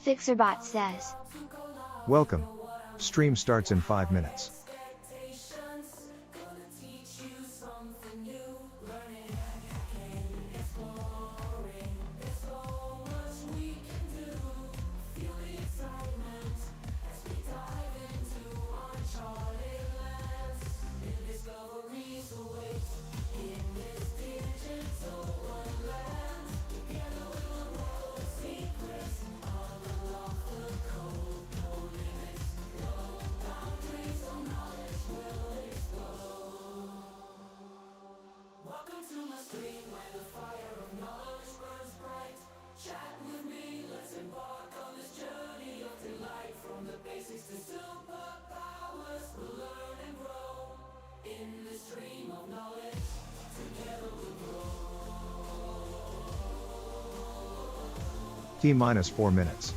Fixerbot says. Welcome. Stream starts in 5 minutes. T minus 4 minutes.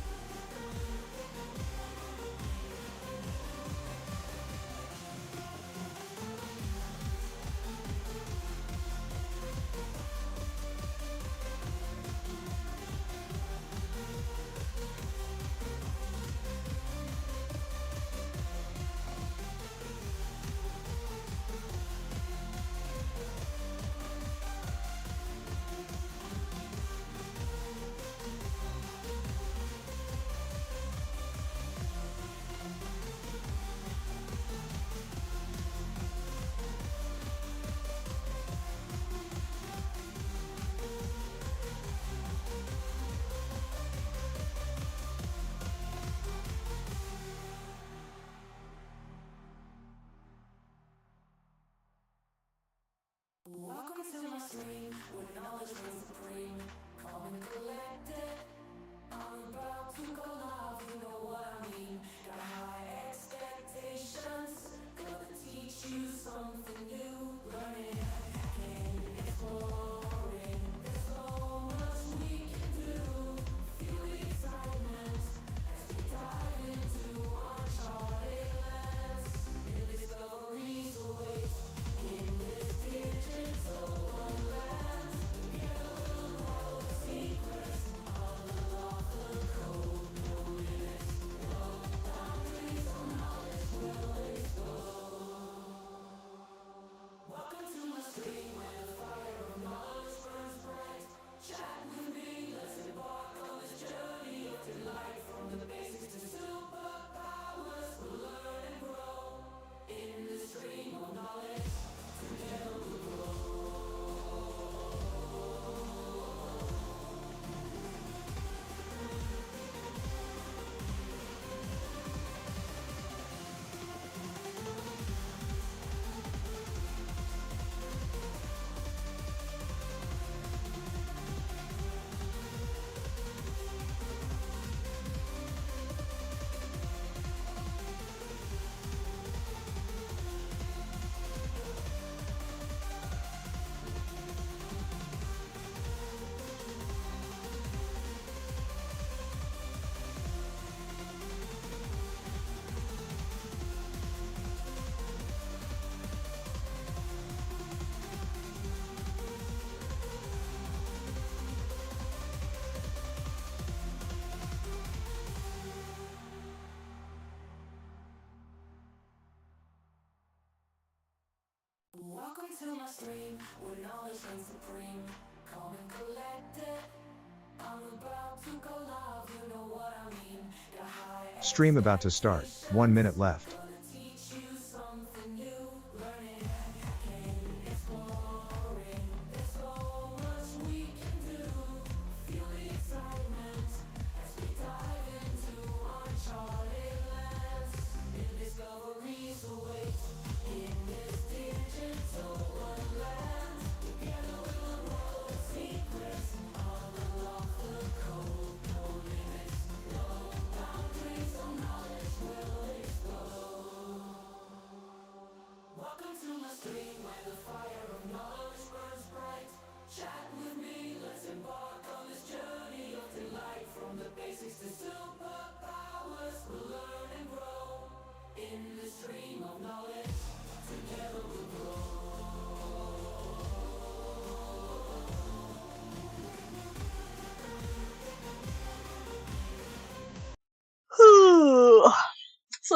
Stream about to start, 1 minute left.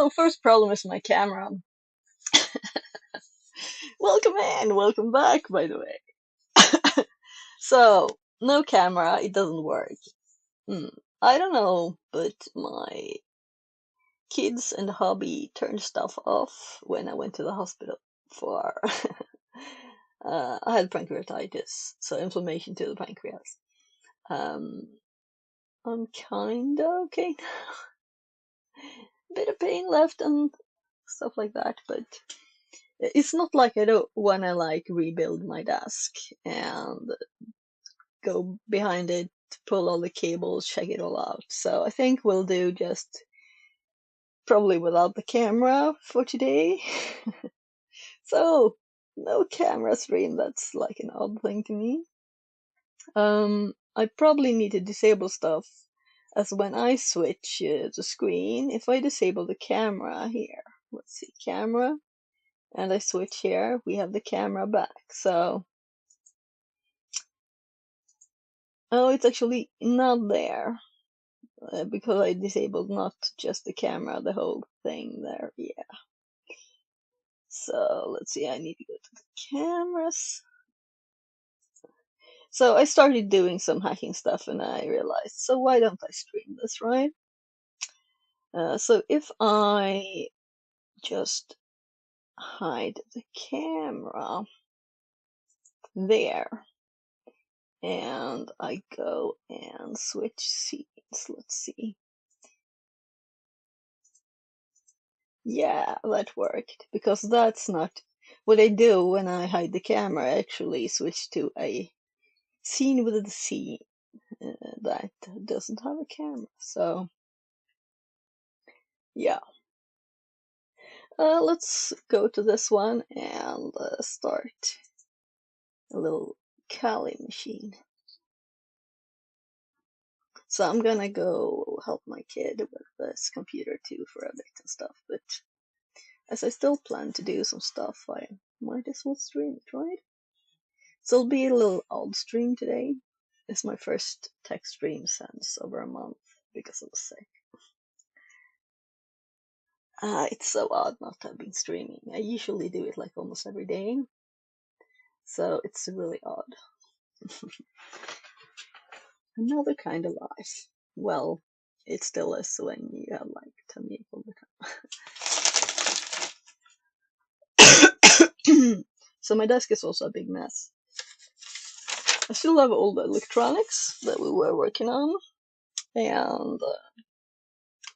So first problem is my camera. Welcome in, welcome back, by the way. So, no camera, it doesn't work. I don't know, but my kids and hubby turned stuff off when I went to the hospital for I had pancreatitis, so inflammation to the pancreas. Um, I'm kinda okay now. Bit of pain left and stuff like that, but it's not like I don't wanna like rebuild my desk and go behind it, pull all the cables, check it all out. So I think we'll do just probably without the camera for today. So no camera stream, that's like an odd thing to me. I probably need to disable stuff as when I switch the screen, if I disable the camera here, let's see, camera, and I switch here, we have the camera back. So, oh, it's actually not there. Because I disabled not just the camera, the whole thing there. Yeah. So let's see, I need to go to the cameras. So I started doing some hacking stuff and I realized, so why don't I stream this, right? So if I just hide the camera there and I go and switch scenes, let's see. Yeah, that worked, because that's not what I do when I hide the camera. I actually switch to a scene with the scene that doesn't have a camera. So, yeah. Let's go to this one and start a little Kali machine. So I'm gonna go help my kid with this computer too for a bit and stuff, but as I still plan to do some stuff, I might as well stream it, right? So it'll be a little odd stream today. It's my first tech stream since over a month because I was sick. It's so odd not to have been streaming. I usually do it like almost every day, so it's really odd. Another kind of life. Well, it still is when you have like 10 people all the time. So my desk is also a big mess. I still have all the electronics that we were working on, and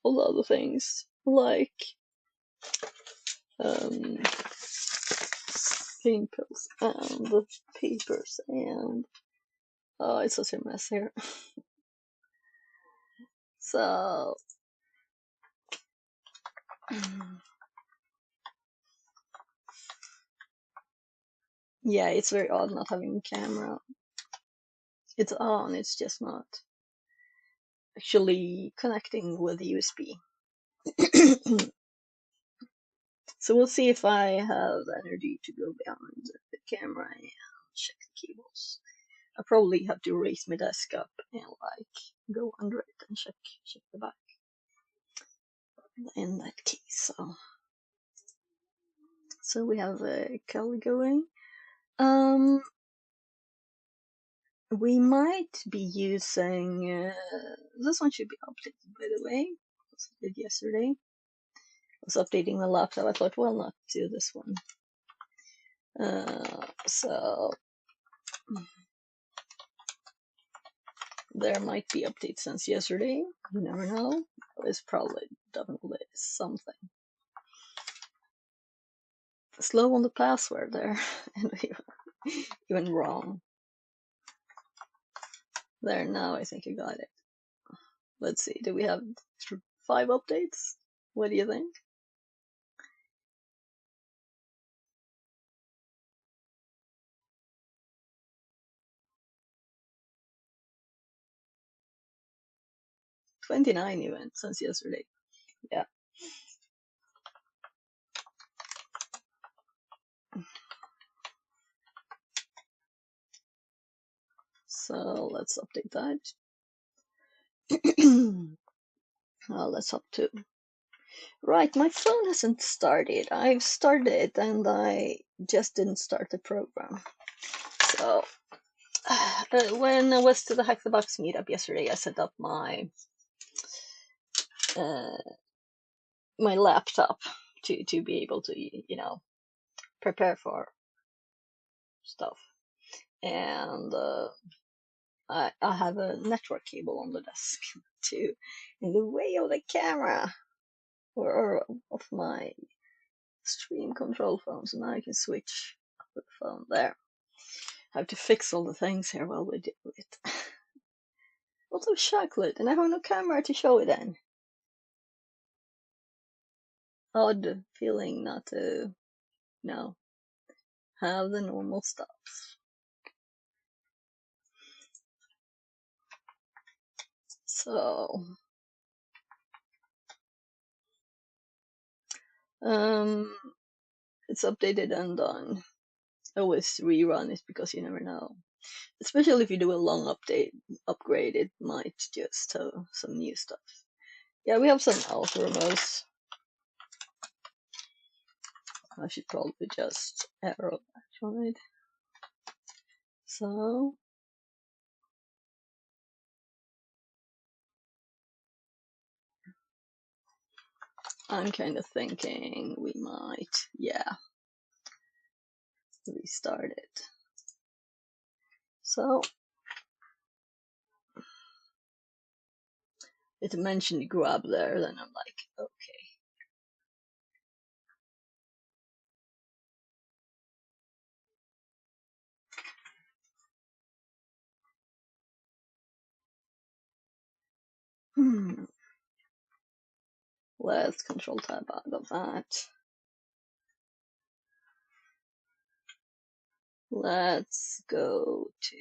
all the other things like pain pills and papers and oh, it's such a mess here. So yeah, it's very odd not having a camera. It's on, it's just not actually connecting with USB. So we'll see if I have energy to go behind the camera and check the cables. I probably have to raise my desk up and like go under it and check the back. In that case, so we have a Kali going. We might be using this one should be updated, by the way. As I did yesterday. I was updating the laptop. I thought, well, not do this one. So there might be updates since yesterday. You never know. It's probably definitely something. Slow on the password there, and even wrong. There, now I think I got it. Let's see, do we have 5 updates? What do you think? $29 even since yesterday. Yeah. So let's update that. Let's up to Right, my phone hasn't started. I've started it and I just didn't start the program. So, when I was to the Hack the Box meetup yesterday, I set up uh, my laptop to be able to, prepare for stuff. And I have a network cable on the desk too, in the way of the camera or of my stream control phone. So now I can switch the phone there. I have to fix all the things here while we do it. Lots of chocolate, and I have no camera to show it in. Odd feeling not to, have the normal stuff. So, it's updated and done. I always rerun it because you never know. Especially if you do a long upgrade, it might just have some new stuff. Yeah, we have some Alfa Romos. I should probably just arrow that on it. So, I'm kind of thinking we might, restart it. So, it mentioned grab there, then I'm like, okay. Let's control tab out of that. Let's go to.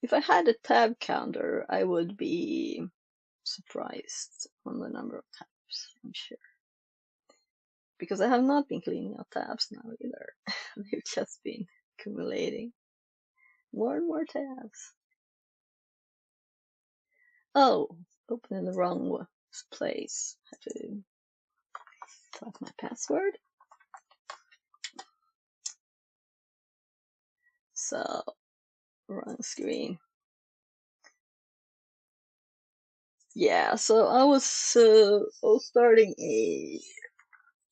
If I had a tab counter, I would be surprised on the number of tabs, I'm sure. Because I have not been cleaning out tabs now either. They've just been accumulating more and more tabs. Oh, open in the wrong place. I have to type my password. So, wrong screen. Yeah, so I was starting a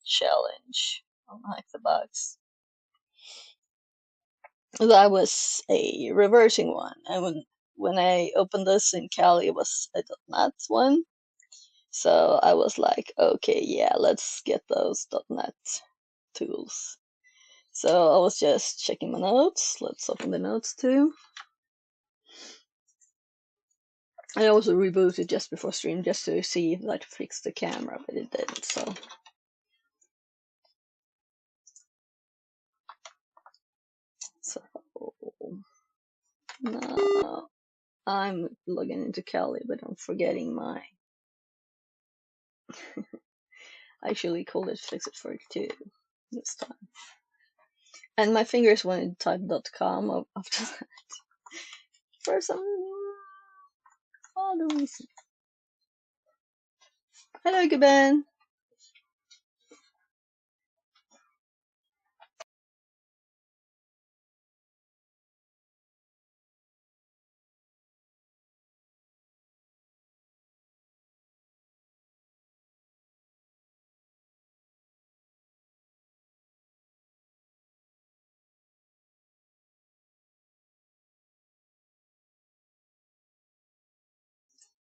challenge on Hack the Box. That was a reversing one, and when I opened this in Cali, it was a .NET one. So I was like, okay, yeah, let's get those .NET tools. So I was just checking my notes. Let's open the notes too. I also rebooted just before stream just to see if that fixed the camera, but it didn't. So now I'm logging into Kali, but I'm forgetting my. I actually called it Fix It 42 this time. And my fingers wanted to type .com after that for some odd reason. Hello, Gaben.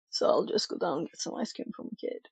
So I'll just go down and get some ice cream from a kid.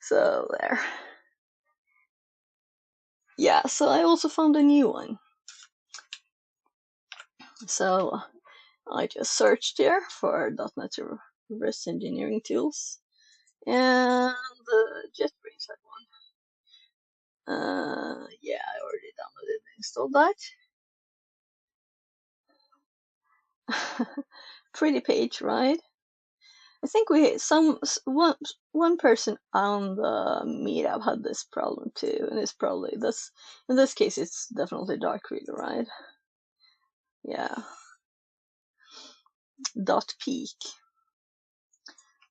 So there. Yeah, so I also found a new one. So I just searched here for .NET Reverse Engineering Tools, and JetBrains had one. Yeah, I already downloaded and installed that. Pretty page, right? I think one person on the meetup had this problem too, and it's probably this. In this case, it's definitely Darkreader, right? Yeah. .peak.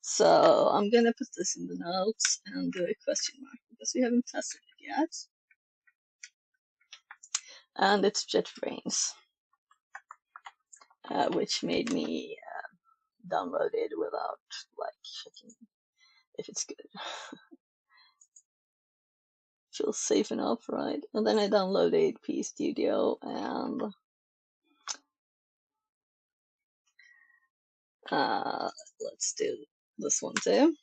So I'm gonna put this in the notes and do a question mark because we haven't tested it yet. And it's JetBrains, which made me download it without like checking if it's good. Feels safe enough, right? And then I downloaded PStudio and let's do this one too.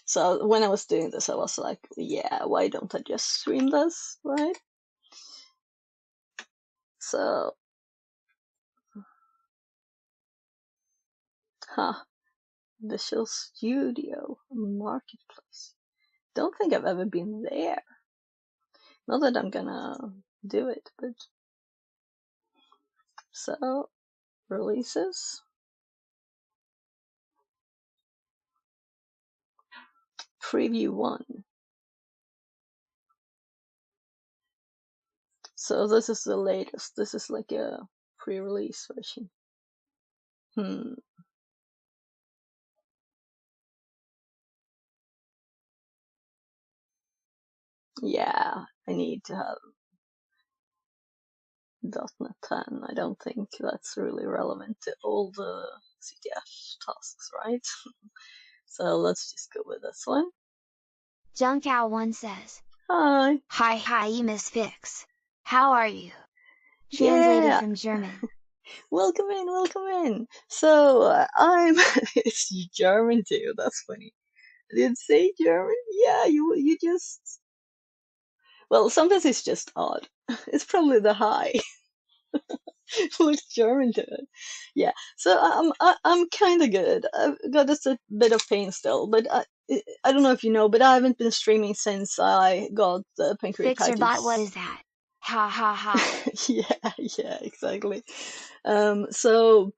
So when I was doing this, I was like, yeah, why don't I just stream this, right? So, Visual Studio Marketplace. Don't think I've ever been there. Not that I'm gonna do it, but so releases. Preview 1. So this is the latest. This is like a pre-release version. Yeah, I need to have .NET 10. I don't think that's really relevant to all the CTF tasks, right? So let's just go with this one. Junkow1 says, Hi. Hi, Miss Fix. How are you? Translated Yeah. from German. Welcome in, welcome in. So I'm it's German too. That's funny. I didn't say German. Yeah, you just well sometimes it's just odd. It's probably the high. Looks German to it. Yeah. So I'm kind of good. I've got just a bit of pain still, but I don't know if you know, but I haven't been streaming since I got the Fixerbot, what pancreatitis. is that? Ha ha ha. Yeah, exactly. So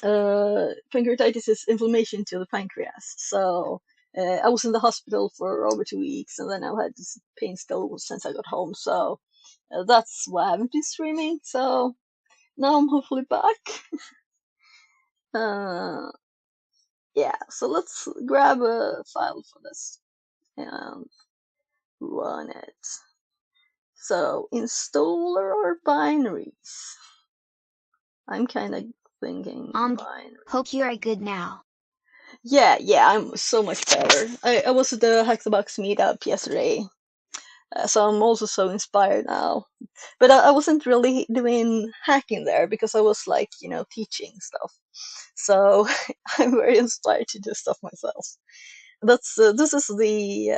pancreatitis is inflammation to the pancreas. So I was in the hospital for over 2 weeks, and then I've had this pain still since I got home. So that's why I haven't been streaming. So now I'm hopefully back. Yeah, so let's grab a file for this and run it. So installer or binaries? I'm kind of thinking binary. Hope you're good now. Yeah, I'm so much better. I was at the Hack the Box meetup yesterday, so I'm also so inspired now. But I wasn't really doing hacking there because I was like, teaching stuff. So I'm very inspired to do stuff myself. This is the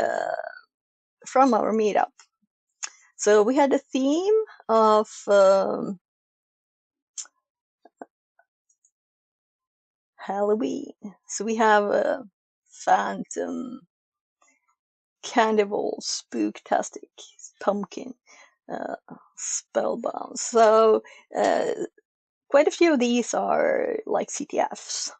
from our meetup. So we had a theme of Halloween. So we have a phantom, cannibal, spooktastic, pumpkin, spellbound. So quite a few of these are like CTFs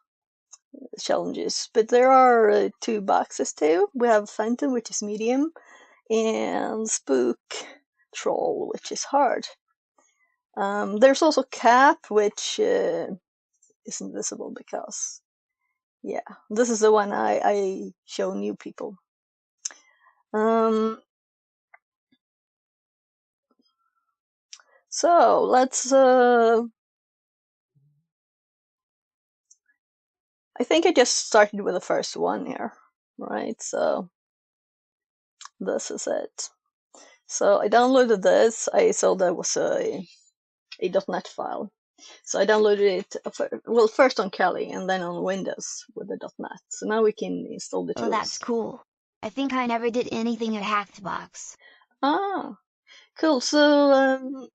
challenges, but there are 2 boxes too. We have phantom, which is medium, and spook troll, which is hard. There's also cap, which is invisible because, yeah, this is the one I show new people. So let's. I think I just started with the first one here, right? So this is it. So I downloaded this. I saw there was a .NET file. So I downloaded it, well, first on Kali and then on Windows with the .NET. So now we can install the Oh, that's tools. cool. I think I never did anything at Hackthbox. Ah, cool. So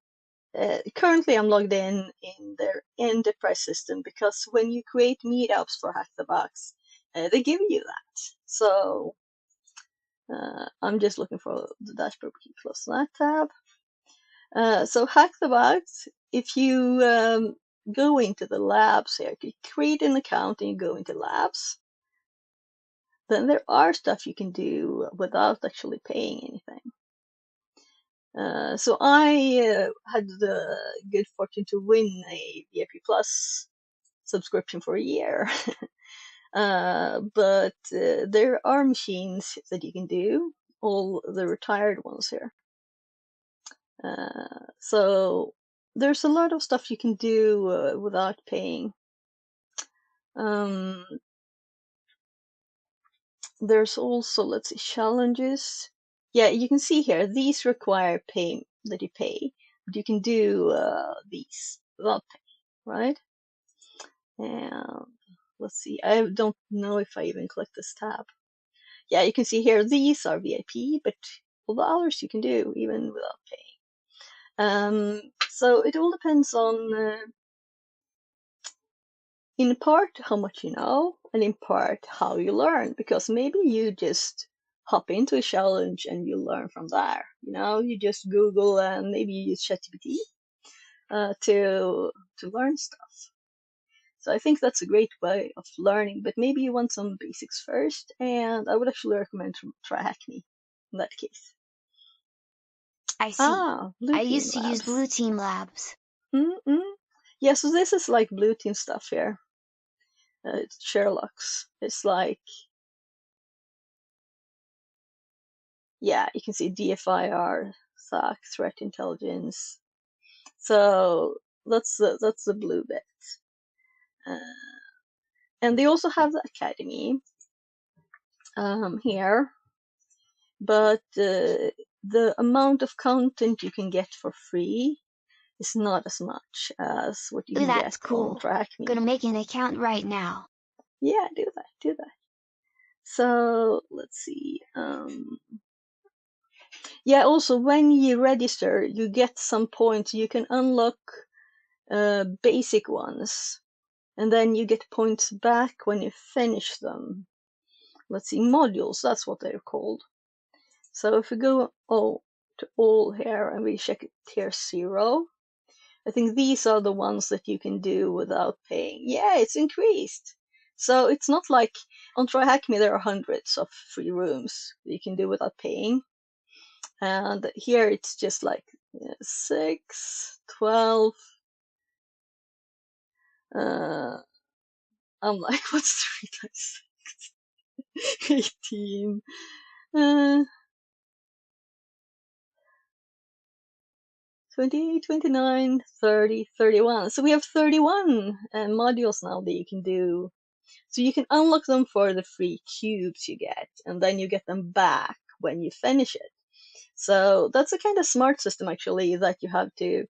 currently I'm logged in their enterprise system, because when you create meetups for Hack the Box, they give you that. So I'm just looking for the dashboard. We can close that tab. So Hack the Box, if you go into the labs here, you create an account and you go into labs, then there are stuff you can do without actually paying anything. So I had the good fortune to win a VIP Plus subscription for a year. But there are machines that you can do, all the retired ones here. So there's a lot of stuff you can do without paying. There's also, let's see, challenges. Yeah, you can see here, these require pay that you pay, but you can do these without pay, right? And let's see, I don't know if I even click this tab. Yeah, you can see here, these are VIP, but all the others you can do even without paying. So it all depends on, in part, how much you know, and in part, how you learn, because maybe you just hop into a challenge and you learn from there. You know, you just Google and maybe you use ChatGPT to learn stuff. So I think that's a great way of learning, but maybe you want some basics first, and I would actually recommend to try Hackney in that case. I see. Ah, Blue I Team used to use Labs. Blue Team Labs. Mm-mm. Yeah, so this is like Blue Team stuff here. It's Sherlock's. It's like, yeah, you can see DFIR, SOC, threat intelligence. So that's the blue bit. Uh, and they also have the academy here, but the amount of content you can get for free is not as much as what you Ooh, can get that's on cool. TryHackMe. Gonna make an account right now. Yeah, do that. So let's see. Yeah, also when you register, you get some points. You can unlock basic ones, and then you get points back when you finish them. Let's see, modules, that's what they're called. So if we go to all here and we check tier 0, I think these are the ones that you can do without paying. Yeah, it's increased. So it's not like on TryHackMe there are hundreds of free rooms that you can do without paying. And here it's just like 6, 12. I'm like, what's 3 times 6? 18. 28, 29, 30, 31. So we have 31 modules now that you can do. So you can unlock them for the free cubes you get, and then you get them back when you finish it. So that's a kind of smart system, actually, that you have to,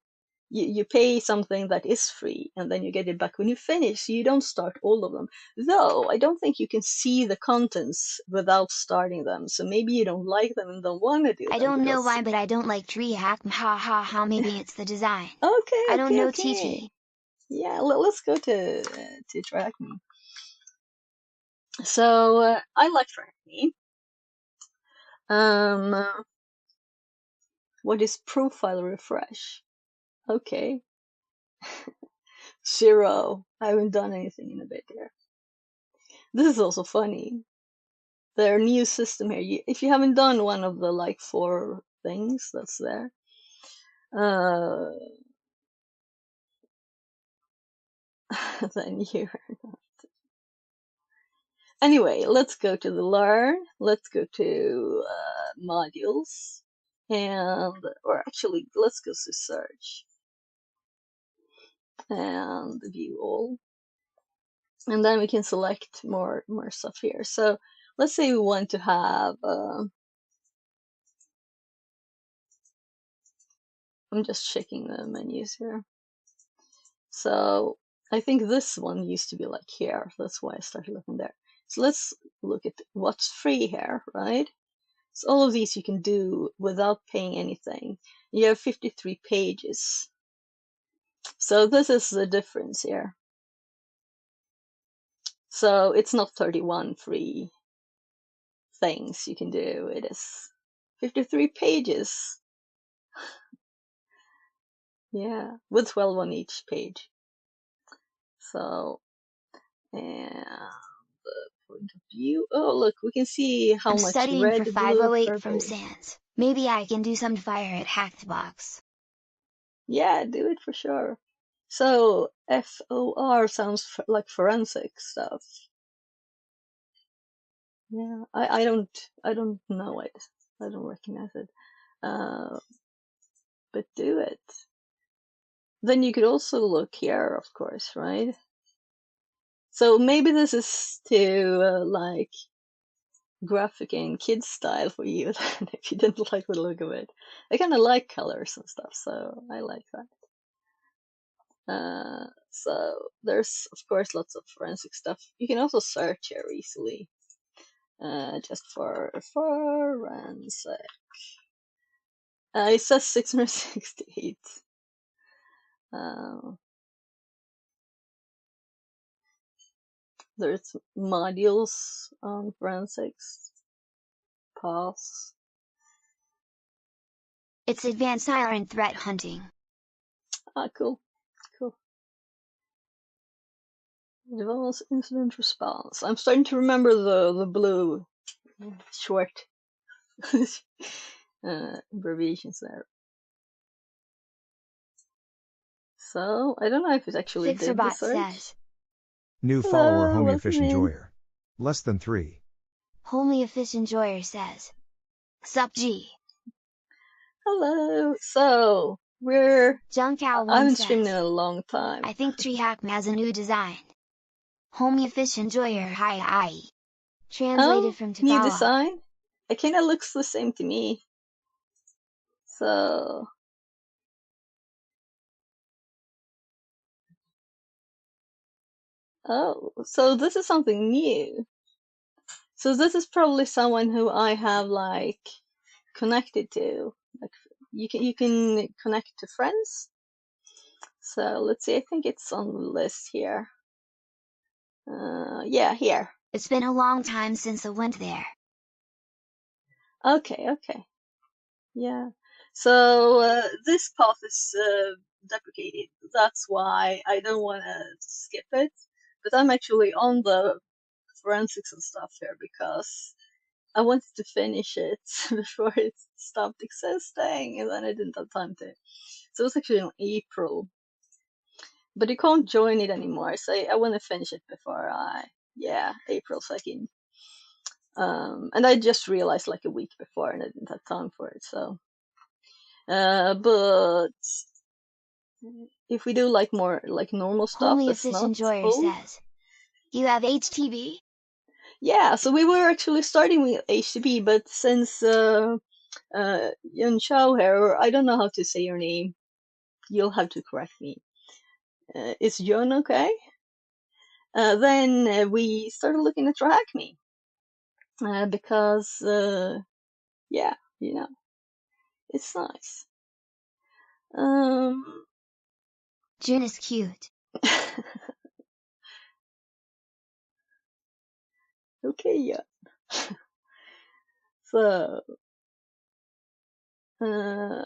you pay something that is free, and then you get it back when you finish. So you don't start all of them. Though I don't think you can see the contents without starting them. So maybe you don't like them and don't want to do I them don't know because. why, but I don't like tree hack. Ha ha ha, maybe it's the design. Okay, I don't okay, know okay. TT. Yeah, let's go to TryHackMe. So I like TryHackMe. What is profile refresh? Okay. 0. I haven't done anything in a bit here. This is also funny. Their new system here. If you haven't done one of the like 4 things that's there, then you're not. Anyway, let's go to the learn. Let's go to modules, or actually, let's go to search and view all, and then we can select more stuff here. So let's say we want to have. I'm just checking the menus here. So I think this one used to be like here. That's why I started looking there. So let's look at what's free here, right? So all of these you can do without paying anything. You have 53 pages. So this is the difference here. So it's not 31 free things you can do. It is 53 pages. Yeah, with 12 on each page. So, and the point of view. Oh, look, we can see how I'm much studying red, for blue, 508 from purple. Sans. Maybe I can do some fire at Hackbox. Yeah, do it for sure. So FOR sounds like forensic stuff. Yeah, I don't know it. I don't recognize it. But do it. Then you could also look here, of course, right? So maybe this is to like graphic and kids style for you if you didn't like the look of it. I kind of like colors and stuff, so I like that. So there's of course lots of forensic stuff. You can also search here easily, just for forensic. It says 668. There's modules on forensics, paths. It's advanced siren threat hunting. Ah, cool, cool. Advanced incident response. I'm starting to remember the blue short abbreviations there. So I don't know if it actually did the Fixerbot search. says. New follower Hello, Homie welcome Fish in. Enjoyer. Less than 3. Homely Fish Enjoyer says. Sup G. Hello. So I Junkow1 haven't streamed in says. a long time. I think TreeHack has a new design. Homely Fish Enjoyer hi. Translated Oh, from new Tagalog. design. It kind of looks the same to me. So oh, so this is something new. So this is probably someone who I have like connected to. Like you can connect to friends. So let's see. I think it's on the list here. Yeah, here. It's been a long time since I went there. Okay, okay. Yeah. So this path is deprecated. That's why I don't want to skip it. But I'm actually on the forensics and stuff here because I wanted to finish it before it stopped existing, and then I didn't have time to. So it was actually in April. But you can't join it anymore, so I want to finish it before yeah, April 2nd. And I just realized like a week before, and I didn't have time for it, so. But if we do like more like normal stuff Homely that's Fish not Enjoyer full. says. You have HTB? Yeah, so we were actually starting with HTB, but since Yun Chao here, I don't know how to say your name. You'll have to correct me. Is Yun okay? Then we started looking at Rahacme. Because, yeah, you know, it's nice. June is cute. Okay, yeah. So,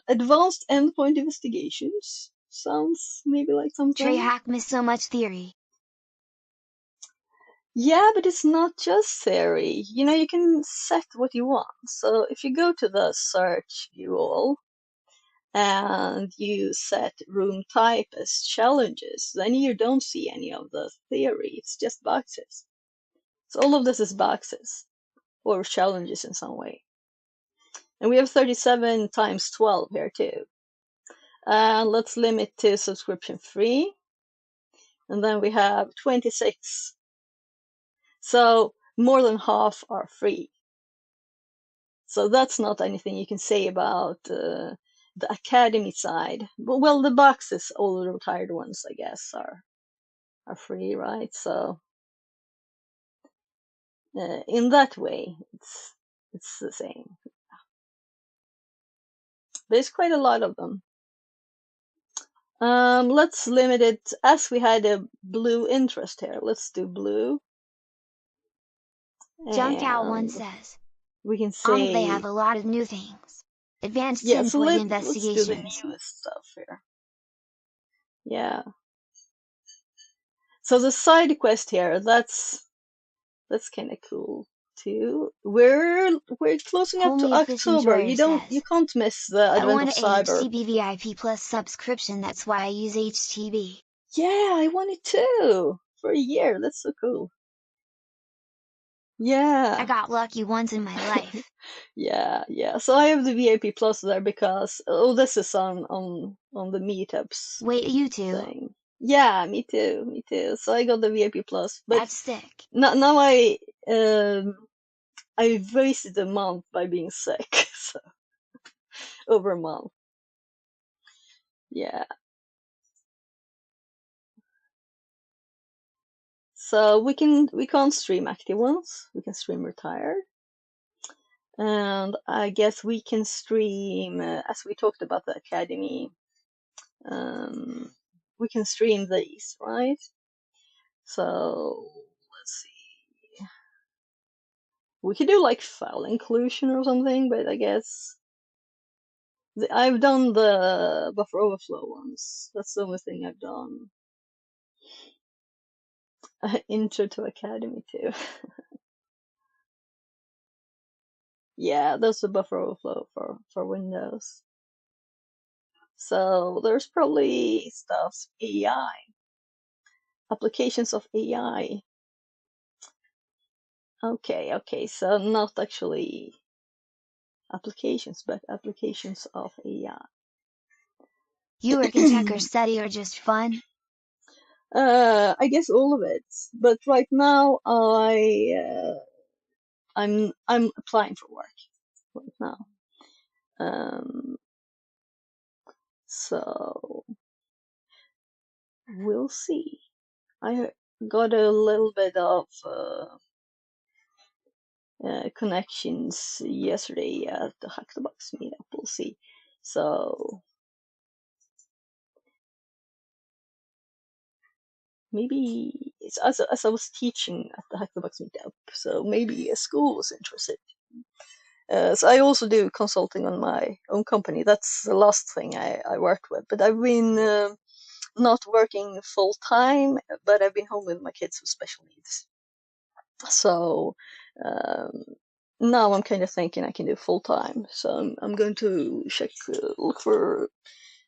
advanced endpoint investigations sounds maybe like something. TreeHack missed so much theory. Yeah, but it's not just theory. You know, you can set what you want. So if you go to the search view all and you set room type as challenges, then you don't see any of the theory. It's just boxes. So all of this is boxes or challenges in some way. And we have 37 times 12 here too. And let's limit to subscription free. And then we have 26. So more than half are free. So that's not anything you can say about the Academy side. Well, the boxes, all the retired ones, I guess, are free, right? So in that way, it's the same. There's quite a lot of them. Let's limit it, as we had a blue interest here. Let's do blue. Junkow1 And says, we can they say, have a lot of new things. Advanced yeah, so pinpoint let's do the investigations. newest stuff here. Yeah. So the side quest here, that's kind of cool too. We're closing up to Homely Fish October. Enjoyer You says, can't miss the I advent of want a cyber. HTB VIP Plus subscription, that's why I use HTB. Yeah, I want it too for a year. That's so cool. Yeah. I got lucky once in my life. Yeah. So I have the VIP Plus there because this is on the meetups Wait, you too? thing. Yeah, me too. So I got the VIP Plus, but That's sick. now I wasted a month by being sick. So over a month. Yeah. So we can't stream active ones. We can stream retired. And I guess we can stream, as we talked about the Academy, we can stream these, right? So let's see. We could do like file inclusion or something, but I guess I've done the buffer overflow ones. That's the only thing I've done. Intro to Academy too. Yeah, that's the buffer overflow for Windows. So there's probably stuff AI, applications of AI. Okay, so not actually applications, but applications of AI. You work in tech or study or just fun? I guess all of it, but right now I'm applying for work right now. So we'll see. I got a little bit of connections yesterday at the Hack the Box meetup. We'll see. So maybe it's as I was teaching at the Hack the Box meetup, so maybe a school was interested. So I also do consulting on my own company. That's the last thing I worked with. But I've been not working full time, but I've been home with my kids with special needs. So now I'm kind of thinking I can do full time. So I'm going to look for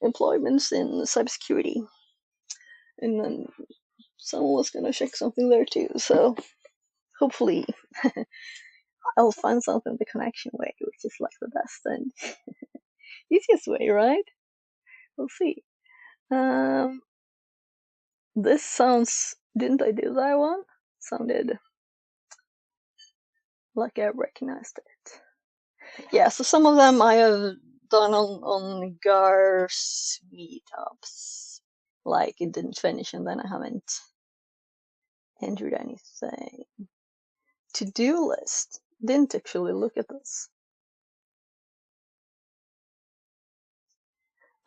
employments in cybersecurity, and then someone was going to check something there too. So hopefully I'll find something the connection way, which is like the best and easiest way, right? We'll see. This sounds. Didn't I do that one? Sounded like I recognized it. Yeah, so some of them I have done on Gar's meetups. Like it didn't finish and then I haven't entered anything. To-do list. Didn't actually look at this.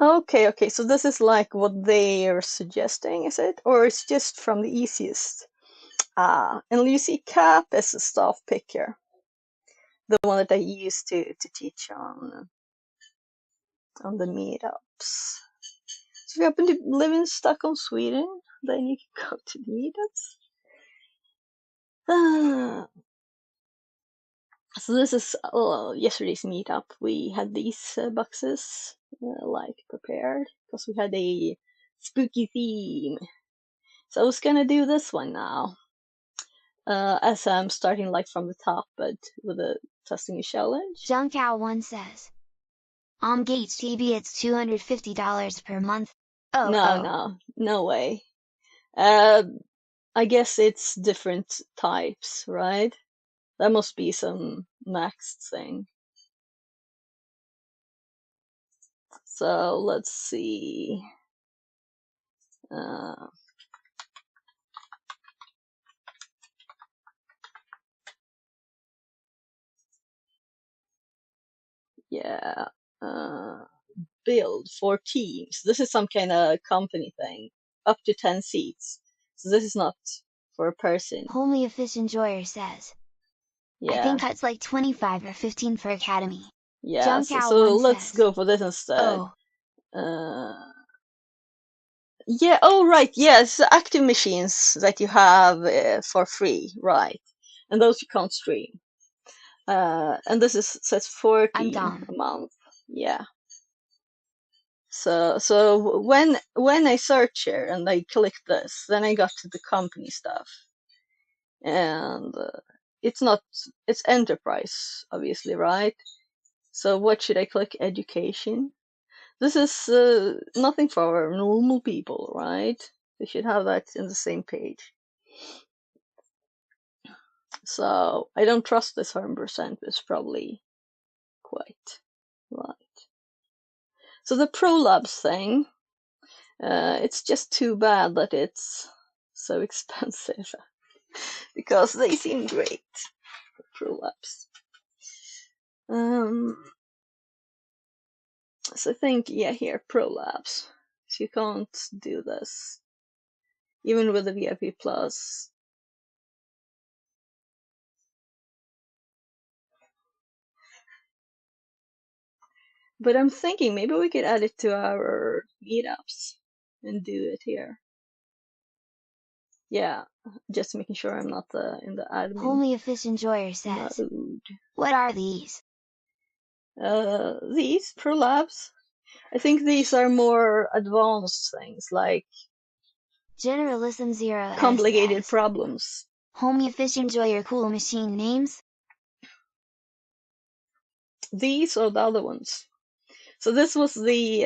Okay, so this is like what they are suggesting, is it? Or it's just from the easiest? And you see Cap as a staff picker. The one that I used to teach on the meetups. So if you happen to live in Stockholm, Sweden, then you can go to the meetups. So this is yesterday's meetup. We had these boxes like prepared because we had a spooky theme. So I was gonna do this one now. As I'm starting like from the top, but with a testing a challenge. Junkow1 says, Gates TV, it's $250 per month. Oh. No way. I guess it's different types, right? That must be some maxed thing. So let's see. Yeah. Build for teams. This is some kind of company thing. Up to 10 seats. So this is not for a person. Homely a Fish Enjoyer says. I Yeah. think it's like 25 or 15 for Academy. Yeah. Junk Cow So 1 let's says. go for this instead. Oh. Yeah. Oh, right. Yes. Active machines that you have for free, right? And those you can't stream. And this is says I'm 14 done. a month. Yeah. So when I search here and I click this, then I got to the company stuff, and it's enterprise, obviously, right? So what should I click? Education. This is nothing for normal people, right? They should have that in the same page. So I don't trust this 100%. It's probably quite right. So the ProLabs thing, it's just too bad that it's so expensive because they seem great, ProLabs. So I think, yeah, here, ProLabs. So you can't do this, even with the VIP Plus. But I'm thinking maybe we could add it to our meetups and do it here. Yeah, just making sure I'm not in the admin Homely a Fish Enjoyer says. mode. What are these? These ProLabs. I think these are more advanced things, like Generalism 0 complicated says. problems. Homely a Fish Enjoyer cool machine names? These or the other ones. So this was the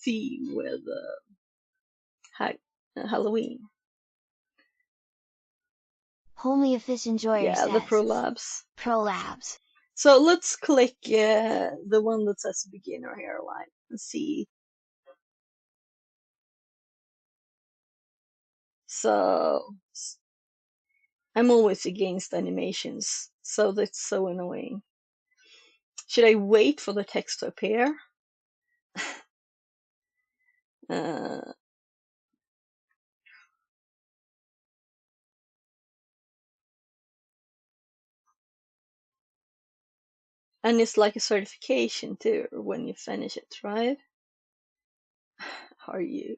theme with Halloween. Homely a Fish Enjoyer Yeah, says. the ProLabs. ProLabs. So let's click the one that says beginner hairline and see. So I'm always against animations, so that's so annoying. Should I wait for the text to appear? uh, and it's like a certification too when you finish it, right? Are you?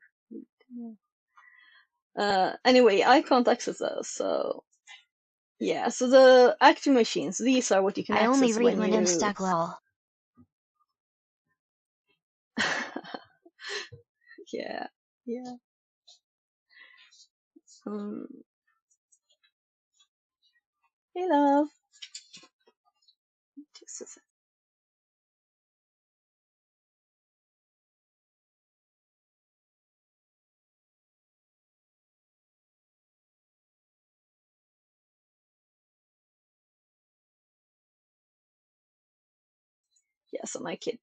Anyway, I can't access those, so yeah. So the active machines, these are what you can I only access read when when I'm you. stuck lol. Yeah, yeah. Um, hey, love. Just a sec. Yeah, so my kid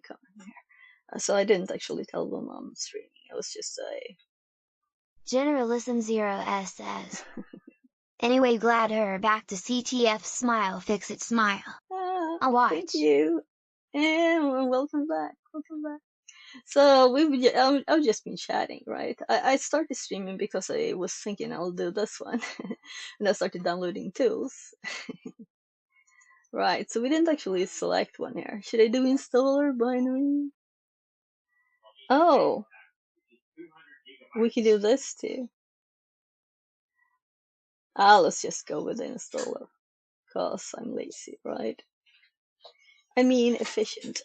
come in here. So I didn't actually tell them I'm streaming. It was just a. Generalism 0 says. Anyway, glad her back to CTF smile fix it smile. I'll watch. Thank you, and welcome back. Welcome back. So I've just been chatting, right? I started streaming because I was thinking I'll do this one, and I started downloading tools. Right, so we didn't actually select one here. Should I do installer binary? Oh, we can do this too. Let's just go with the installer, cause I'm lazy, right? I mean efficient.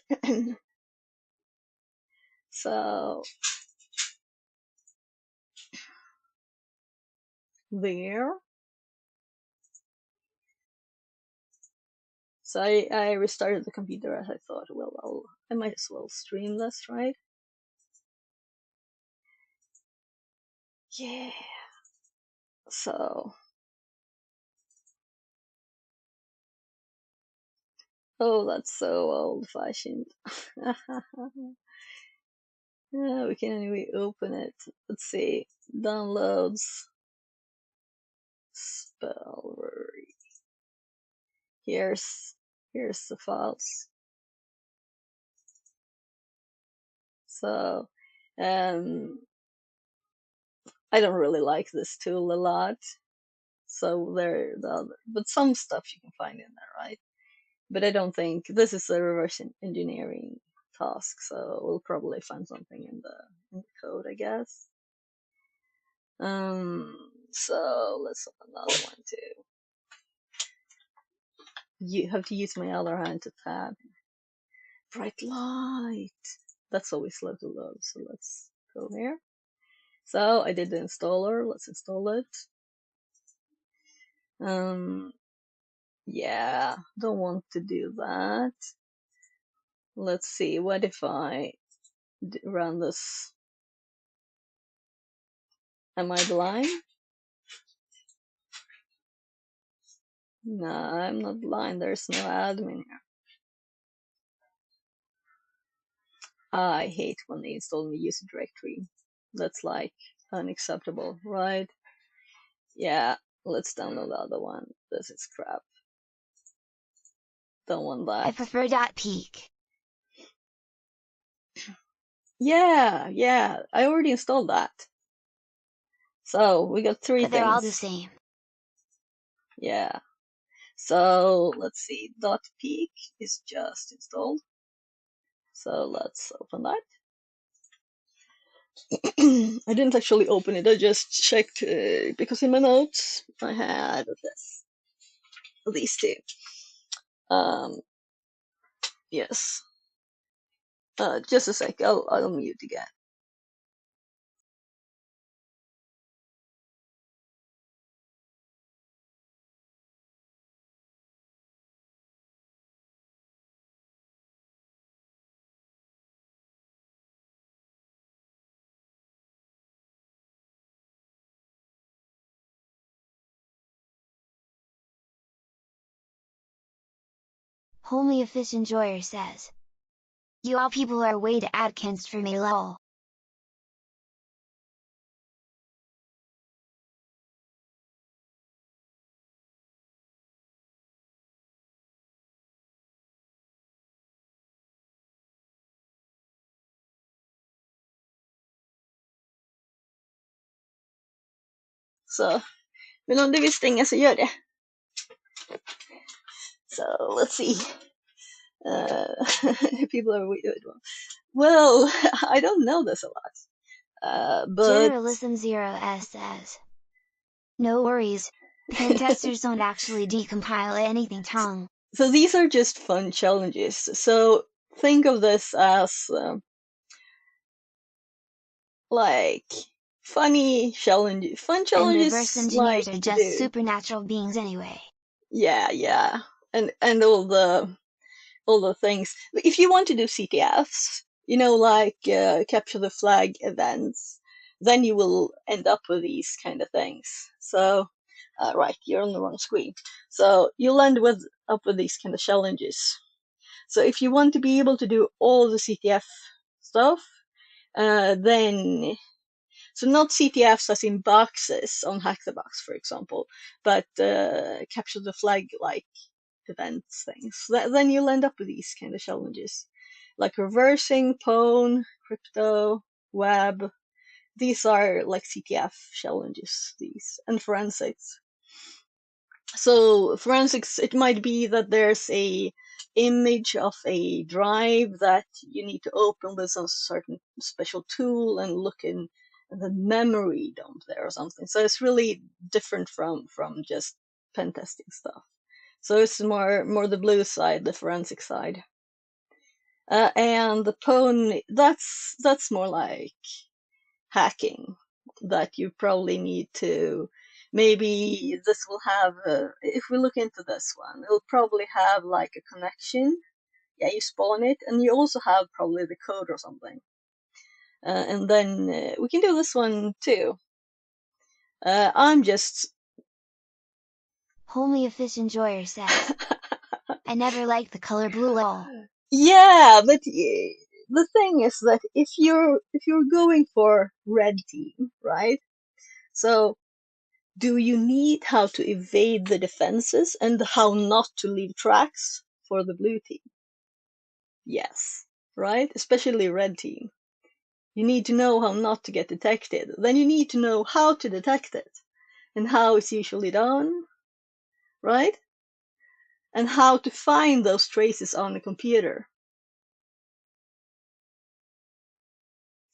So there. So I restarted the computer as I thought, well, I might as well stream this, right? Yeah. So Oh, that's so old-fashioned. Yeah, we can anyway open it. Let's see. Downloads. Spellworry. Here's the files. So, I don't really like this tool a lot. So but some stuff you can find in there, right? But I don't think this is a reverse engineering task, so we'll probably find something in the code, I guess. So let's open another one too. You have to use my other hand to tab. Bright light. That's always slow to load, so let's go here. So I did the installer. Let's install it. Yeah, don't want to do that. Let's see. What if I run this? Am I blind? No, I'm not blind. There's no admin here. I hate when they install the user directory. That's like unacceptable, right? Yeah, let's download the other one. This is crap. Don't want that. I prefer .peak. Yeah, I already installed that. So we got three But they're things. all the same. Yeah. So let's see. .peak is just installed. So let's open that. I didn't actually open it. I just checked because in my notes I had these two. Yes. Just a sec. I'll mute again. Homely a fish enjoyer says. You all people are way to Adkins for me lol. Så vill någon du vill stänga så gör det. So let's see. People are weird. Well, I don't know this a lot. But Generalism 0s says. No worries. Pen testers don't actually decompile anything tongue. So these are just fun challenges. So think of this as like funny challenges. Fun challenges. And reverse engineers like are just do. supernatural beings anyway. Yeah. And all the things. If you want to do CTFs, like capture the flag events, then you will end up with these kind of things. So, right, you're on the wrong screen. So you'll end up with these kind of challenges. So if you want to be able to do all the CTF stuff, then so not CTFs as in boxes on Hack the Box, for example, but capture the flag like events things. Then you'll end up with these kind of challenges, like reversing, pwn, crypto, web. These are like CTF challenges. These and forensics. So forensics, it might be that there's a image of a drive that you need to open with some certain special tool and look in the memory dump there or something. So it's really different from just pen testing stuff. So it's more the blue side, the forensic side. And the pwn, that's more like hacking, that you probably need to, maybe this will have, if we look into this one, it'll probably have like a connection. Yeah, you spawn it, and you also have probably the code or something. And then we can do this one too. I'm just Homely a fish enjoyer says. I never liked the color blue lol. Yeah, but the thing is that if you're going for red team, right? So do you need how to evade the defenses and how not to leave tracks for the blue team? Yes, right? Especially red team. You need to know how not to get detected. Then you need to know how to detect it and how it's usually done, right? And how to find those traces on the computer.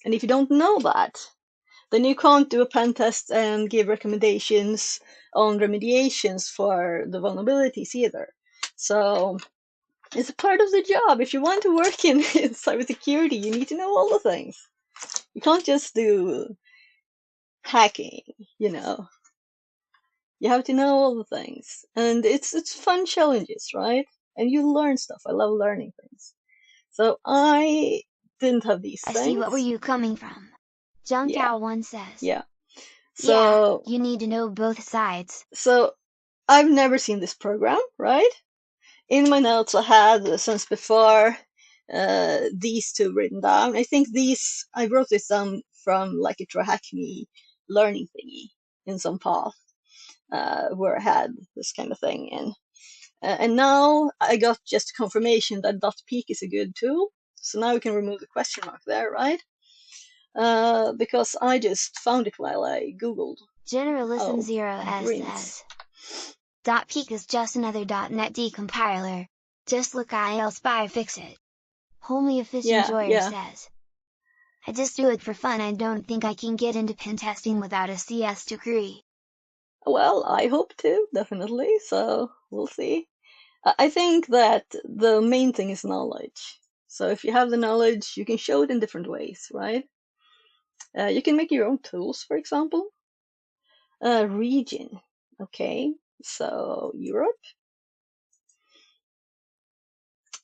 And if you don't know that, then you can't do a pen test and give recommendations on remediations for the vulnerabilities either. So it's a part of the job. If you want to work in cybersecurity, you need to know all the things. You can't just do hacking, you know. You have to know all the things. And it's fun challenges, right? And you learn stuff. I love learning things. So I didn't have these I see things. what were you coming from. Junk Yeah, Owl 1 says. yeah. Yeah, So you need to know both sides. so I've never seen this program, right? In my notes I had since before these two written down. I think these I wrote this down from like a TryHackMe learning thingy in some path where I had this kind of thing in. And now I got just confirmation that .peek is a good tool. So now we can remove the question mark there, right? Because I just found it while I Googled. Generalism Oh, 0s Grins. says. .peek is just another .NET decompiler. Just look ILSpy fix it. Homely Efficient Yeah, Joyer yeah. says. I just do it for fun. I don't think I can get into pen testing without a CS degree. Well, I hope to, definitely. So we'll see. I think that the main thing is knowledge. So if you have the knowledge, you can show it in different ways, right? You can make your own tools, for example. Region. Okay, so Europe.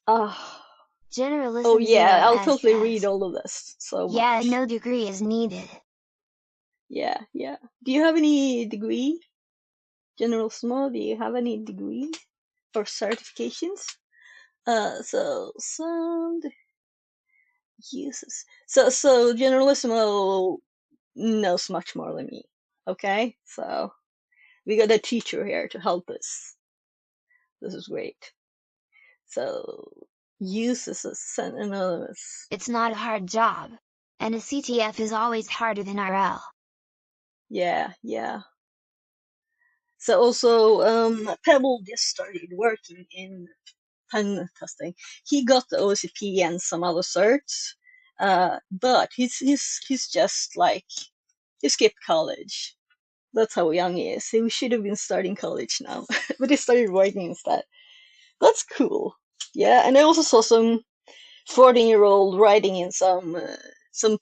Ah, oh Generalism yeah, I'll 0s totally read says. all of this so Yeah, much. no degree is needed. Yeah, yeah. Do you have any degree? General Small, do you have any degree or certifications? So sound uses. So Generalissimo knows much more than me. Okay, so we got a teacher here to help us. This is great. So uses as anonymous. It's not a hard job. And a CTF is always harder than RL. Yeah, yeah. So also, Pebble just started working in pen testing. He got the OCP and some other certs, but he's just like he skipped college. That's how young he is. He should have been starting college now, but he started working instead. That's cool. Yeah, and I also saw some 14-year-old writing in some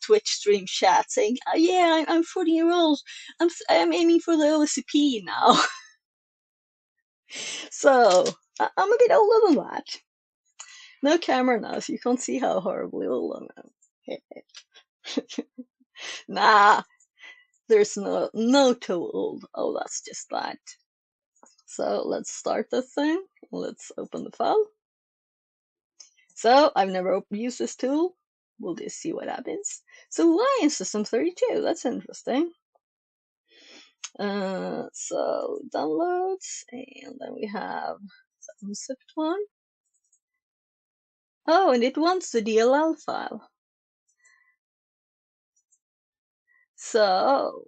Twitch stream chat saying, "Yeah, I'm 14-year-old. I'm aiming for the OCP now." So I'm a bit older than that. No camera now, so you can't see how horribly old I am. Nah, there's no too old. Oh, that's just that. So let's start this thing. Let's open the file. So I've never used this tool. We'll just see what happens. So why in System32? That's interesting. So downloads, and then we have the unzipped one. Oh, and it wants the DLL file. So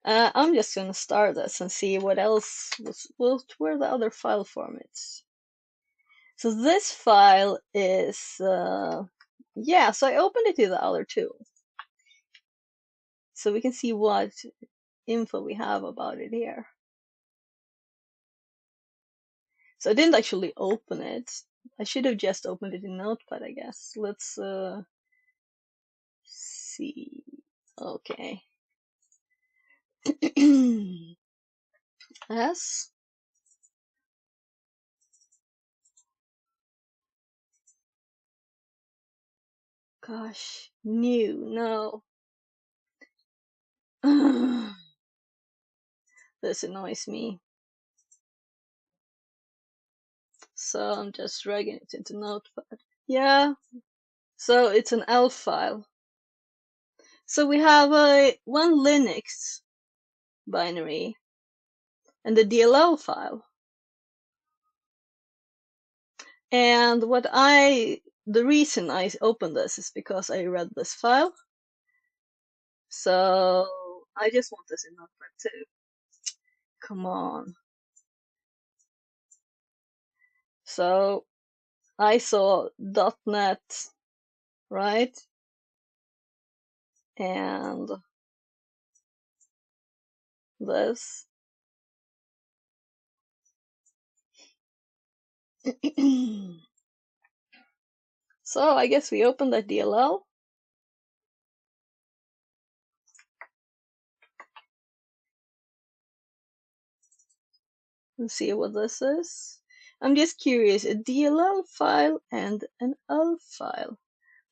I'm just gonna start this and see what else what were the other file formats. So this file is yeah. So I opened it to the other two, so we can see what info we have about it here. So I didn't actually open it. I should have just opened it in Notepad, I guess. Let's see. Okay. S. Gosh, new, no. This annoys me. so I'm just dragging it into Notepad. Yeah, so it's an ELF file. So we have one Linux binary and the DLL file. And the reason I opened this is because I read this file. So I just want this in Notepad too. Come on. So I saw .NET, right? And this. So I guess we open that DLL. And see what this is. I'm just curious, a DLL file and an ELF file.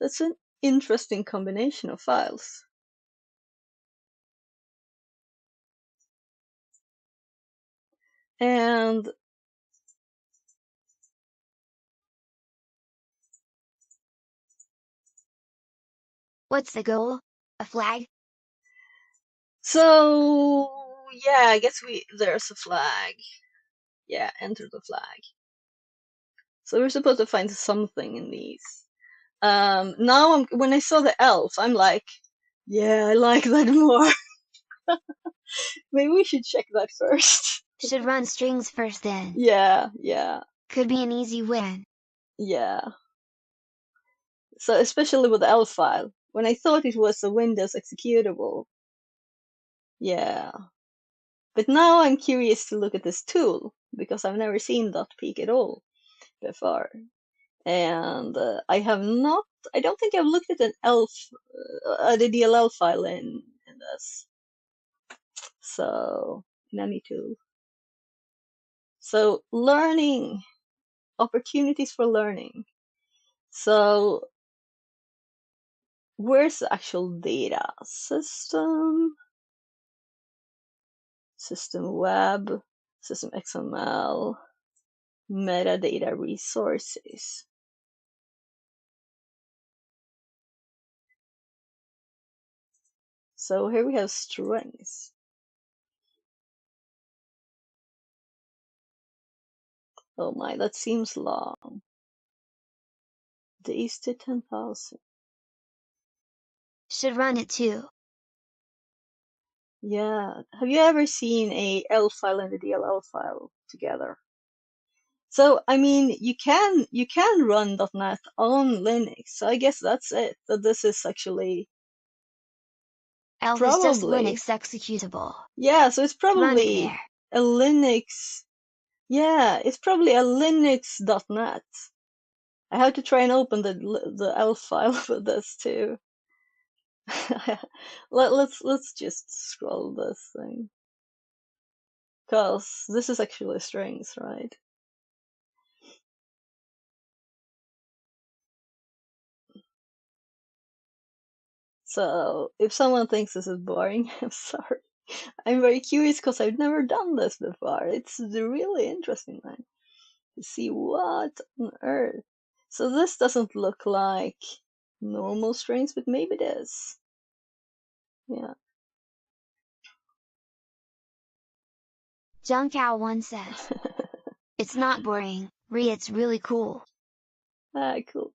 That's an interesting combination of files. And What's the goal? A flag? so, yeah, I guess there's a flag. Yeah, enter the flag. So we're supposed to find something in these. Now when I saw the ELF, I'm like, yeah, I like that more. Maybe we should check that first. Should run strings first then. Yeah. Could be an easy win. Yeah. So especially with the ELF file, when I thought it was a Windows executable. Yeah. But now I'm curious to look at this tool, because I've never seen .peak at all before. And I don't think I've looked at an ELF, the DLL file in this. So, in any tool. So, learning, opportunities for learning. So, where's the actual data? System web, system XML, metadata resources. So here we have strings. Oh my, that seems long. Days to 10,000. Should run it too. Yeah. Have you ever seen a ELF file and a DLL file together? So I mean, you can run .NET on Linux. So I guess that's it. That this is actually ELF is just probably, Linux executable. yeah. So it's Run it probably there. a Linux. Yeah, it's probably a Linux .NET. I have to try and open the ELF file for this too. Let's just scroll this thing, cause this is actually strings, right? So if someone thinks this is boring, I'm sorry. I'm very curious because I've never done this before. It's really interesting, man, to see what on earth. So this doesn't look like normal strings, but maybe it is. Yeah. Junkow1 says, it's not boring, it's really cool. Cool.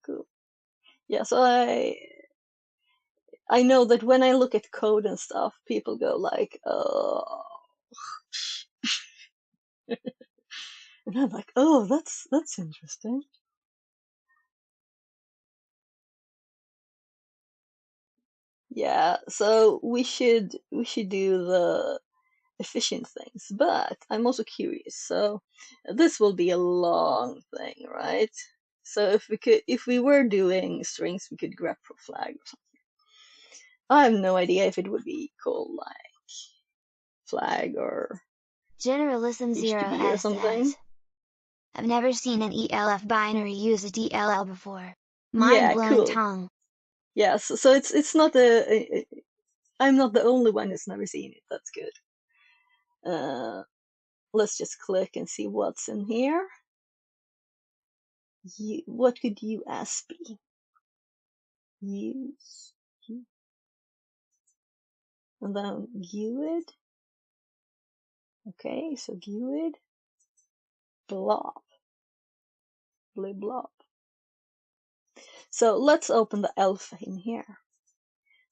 Yeah, so I know that when I look at code and stuff, people go like, oh. And I'm like, oh, that's interesting. Yeah, so we should do the efficient things, but I'm also curious. So this will be a long thing, right? So if we were doing strings, we could grep for flag or something. I have no idea if it would be called like flag or Generalism 0 HTTP or something. says, I've never seen an ELF binary use a DLL before. Yeah, Mind-blowing cool. tongue. Yeah, so it's not I'm not the only one who's never seen it. That's good. Let's just click and see what's in here. What could US be? Use. And then GUID. Okay, so GUID. Blob. Blue blob. So let's open the alpha in here.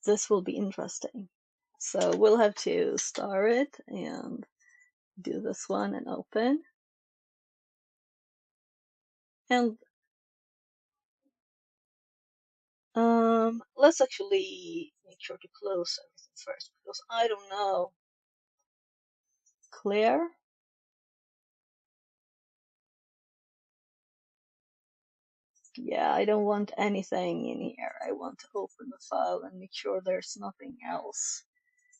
This will be interesting. So we'll have to star it and do this one and open. And let's actually make sure to close everything first, because I don't know. Clear. Yeah, I don't want anything in here. I want to open the file and make sure there's nothing else.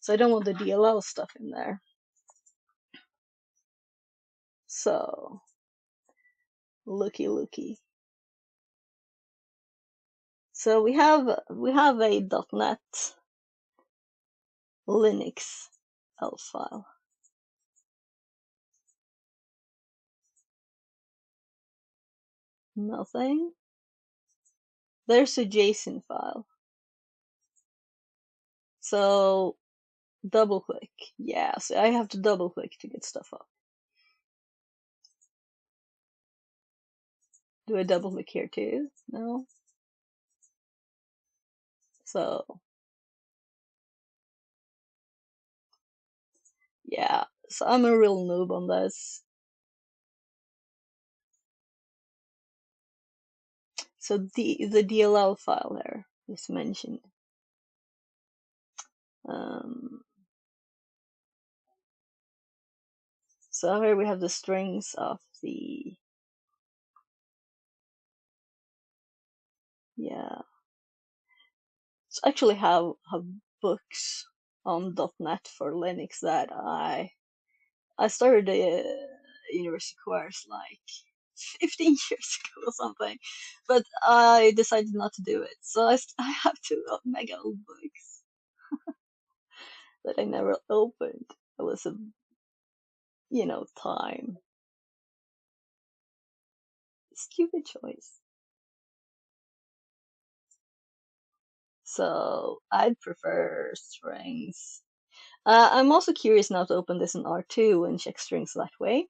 So I don't want the DLL stuff in there. So, looky. So we have a .NET Linux ELF file. Nothing. There's a JSON file. So double click. Yeah, so I have to double click to get stuff up. Do I double click here too? No. So yeah, so I'm a real noob on this. So the DLL file there is mentioned. So here we have the strings of the, yeah. So I actually have books on .NET for Linux that I started a university course like 15 years ago or something, but I decided not to do it. So I have two mega old books that I never opened. It was a, time. Stupid choice. So I'd prefer strings. I'm also curious now to open this in R2 and check strings that way.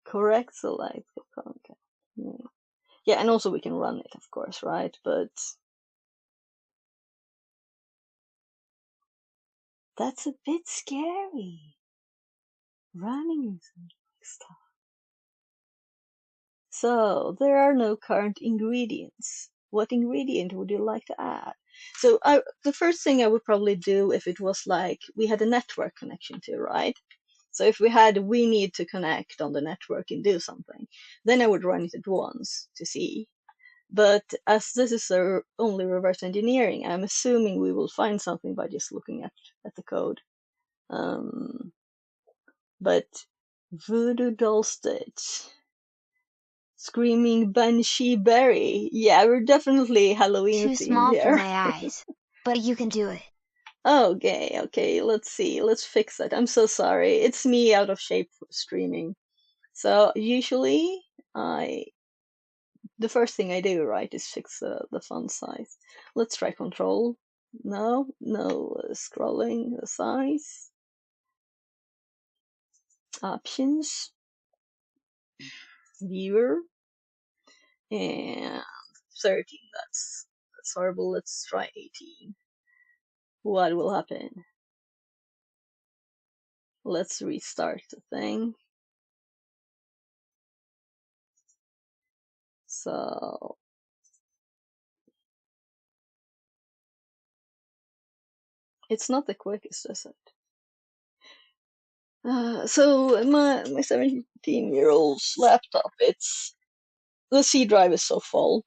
Correct select. Okay. Yeah, and also we can run it, of course, right? But that's a bit scary. Running stuff. So there are no current ingredients. What ingredient would you like to add? So the first thing I would probably do if it was like we had a network connection to, right? So if we need to connect on the network and do something, then I would run it at once to see. But as this is only reverse engineering, I'm assuming we will find something by just looking at the code. But Voodoo Doll Stitch, Screaming Banshee Berry. Yeah, we're definitely Halloween Too themed small for here. my eyes. But you can do it. Okay, let's see. Let's fix it. I'm so sorry. It's me out of shape streaming. So usually the first thing I do, right, is fix the font size. Let's try control. No, scrolling the size. Options. Viewer. And 13, that's horrible. Let's try 18. What will happen? Let's restart the thing. So it's not the quickest, is it? So my 17-year-old's laptop, the C drive is so full,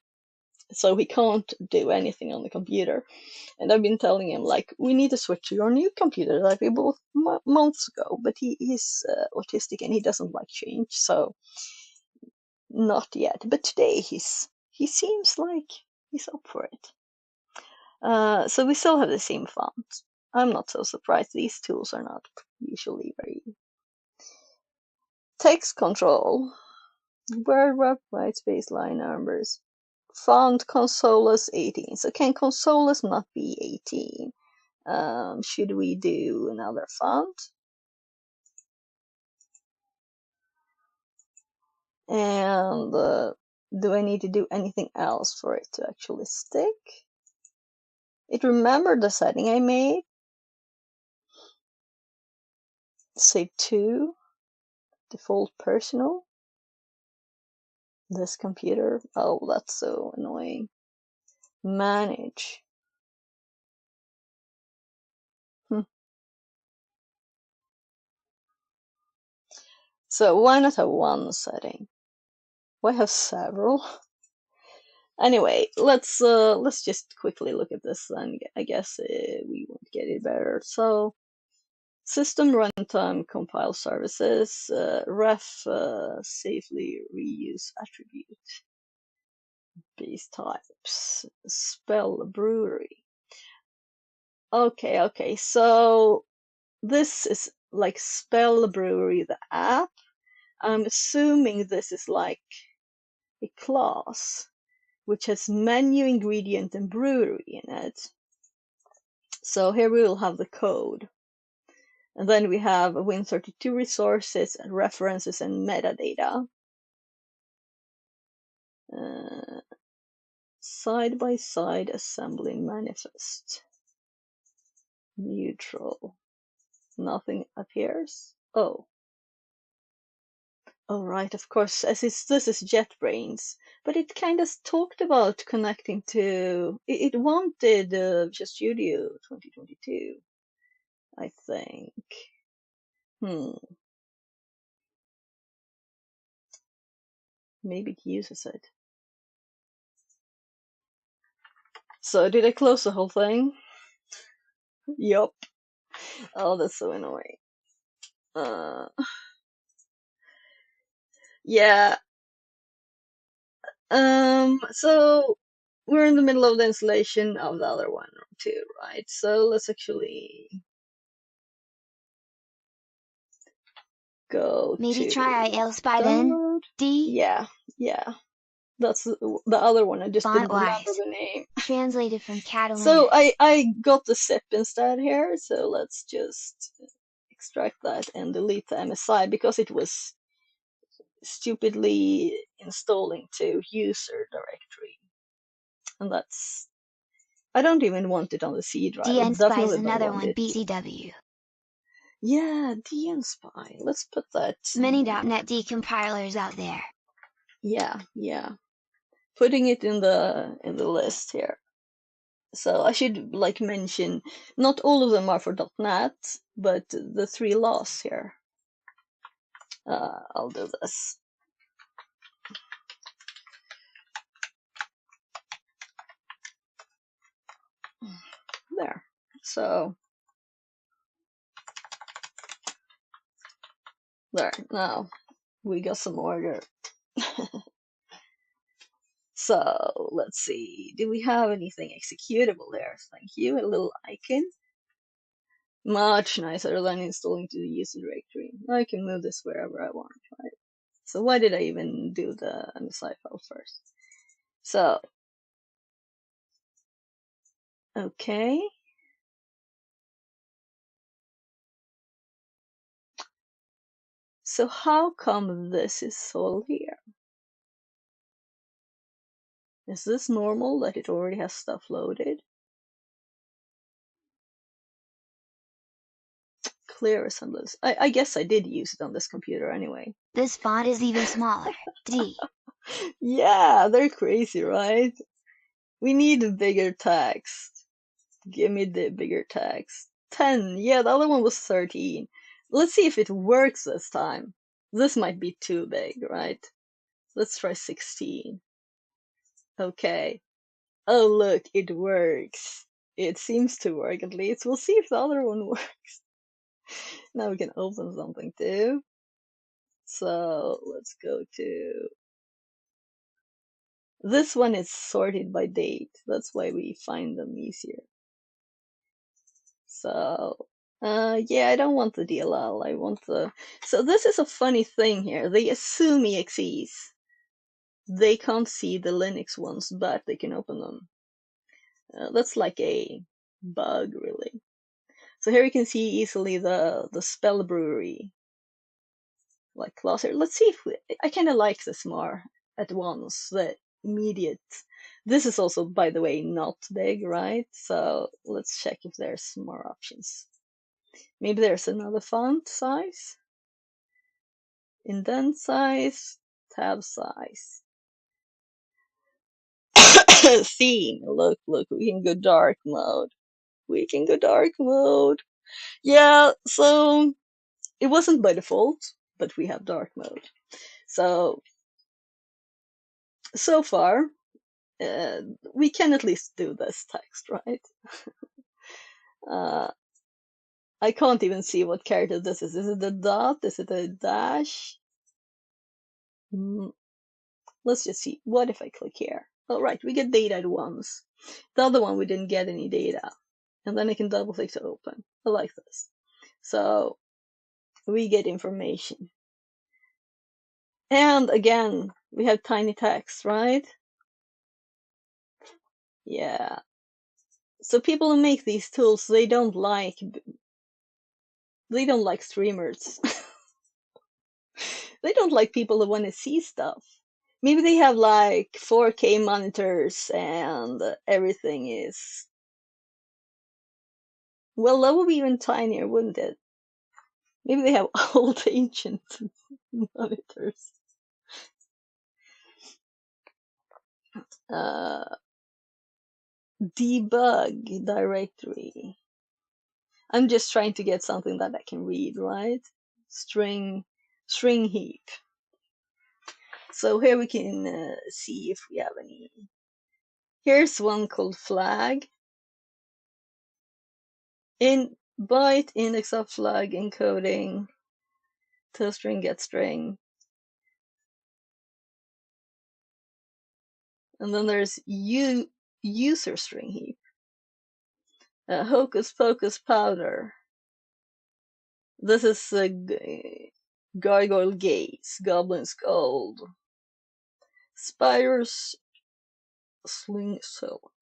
so he can't do anything on the computer. And I've been telling him, like, we need to switch to your new computer that we bought months ago. But he's autistic and he doesn't like change, so not yet. But today he seems like he's up for it. So we still have the same font. I'm not so surprised. These tools are not usually very... Text control. Word wrap, white space, line numbers. Font Consolus 18. So can Consolus not be 18? Should we do another font? And do I need to do anything else for it to actually stick? It remembered the setting I made. Save to. Default personal. This computer. Oh, that's so annoying. Manage. So why not have one setting? Why have several? Anyway, let's just quickly look at this, and I guess we won't get it better. So, system runtime compile services, ref safely reuse attribute, base types, spell brewery. Okay, so this is like Spell Brewery, the app. I'm assuming this is like a class which has menu, ingredient, and brewery in it. So here we will have the code. And then we have Win32 resources, references, and metadata. Side-by-side assembly manifest. Neutral. Nothing appears. Oh. Oh, right, of course, this is JetBrains, but it kind of talked about connecting to, it wanted Visual Studio 2022, I think. Maybe it uses it. So did I close the whole thing? Yup. Oh, that's so annoying. Yeah. So we're in the middle of the installation of the other one too, right? So let's actually go Maybe to try ILSpy download. D. Yeah. That's the other one. I just didn't remember Font-wise. the name. Translated from Catalan. So I got the zip instead here. So let's just extract that and delete the MSI because it was stupidly installing to user directory. And that's, I don't even want it on the C drive. DNSpy is another one, BCW. Yeah, DNSpy. Let's put that. Many .NET decompilers out there. Yeah. Putting it in the list here. So I should like mention, not all of them are for .NET, but the three last here. I'll do this. There. So there. Now we got some order. So let's see. Do we have anything executable there? Thank you. A little icon. Much nicer than installing to the user directory. I can move this wherever I want, right? So why did I even do the MSI file first? So, okay. So how come this is all here? Is this normal that it already has stuff loaded? Clear assemblies. I guess I did use it on this computer anyway. This font is even smaller. D. Yeah, they're crazy, right? We need bigger text. Give me the bigger text. 10. Yeah, the other one was 13. Let's see if it works this time. This might be too big, right? Let's try 16. Okay. Oh, look, it works. It seems to work at least. We'll see if the other one works. Now we can open something too. So let's go to... This one is sorted by date. That's why we find them easier. So, yeah, I don't want the DLL. I want the. So this is a funny thing here. They assume exes. They can't see the Linux ones, but they can open them. That's like a bug, really. So here you can see easily the spell brewery like class here. Let's see if I kind of like this more at once. The immediate. This is also, by the way, not big, right? So let's check if there's more options. Maybe there's another font size, indent size, tab size. Theme. Look, we can go dark mode. We can go dark mode. Yeah, so it wasn't by default, but we have dark mode. So far, we can at least do this text, right? I can't even see what character this is. Is it a dot? Is it a dash? Let's just see. What if I click here? All right, we get data at once. The other one, we didn't get any data. And then I can double click to open. I like this. So we get information. And again, we have tiny text, right? Yeah. So people who make these tools, they don't like streamers. They don't like people who want to see stuff. Maybe they have like 4K monitors and everything is. Well, that would be even tinier, wouldn't it? Maybe they have old ancient monitors. Debug directory. I'm just trying to get something that I can read, right? String heap. So here we can see if we have any. Here's one called flag. In byte index of flag encoding toString get string. And then there's user string heap. Hocus pocus powder. This is gargoyle gates, goblins gold, spiders sling silk.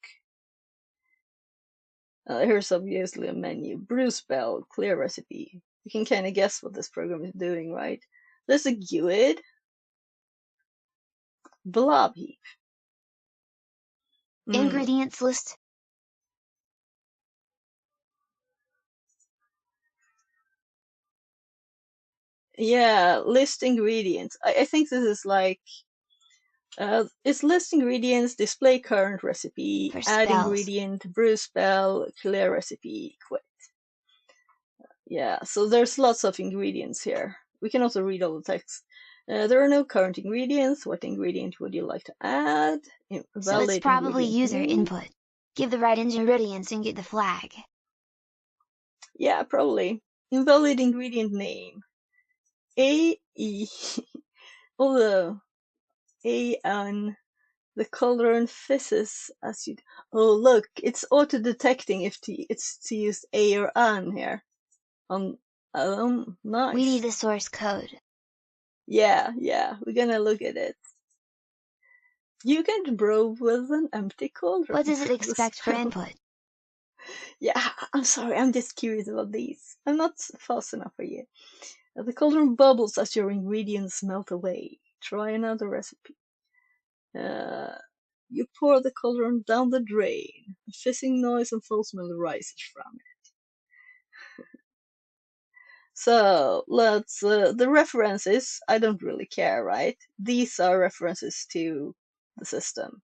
Here's obviously a menu. Brew spell, clear recipe. You can kind of guess what this program is doing, right? There's a GUID, blob heap. Ingredients list. Yeah, list ingredients. I think this is like it's list ingredients, display current recipe, For add spells. ingredient, brew spell, clear recipe, quit. Yeah, so there's lots of ingredients here. We can also read all the text. There are no current ingredients. What ingredient would you like to add? So it's probably user input. Give the right ingredients and get the flag. Yeah, probably. Invalid ingredient name. A-E. Although A-N. The cauldron fizzes as you. Oh, look, it's auto detecting if it's to use A or An here. Nice. We need the source code. Yeah, we're gonna look at it. You can brew with an empty cauldron. What does it expect for input? Yeah, I'm sorry, I'm just curious about these. I'm not fast enough for you. The cauldron bubbles as your ingredients melt away. Try another recipe. You pour the cauldron down the drain. A fizzing noise and foul smell rises from it. So let's the references. I don't really care, right? These are references to the system,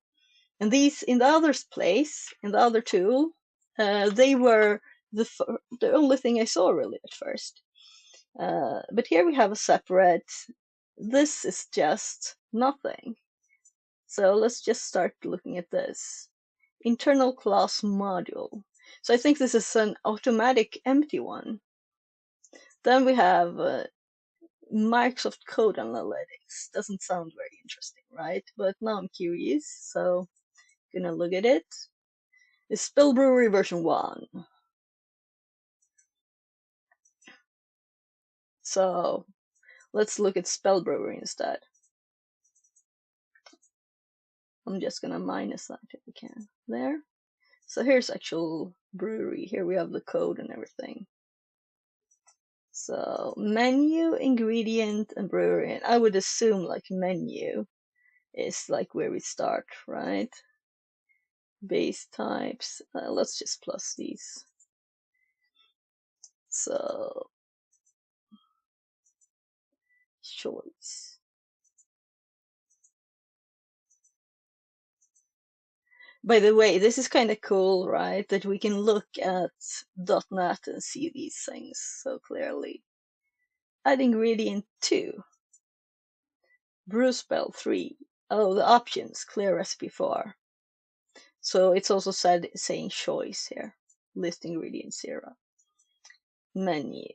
and these in the other place, in the other tool, they were the only thing I saw really at first. But here we have a separate. This is just nothing. So let's just start looking at this. Internal class module. So I think this is an automatic empty one. Then we have Microsoft Code Analytics. Doesn't sound very interesting, right? But now I'm curious, so gonna look at it. It's Spell Brewery version 1. So let's look at Spell Brewery instead. I'm just gonna minus that if we can. There. So here's actual brewery. Here we have the code and everything. So menu, ingredient, and brewery. And I would assume like menu is like where we start, right? Base types. Let's just plus these. So choice. By the way, this is kind of cool, right? That we can look at .NET and see these things so clearly. Add ingredient 2. Brew spell 3. Oh, the options. Clear recipe 4. So it's also saying choice here. List ingredient 0. Menu.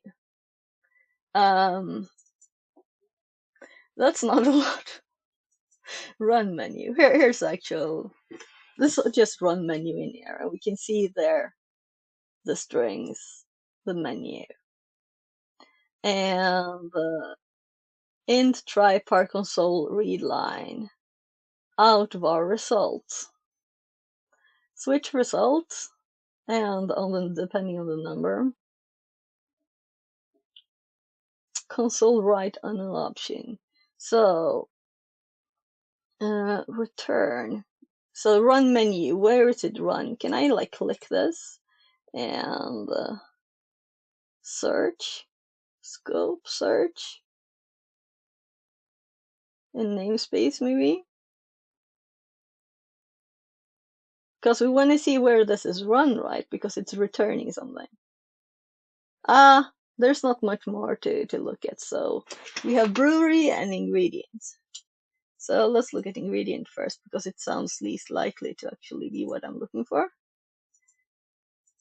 That's not a lot. Run menu. Here's actual. This is just run menu in here, and we can see there the strings, the menu, and int try par console read line, out var results, switch results, and depending on the number, console write on an option. So return. So run menu. Where is it run? Can I like click this and search, scope search, and namespace maybe? Because we want to see where this is run, right? Because it's returning something. There's not much more to look at. So we have brewery and ingredients. So let's look at ingredient first because it sounds least likely to actually be what I'm looking for.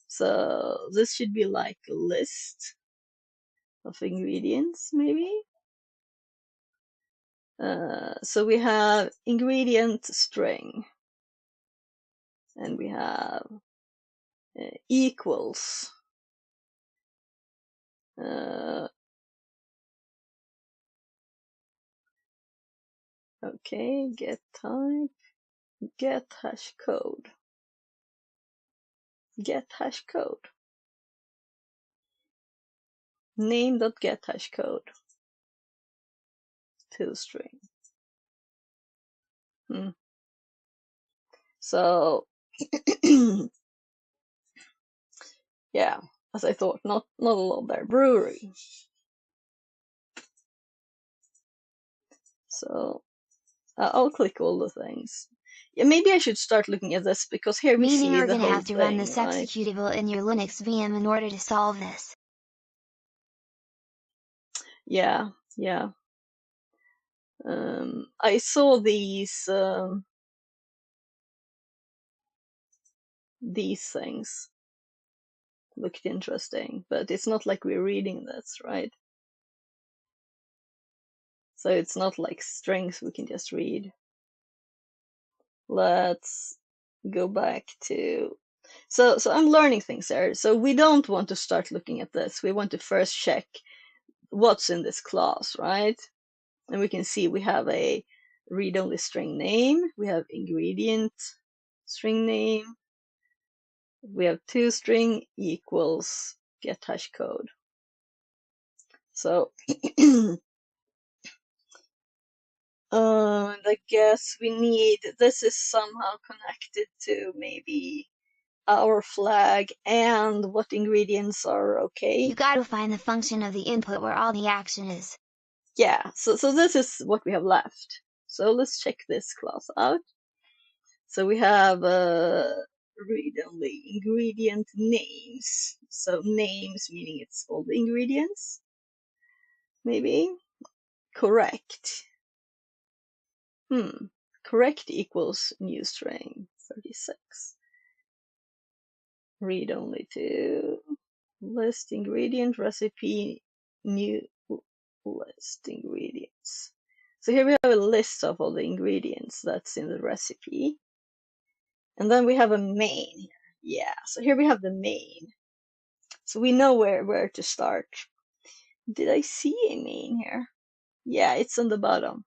So this should be like a list of ingredients, maybe. So we have ingredient string, and we have equals. Okay, get type, get hash code, get hash code, name.get hash code, toString. So yeah, as I thought, not a lot there. Brewery. So I'll click all the things. Yeah, maybe I should start looking at this because here we Meaning see you're the gonna whole have to run thing, this right? executable in your Linux VM in order to solve this. Yeah. I saw these things looked interesting, but it's not like we're reading this, right? So it's not like strings we can just read. Let's go back to, so I'm learning things there. So we don't want to start looking at this. We want to first check what's in this class, right? And we can see we have a read-only string name, we have ingredient string name, we have toString equals get hash code. So I guess we need, this is somehow connected to maybe our flag and what ingredients are okay. You gotta find the function of the input where all the action is. Yeah, so this is what we have left. So let's check this class out. So we have read-only ingredient names. So names meaning it's all the ingredients. Maybe correct. Correct equals new string 36. Read only to list ingredient recipe new list ingredients. So here we have a list of all the ingredients that's in the recipe. And then we have a main here. Yeah, so here we have the main. So we know where to start. Did I see a main here? Yeah, it's on the bottom.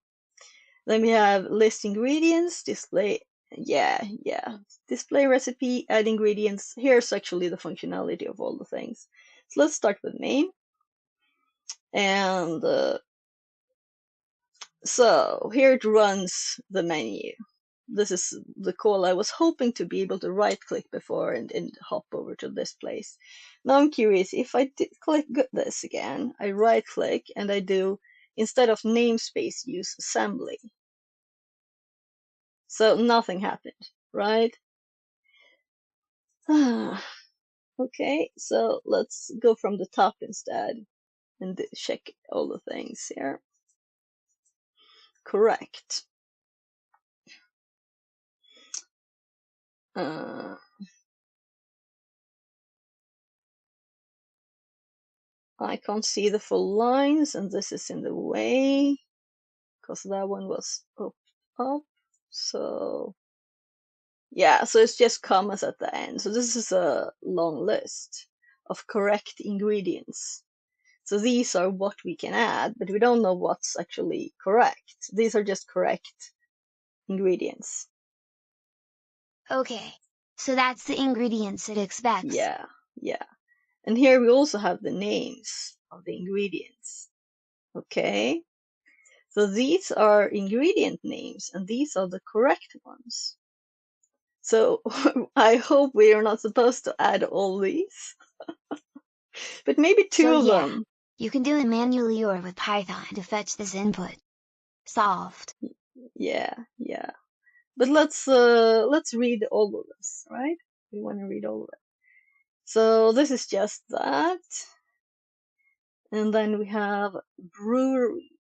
Then we have list ingredients, display. Yeah. Display recipe, add ingredients. Here's actually the functionality of all the things. So let's start with main. And so here it runs the menu. This is the call I was hoping to be able to right click before and hop over to this place. Now I'm curious, if I click this again, I right click and I do, instead of namespace, use assembly. So nothing happened, right? Okay, so let's go from the top instead and check all the things here. Correct. I can't see the full lines, and this is in the way because that one was up. So yeah, so it's just commas at the end. So this is a long list of correct ingredients. So these are what we can add, but we don't know what's actually correct. These are just correct ingredients. Okay, so that's the ingredients it expects. Yeah. And here we also have the names of the ingredients. Okay. So these are ingredient names, and these are the correct ones. So I hope we are not supposed to add all these, but maybe two of them. You can do it manually or with Python to fetch this input. Solved. Yeah. But let's read all of this, right? We want to read all of it. So this is just that. And then we have brewery.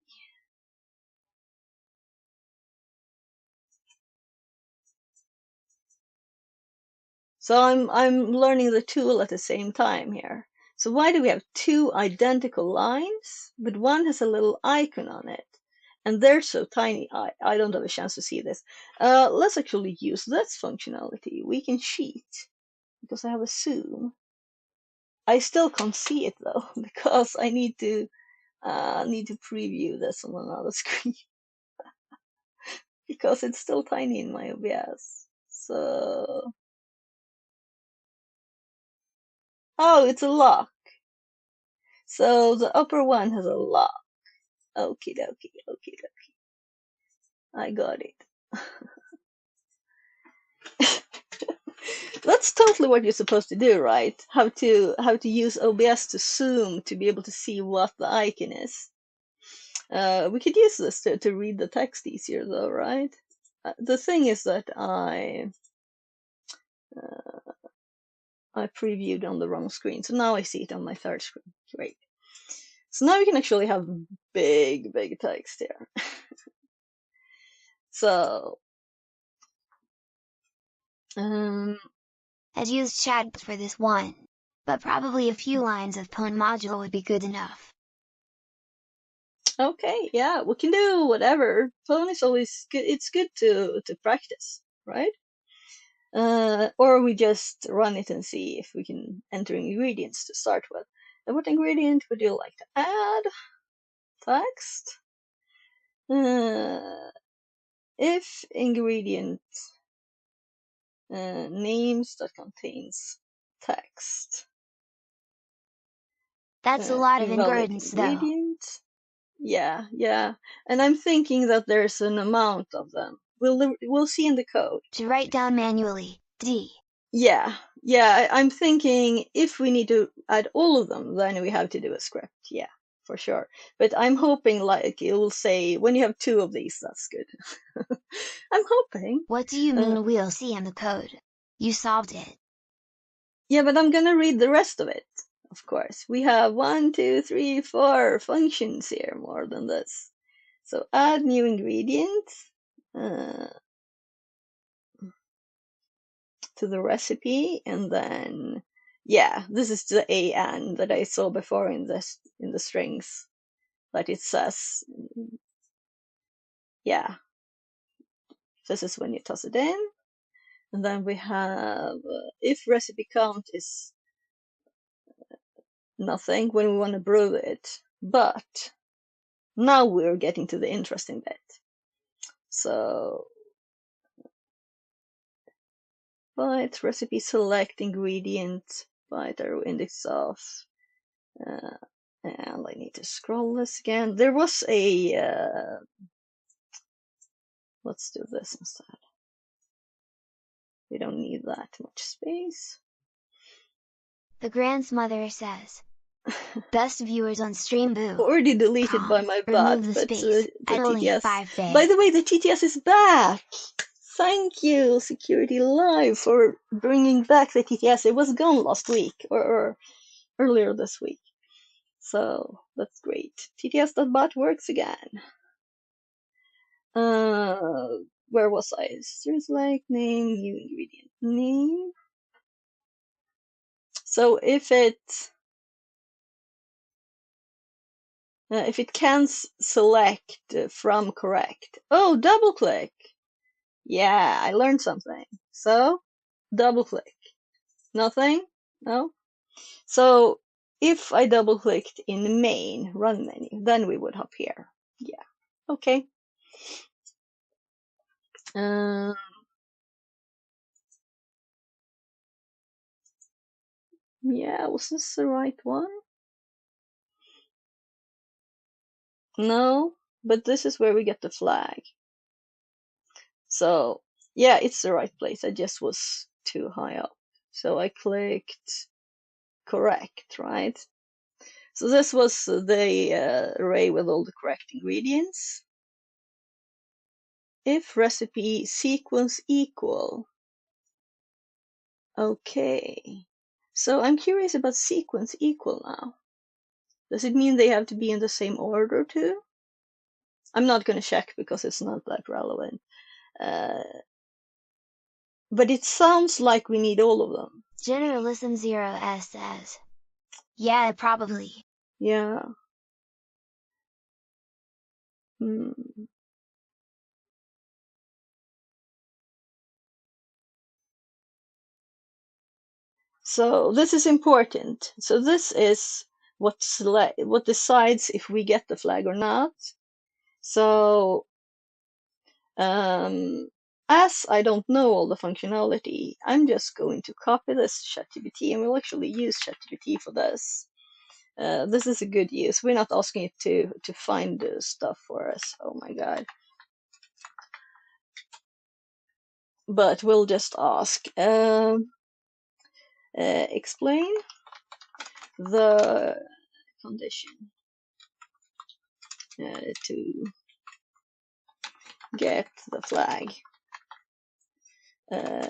So I'm learning the tool at the same time here. So why do we have two identical lines, but one has a little icon on it? And they're so tiny, I don't have a chance to see this. Let's actually use this functionality. We can cheat, because I have a zoom. I still can't see it though, because I need to preview this on another screen. Because it's still tiny in my OBS. So, oh, it's a lock. So the upper one has a lock. Okie dokie. I got it. That's totally what you're supposed to do, right? How to use OBS to zoom to be able to see what the icon is. We could use this to read the text easier though, right? The thing is that I previewed on the wrong screen, so now I see it on my third screen. Great. So now we can actually have big text here. So, I'd use chat for this one, but probably a few lines of Pwn module would be good enough. Okay, yeah, we can do whatever. Pwn is always good. It's good to practice, right? Or we just run it and see if we can enter ingredients to start with. And what ingredient would you like to add? Text. If ingredient names that contains text. That's a lot of Invalid ingredients ingredient. Yeah. And I'm thinking that there's an amount of them. We'll see in the code. To write down manually, D. Yeah, I'm thinking if we need to add all of them, then we have to do a script. Yeah, for sure. But I'm hoping like it will say when you have two of these, that's good. I'm hoping. What do you mean we'll see in the code? You solved it. Yeah, but I'm gonna read the rest of it, of course. We have 1, 2, 3, 4 functions here, more than this. So add new ingredient to the recipe, and then yeah, this is the an that I saw before in the strings, that it says yeah, this is when you toss it in. And then we have if recipe count is nothing, when we want to brew it, But now we're getting to the interesting bit. So, byte, recipe, select, ingredient, byte, arrow, index of, and I need to scroll this again. There was a, let's do this instead. We don't need that much space. The grandmother says, best viewers on Streamboo. Already deleted by my bot, Remove the but space. the Only TTS. 5 days. By the way, the TTS is back. Thank you, Security Live, for bringing back the TTS. It was gone last week or earlier this week. So that's great. TTS.bot works again. Where was I? Series like name, new ingredient name. So if it can select from correct. Oh, double click. Yeah, I learned something. So double click. Nothing? No? So if I double clicked in the main run menu, then we would hop here. Yeah. Okay. Yeah, was this the right one? No, but this is where we get the flag. So yeah, it's the right place. I just was too high up. So I clicked correct, right? So this was the array with all the correct ingredients. If recipe sequence equal. Okay. So I'm curious about sequence equal now. Does it mean they have to be in the same order too? I'm not going to check because it's not that relevant. But it sounds like we need all of them. Generalism 0s says, yeah, probably. Yeah. So this is important. So this is what decides if we get the flag or not. So as I don't know all the functionality, I'm just going to copy this ChatGPT, and we'll actually use ChatGPT for this. This is a good use. We're not asking it to find stuff for us. Oh my god. But we'll just ask, explain the condition to get the flag.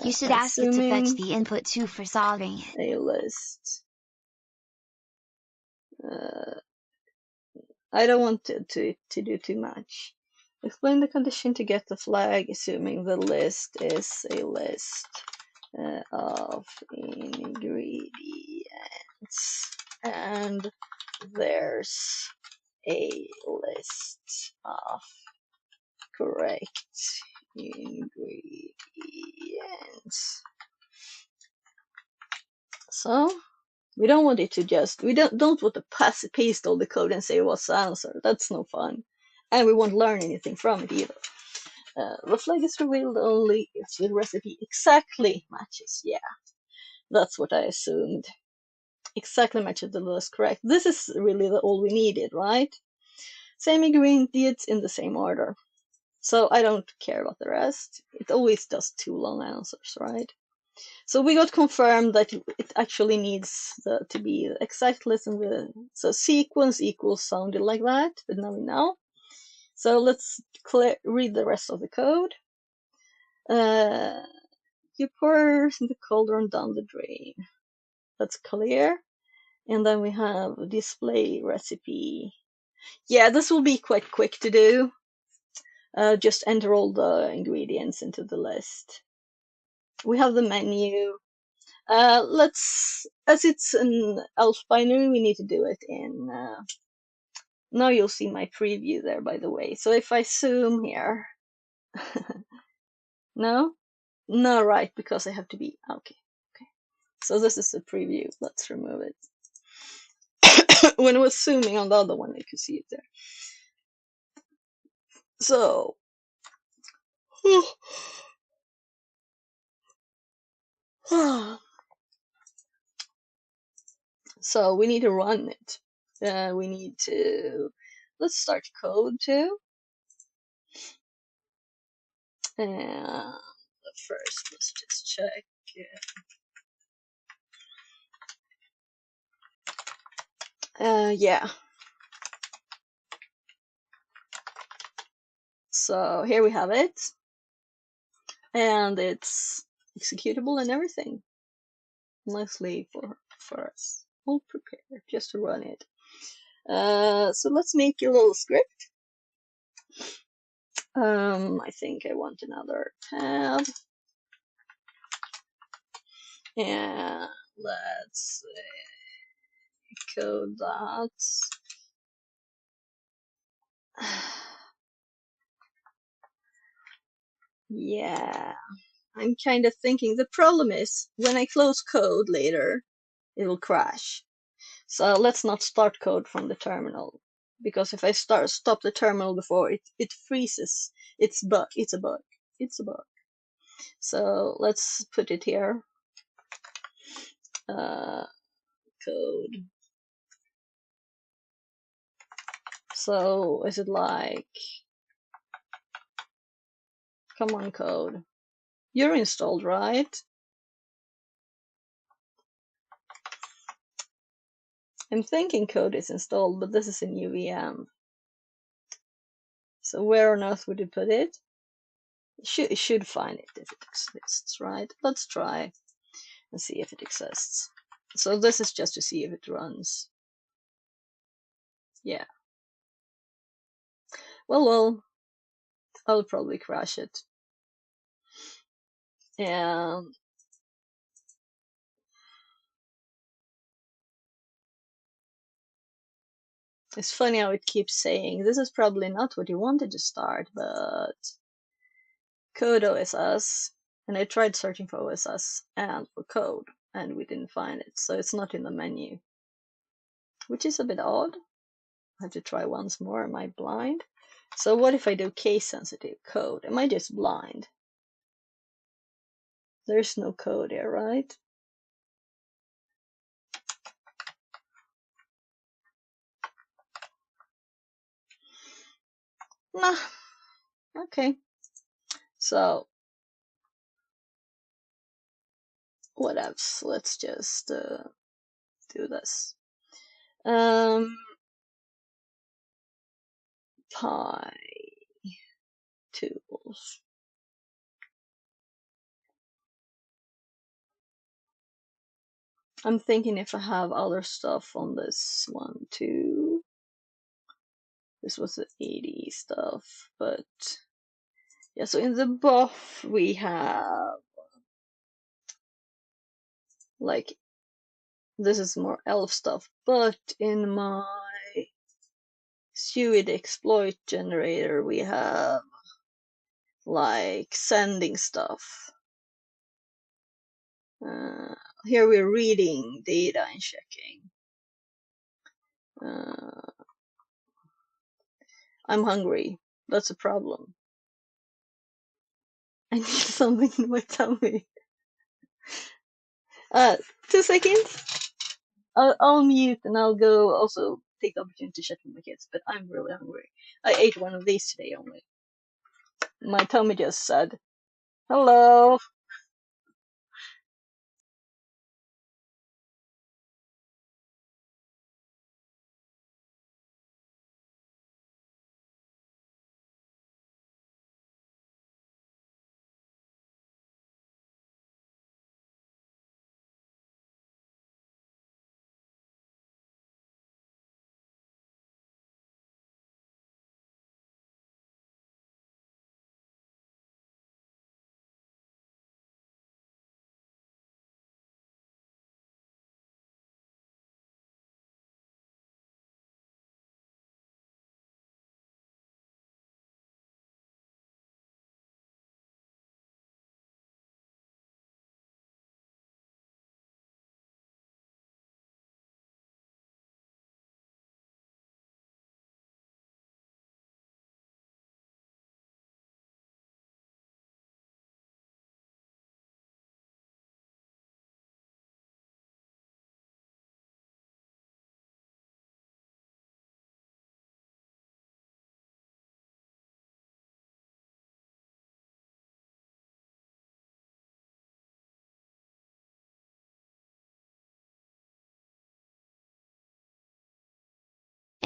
You should ask it to fetch the input too for solving it. A list. I don't want to do too much. Explain the condition to get the flag, assuming the list is a list of ingredients and there's a list of correct ingredients. So we don't want it to just, we don't want to paste all the code and say what's the answer. That's no fun. And we won't learn anything from it either. The flag is revealed only if the recipe exactly matches. Yeah, that's what I assumed. Exactly matches the list correct. This is really all we needed, right? Same ingredients in the same order. So I don't care about the rest. It always does 2 long answers, right? So we got confirmed that it actually needs to be the exact list in the, so sequence equals sounded like that, but now we know. So let's read the rest of the code. You pour the cauldron down the drain. That's clear. And then we have display recipe. Yeah, this will be quite quick to do. Just enter all the ingredients into the list. We have the menu. Let's, as it's an ELF binary, we need to do it in, now you'll see my preview there, by the way. So if I zoom here, no, right, because I have to be, okay. So this is the preview, let's remove it. when I was zooming on the other one, I could see it there. So, so we need to run it. We need to, let's start code too. And first, let's just check. Yeah. So here we have it. And it's executable and everything. Nicely for us. All prepared just to run it. So let's make a little script. I think I want another tab. And let's code that. Yeah, I'm kind of thinking the problem is when I close code later, it will crash. So let's not start code from the terminal, because if I stop the terminal before it freezes. It's a bug. It's a bug. So let's put it here. Code. So is it like, come on code, you're installed, right? I'm thinking code is installed, but this is a new VM. So where on earth would you put it? It should find it if it exists, right? Let's try and see if it exists. So this is just to see if it runs. Yeah. Well, I'll probably crash it. And it's funny how it keeps saying, this is probably not what you wanted to start, but code OSS. And I tried searching for OSS and for code, and we didn't find it. So it's not in the menu, which is a bit odd. I have to try once more. Am I blind? So what if I do case sensitive code? Am I just blind? There's no code here, right? Nah. Okay. So what else? Let's just do this. Pi tools. I'm thinking if I have other stuff on this one too. This was the 80 stuff, but yeah, so in the buff we have like, this is more elf stuff, but in my Suid exploit generator we have like sending stuff. Here we're reading data and checking. I'm hungry. That's a problem. I need something in my tummy. 2 seconds. I'll mute and I'll go also take the opportunity to check with my kids, but I'm really hungry. I ate one of these today only. My tummy just said, hello.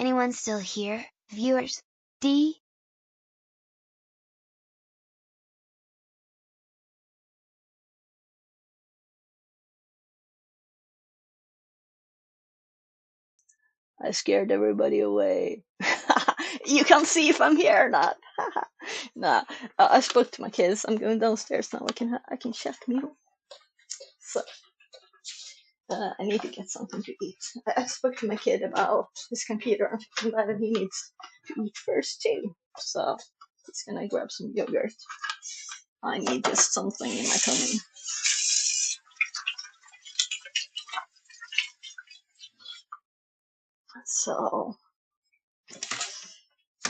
Anyone still here, viewers? D? I scared everybody away. You can't see if I'm here or not. Nah, I spoke to my kids. I'm going downstairs now. I can check meal. So I need to get something to eat. I spoke to my kid about his computer and that he needs to eat first too. So he's gonna grab some yogurt. I need just something in my tummy. So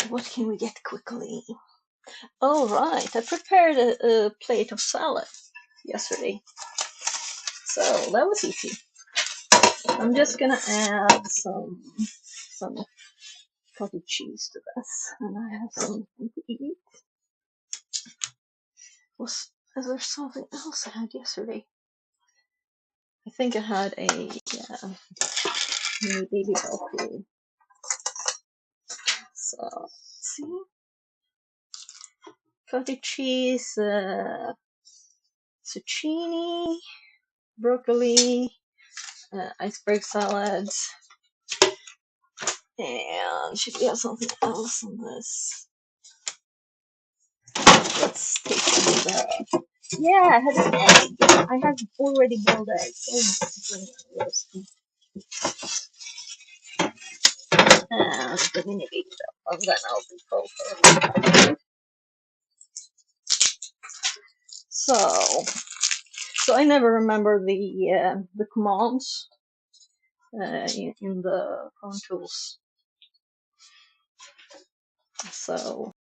what can we get quickly? Oh right, I prepared a plate of salad yesterday. So that was easy. I'm just gonna add some cottage cheese to this, and I have something to eat. Is there something else I had yesterday? I think I had a mini baby dog food. So see, cottage cheese, zucchini, broccoli, iceberg salads, and should we have something else on this? Let's take some of that. Yeah, I had an egg. I have already boiled eggs. And the mini baby dog, and then I'll be full for So I never remember the commands in the Pro Tools. So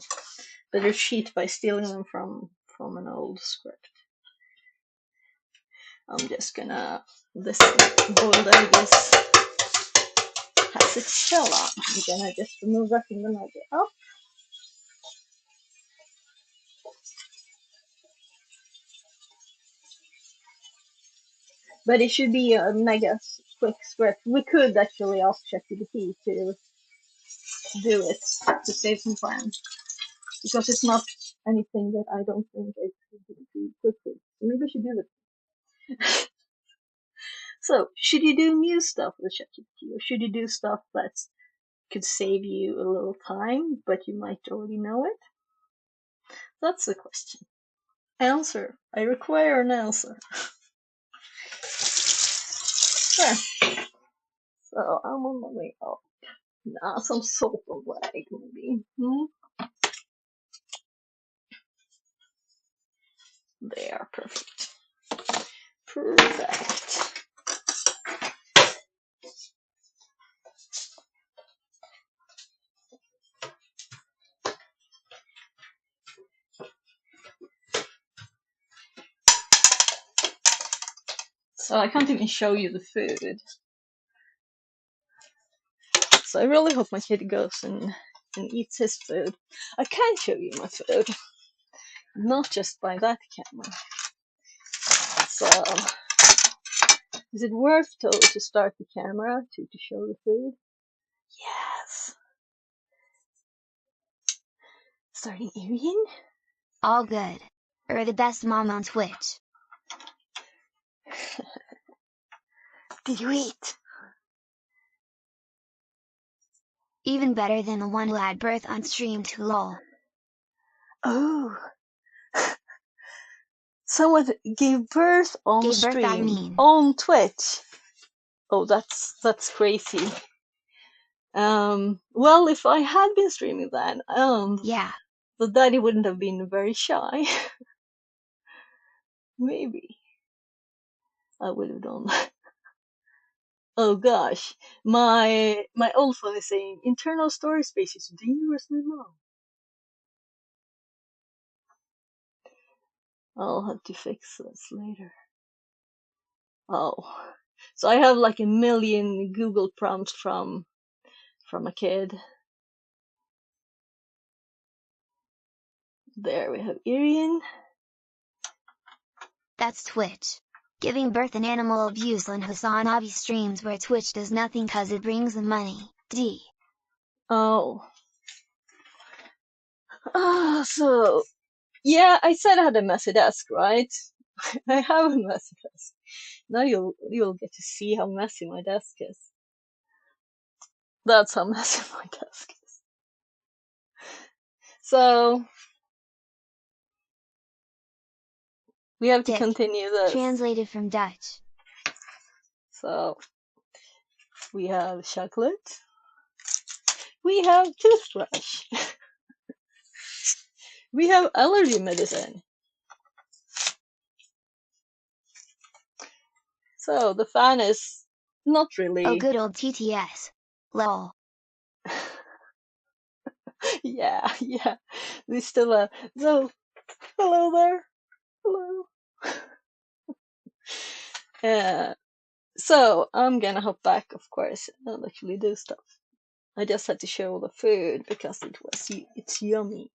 better cheat by stealing them from an old script. I'm just gonna this boiled egg has its shell on. I'm gonna just remove that and then I'll get up. But it should be a mega quick script. We could actually ask ChatGPT to do it to save some time, because it's not anything that I don't think I could do quickly. Maybe we should do it. So, should you do new stuff with ChatGPT, or should you do stuff that could save you a little time, but you might already know it? That's the question. Answer. I require an answer. There. So, I'm on my way up. Nah, some salt on the egg, maybe. They are perfect. Perfect. So I can't even show you the food. So I really hope my kid goes and eats his food. I can show you my food, not just by that camera. So is it worth to start the camera to show the food? Yes. Starting Arian? All good. Or the best mom on Twitch. Did you eat? Even better than the one who had birth on stream too, lol. Oh. Someone gave birth on Gave birth, I stream mean. on Twitch. Oh, that's crazy. Well, if I had been streaming then, Yeah. the daddy wouldn't have been very shy. Maybe I would have done that. Oh gosh, my old phone is saying internal storage space is dangerously low. I'll have to fix this later. Oh, so I have like a million Google prompts from a kid. There we have Irian. That's Twitch. Giving birth and animal abuse on Hassan Abi streams where Twitch does nothing cause it brings the money. D. Oh. So yeah, I said I had a messy desk, right? I have a messy desk. Now you'll get to see how messy my desk is. That's how messy my desk is. So we have to Dick. continue this. Translated from Dutch. So we have chocolate. We have toothbrush. We have allergy medicine. So the fan is not really. Oh, good old TTS. Lol. Yeah. We still have. So, hello there. Hello. So I'm gonna hop back, of course, and actually do stuff. I just had to show the food because it's yummy.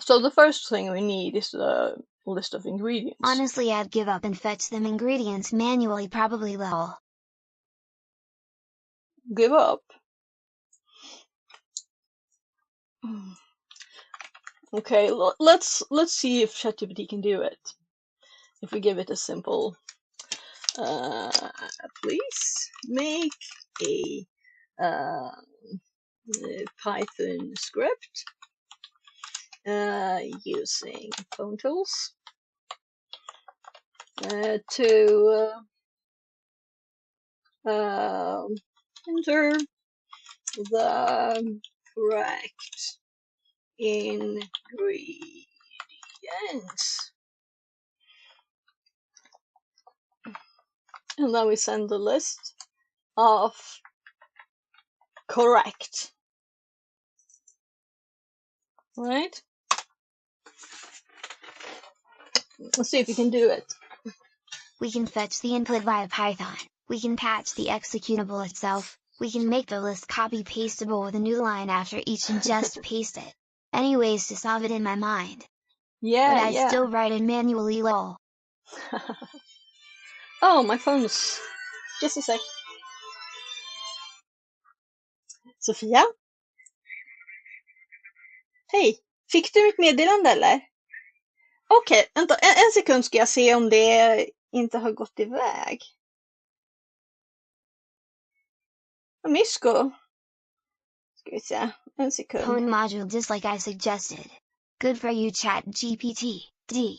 So the first thing we need is the list of ingredients. Honestly, I'd give up and fetch them ingredients manually, probably. Lol. Give up? Okay, let's see if ChatGPT can do it. If we give it a simple, please make a Python script using phone tools to enter the correct ingredients. And then we send the list of correct. Right? Let's see if we can do it. We can fetch the input via Python. We can patch the executable itself. We can make the list copy-pastable with a new line after each and just paste it. Any ways to solve it in my mind. Yeah, but I'd still write it manually. Lol. Oh, my phone's... Just a sec. Sofia? Hej! Fick du mitt meddelande eller? Okej, vänta en sekund ska jag se om det inte har gått iväg. Mysko. Ska vi se, en sekund. Pwn module just like I suggested. Good for you, ChatGPT. D.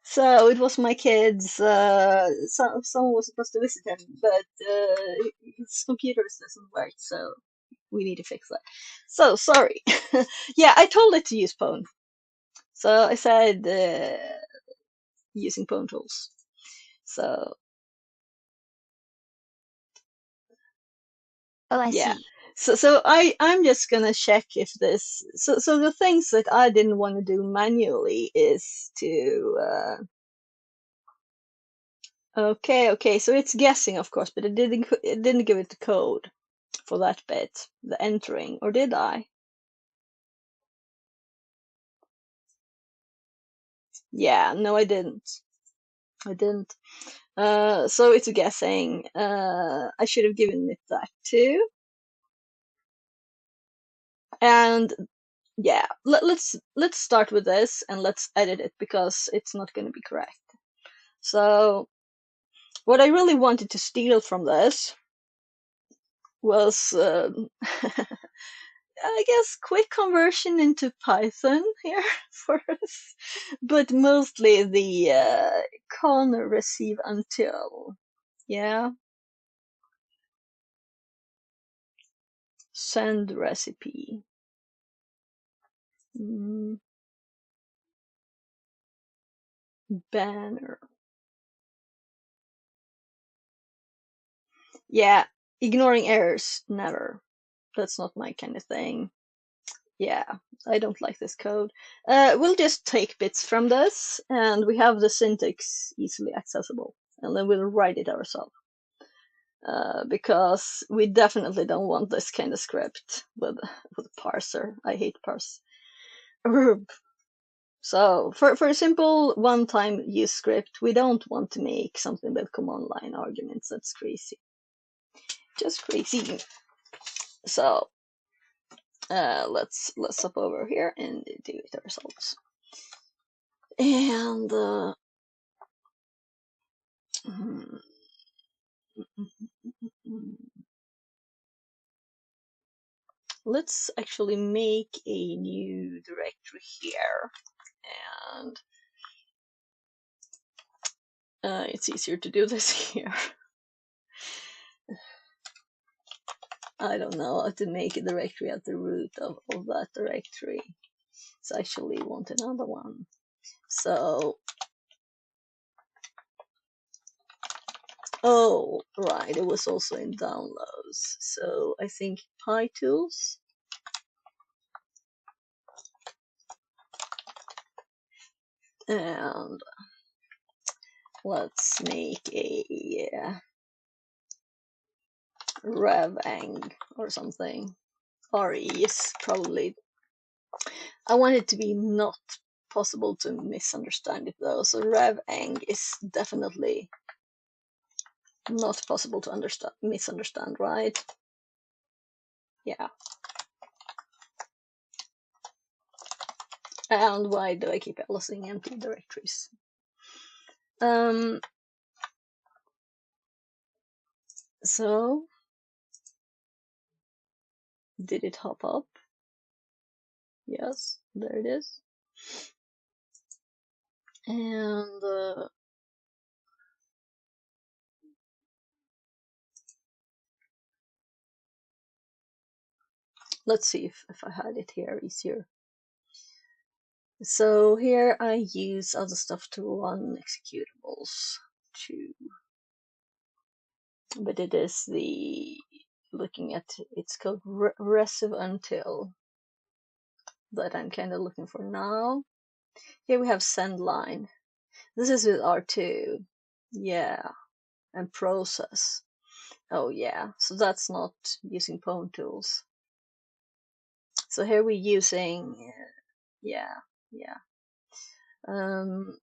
So it was my kid's. Someone was supposed to visit him, but his computer doesn't work, so we need to fix that. So sorry. Yeah, I told it to use Pwn. So I said using Pwn tools. So Oh, I yeah. see. So I'm just gonna check if this. So the things that I didn't want to do manually is to. Okay. So it's guessing, of course, but it didn't give it the code for that bit, the entering, or did I? Yeah, no, I didn't. I didn't. So it's guessing. I should have given it that too. And yeah, let's start with this and let's edit it because it's not going to be correct. So what I really wanted to steal from this was, I guess, quick conversion into Python here for us, but mostly the con receive until. Yeah, send recipe. Mm, banner. Yeah, ignoring errors, never. That's not my kind of thing. Yeah, I don't like this code. We'll just take bits from this, and we have the syntax easily accessible, and then we'll write it ourselves. Because we definitely don't want this kind of script with parser. I hate parse. So for a simple one-time use script, we don't want to make something with command line arguments. That's crazy. Just crazy. So let's hop over here and do it ourselves. And let's actually make a new directory here, and it's easier to do this here. I don't know how to make a directory at the root of that directory. So I actually want another one. So, oh, right, it was also in downloads. So I think PyTools. And let's make a reveng or something. RE is probably. I want it to be not possible to misunderstand it though. So reveng is definitely not possible to misunderstand, right? Yeah. And why do I keep elseing empty directories? So did it hop up? Yes, there it is. And let's see if I had it here easier. So here I use other stuff to run executables too. But it is the, looking at it's called receive until that I'm kind of looking for now. Here we have send line. This is with R2. Yeah. And process. Oh yeah, so that's not using Pwn tools. So here we're using, yeah. And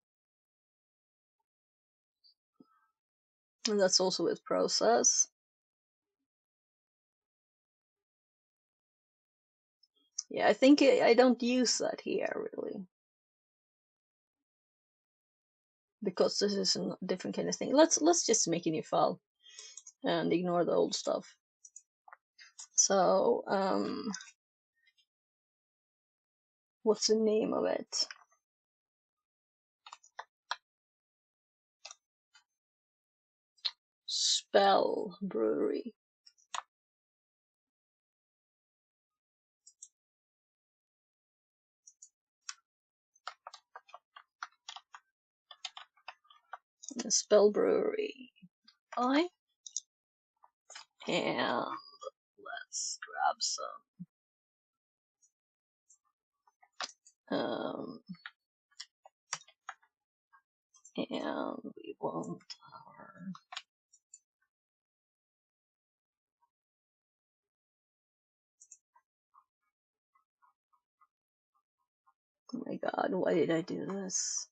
that's also with process. Yeah, I think I don't use that here really, because this is a different kind of thing. Let's just make a new file and ignore the old stuff. So what's the name of it? Spell Brewery. Spell Brewery. I and let's grab some. And we want our oh my god, why did I do this?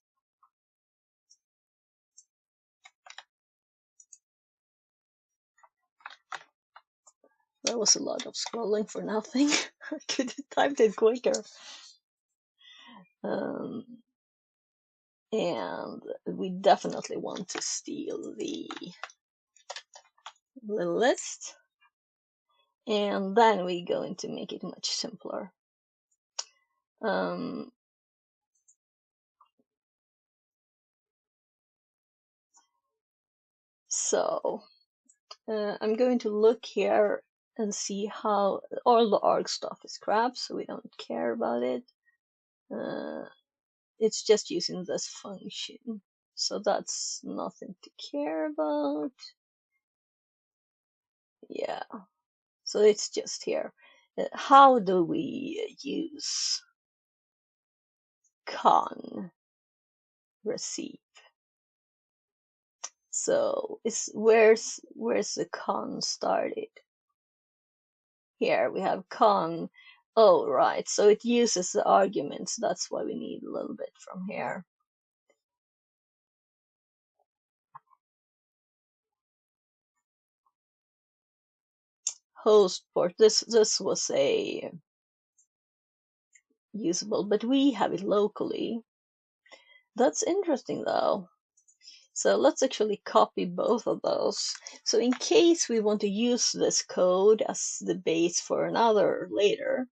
That was a lot of scrolling for nothing. I could have typed it quicker. And we definitely want to steal the list. And then we're going to make it much simpler. So I'm going to look here and see how all the arg stuff is crap, so we don't care about it. It's just using this function, so that's nothing to care about. Yeah, so it's just here. How do we use con receive? So where's the con started? Here we have con. Oh, right. So it uses the arguments. That's why we need a little bit from here. Host port. This was a usable, but we have it locally. That's interesting though. So let's actually copy both of those. So in case we want to use this code as the base for another later,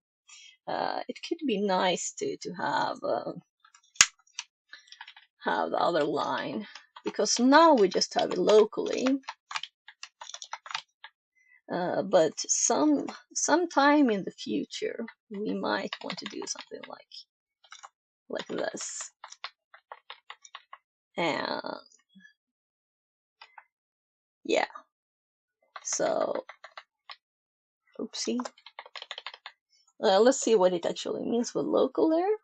it could be nice to have the other line, because now we just have it locally. But sometime in the future, we might want to do something like this. And yeah, so oopsie. Let's see what it actually means with local there.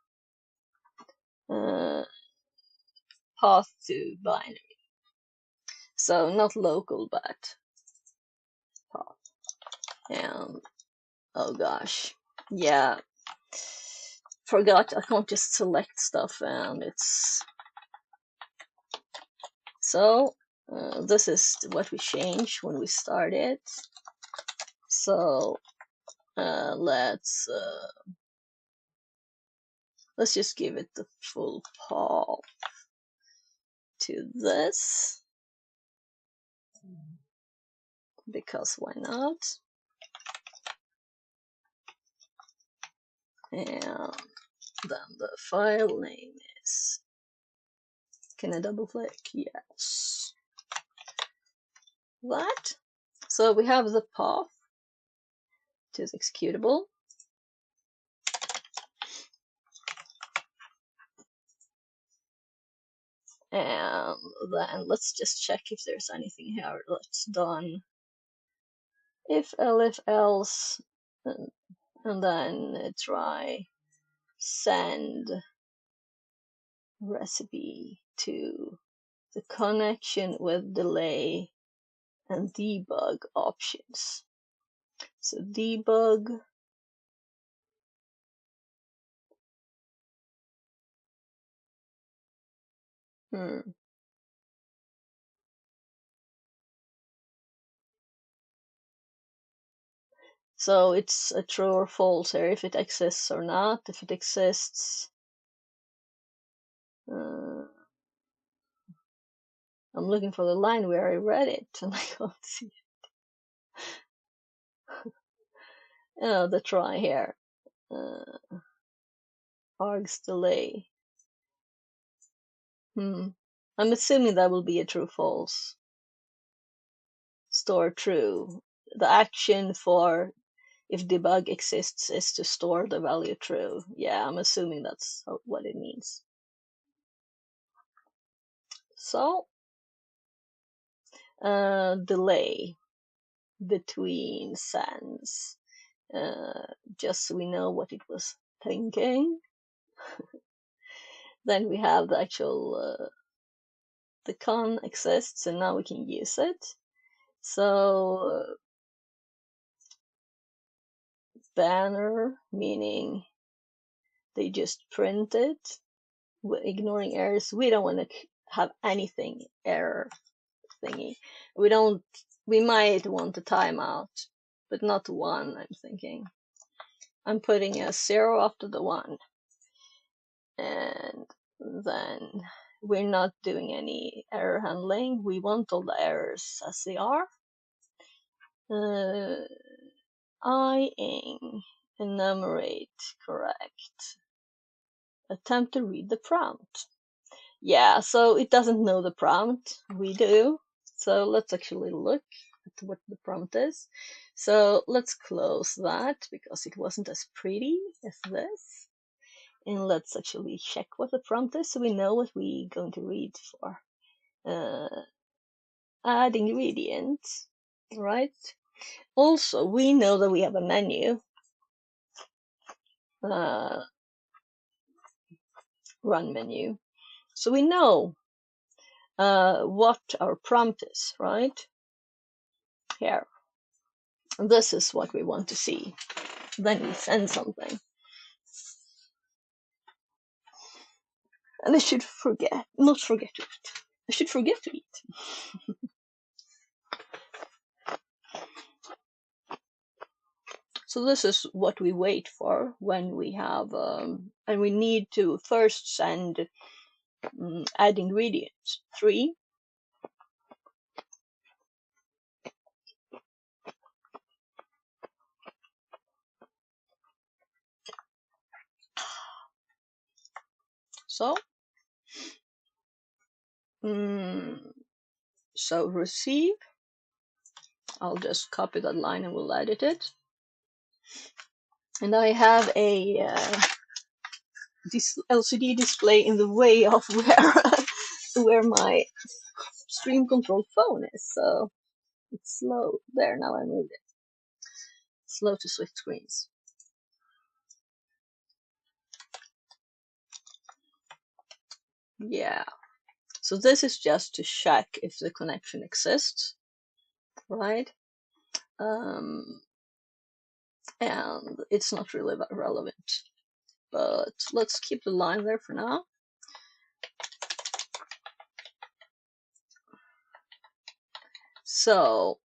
Path to binary. So not local, but path. And oh gosh, yeah, forgot I can't just select stuff, and it's so this is what we changed when we started. So let's just give it the full path to this, because why not? And then the file name is, can I double click? Yes. That. So we have the path to the executable. And then let's just check if there's anything here that's done. If else, and then try send recipe to the connection with delay and debug options. So debug. So it's a true or false here, if it exists or not. If it exists, I'm looking for the line where I read it and I can't see it. Oh, the try here. Args delay. I'm assuming that will be a true false store true. The action for if debug exists is to store the value true. Yeah, I'm assuming that's what it means. So, delay between sends. Just so we know what it was thinking. Then we have the actual, the con exists, and now we can use it. So, banner, meaning they just print it, ignoring errors. We don't want to have anything error thingy. We might want a timeout, but not one, I'm thinking. I'm putting a 0 after the 1. And then we're not doing any error handling. We want all the errors as they are. Eyeing, enumerate, correct. Attempt to read the prompt. Yeah, so it doesn't know the prompt. We do. So let's actually look at what the prompt is. So let's close that because it wasn't as pretty as this. And let's actually check what the prompt is so we know what we're going to read for. Add ingredients, right? Also, we know that we have a menu. Run menu. So we know what our prompt is, right? Here. And this is what we want to see. Then we send something. And I should not forget to eat. I should forget to eat. So this is what we wait for when we have, and we need to first send add ingredients 3. So, so receive. I'll just copy that line and we'll edit it. And I have a this LCD display in the way of where my stream control phone is, so it's slow. There, now I moved it. Slow to switch screens. Yeah. So this is just to check if the connection exists, right? And it's not really that relevant. But let's keep the line there for now. So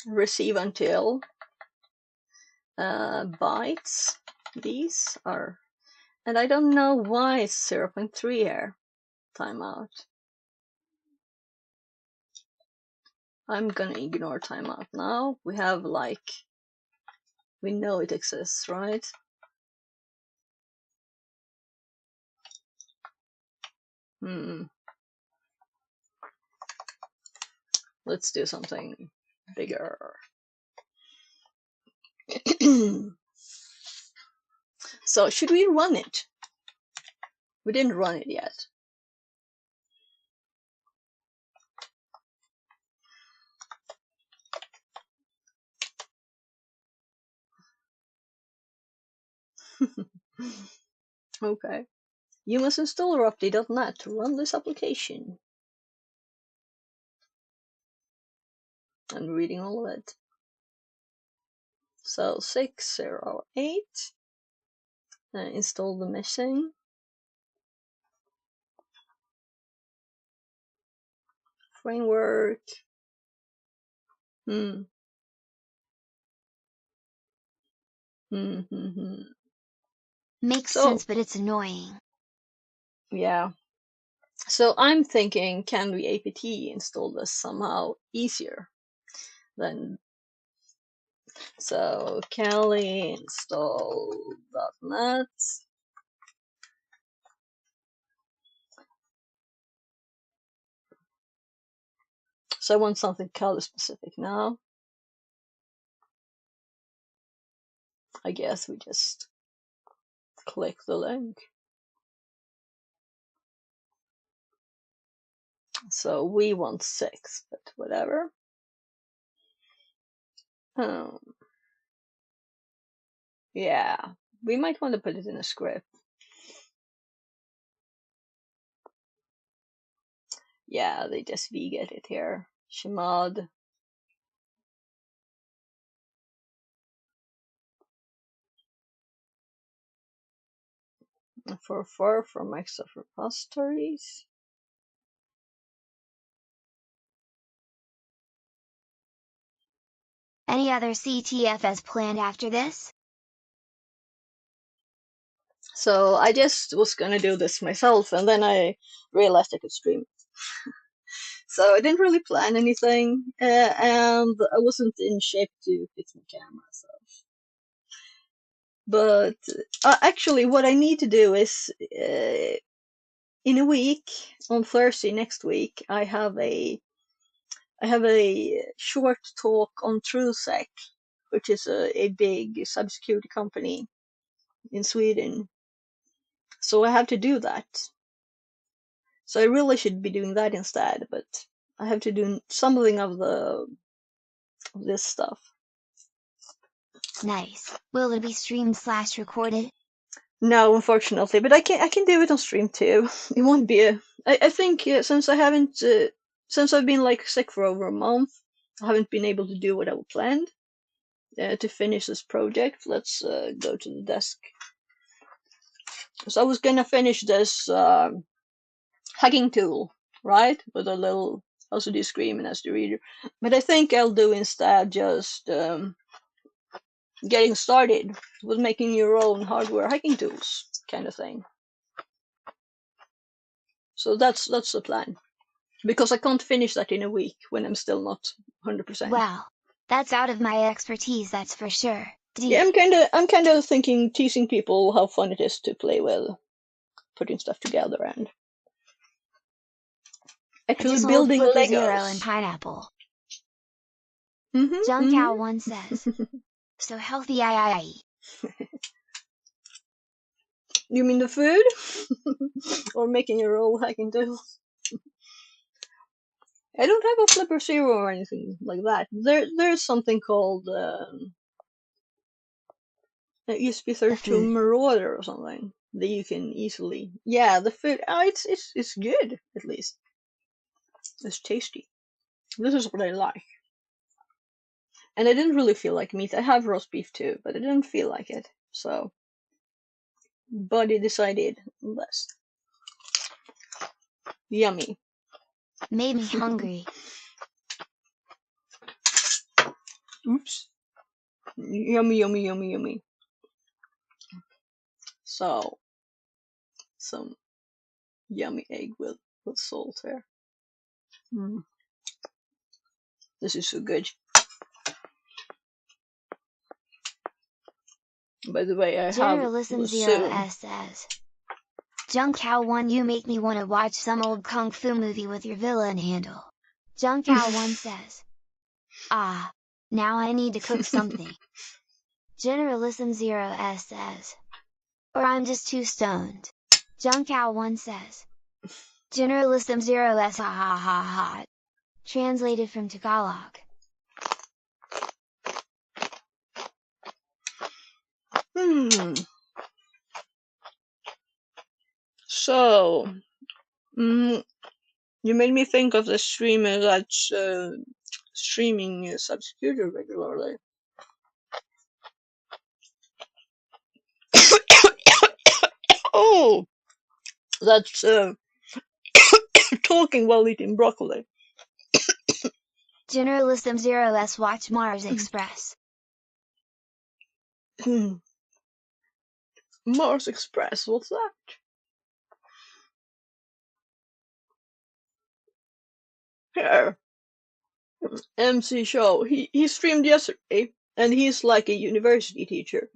receive until bytes. These are, and I don't know why it's 0.3 here. Timeout. I'm gonna ignore timeout now. We have we know it exists, right? Let's do something bigger. So should we run it? We didn't run it yet. Okay. You must install Rapti.net to run this application. I'm reading all of it. So 608. Install the missing framework. Makes sense, but it's annoying. Yeah. So I'm thinking, can we apt install this somehow easier than So Kali install .NET. So I want something Kali specific now. I guess we just click the link. So we want 6, but whatever. Yeah, we might want to put it in a script. Yeah, they just get it here. Shemad. For from Microsoft repositories. Any other CTFs planned after this? So I just was gonna do this myself, and then I realized I could stream. So I didn't really plan anything, and I wasn't in shape to fix my camera. So, but actually, what I need to do is in a week, on Thursday next week, I have a short talk on TrueSec, which is a big cybersecurity company in Sweden. So I have to do that. So I really should be doing that instead, but I have to do something of this stuff. Nice. Will it be streamed/recorded? No, unfortunately, but I can do it on stream too. It won't be a. I think since I haven't since I've been like sick for over a month, I haven't been able to do what I planned to finish this project. Let's go to the desk. So I was gonna finish this hacking tool, right, with a little also do screaming as the reader, but I think I'll do instead just getting started with making your own hardware hacking tools kind of thing. So that's the plan, because I can't finish that in a week when I'm still not 100%. Well, that's out of my expertise, that's for sure. Yeah, I'm kind of thinking, teasing people how fun it is to play with putting stuff together and actually building Flipper Legos. Zero and pineapple. Mm-hmm, Junk Cow 1 says. So healthy I. You mean the food? Or making your own hacking tool? I don't have a Flipper Zero or anything like that. There's something called ESP32 Marauder or something that you can easily. Yeah, the food. Oh, it's good at least. It's tasty. This is what I like. And I didn't really feel like meat. I have roast beef too, but I didn't feel like it. So, body decided less. Yummy. Made me hungry. Oops. Yummy, yummy, yummy, yummy. So, some yummy egg with salt here. Mm. This is so good. By the way, I Generalism have 0S says. Junk Cow 1, you make me want to watch some old kung fu movie with your villain handle. Junk Cow 1 says. Ah, now I need to cook something. Generalism 0S says. Or I'm just too stoned. Junk Cow 1 says. Generalism 0S ha ha ha ha. Translated from Tagalog. So, you made me think of the streamer that's streaming Cybersecurity regularly. Oh, that's talking while eating broccoli. Generalism 0S watch Mars Express. Mars Express, what's that? Here. MC Show. He streamed yesterday. and he's like a university teacher.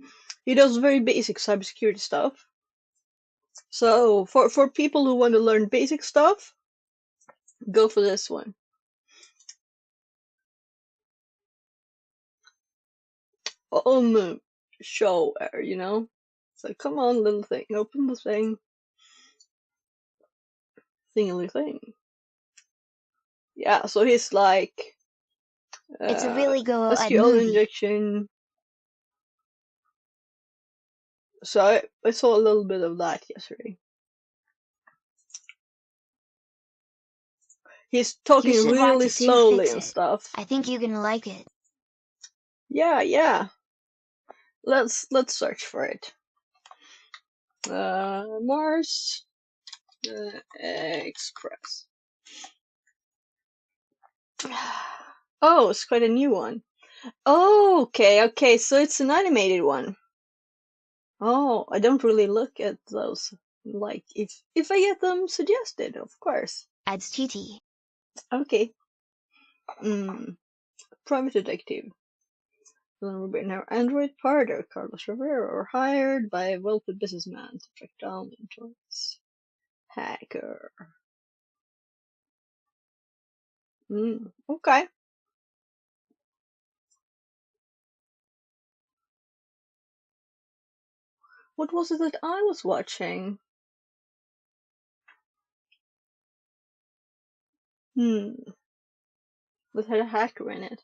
He does very basic cybersecurity stuff. So for people who want to learn basic stuff, go for this one. Show, you know. So come on, little thing, open the thing, thingy thing. Yeah, so he's like It's a really good SQL movie. injection. So I saw a little bit of that yesterday. He's You talking should watch really it to slowly fix and it. stuff. I think you're gonna like it. Yeah. Let's search for it. Mars Express. Oh, it's quite a new one. Oh, okay, so it's an animated one. Oh, I don't really look at those. Like, if I get them suggested, of course. Adds TT. Okay. Private detective. Now, Android partner Carlos Rivera were hired by a wealthy businessman to track down the influence hacker. Okay. What was it that I was watching? That had a hacker in it.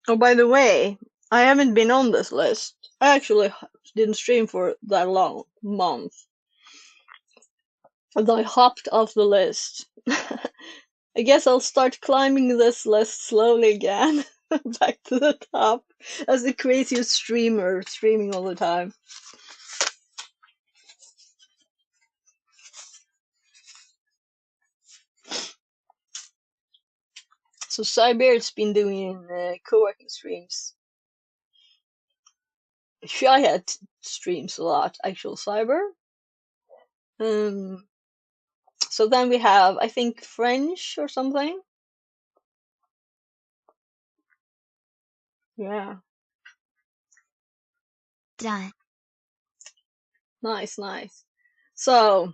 Oh, by the way, I haven't been on this list. I actually didn't stream for that long, month. And I hopped off the list. I guess I'll start climbing this list slowly again, back to the top, as the craziest streamer, streaming all the time. So Cyber's been doing co-working streams. Shyhead streams a lot, actual Cyber. So then we have, I think, French or something. Yeah. Done. Nice. So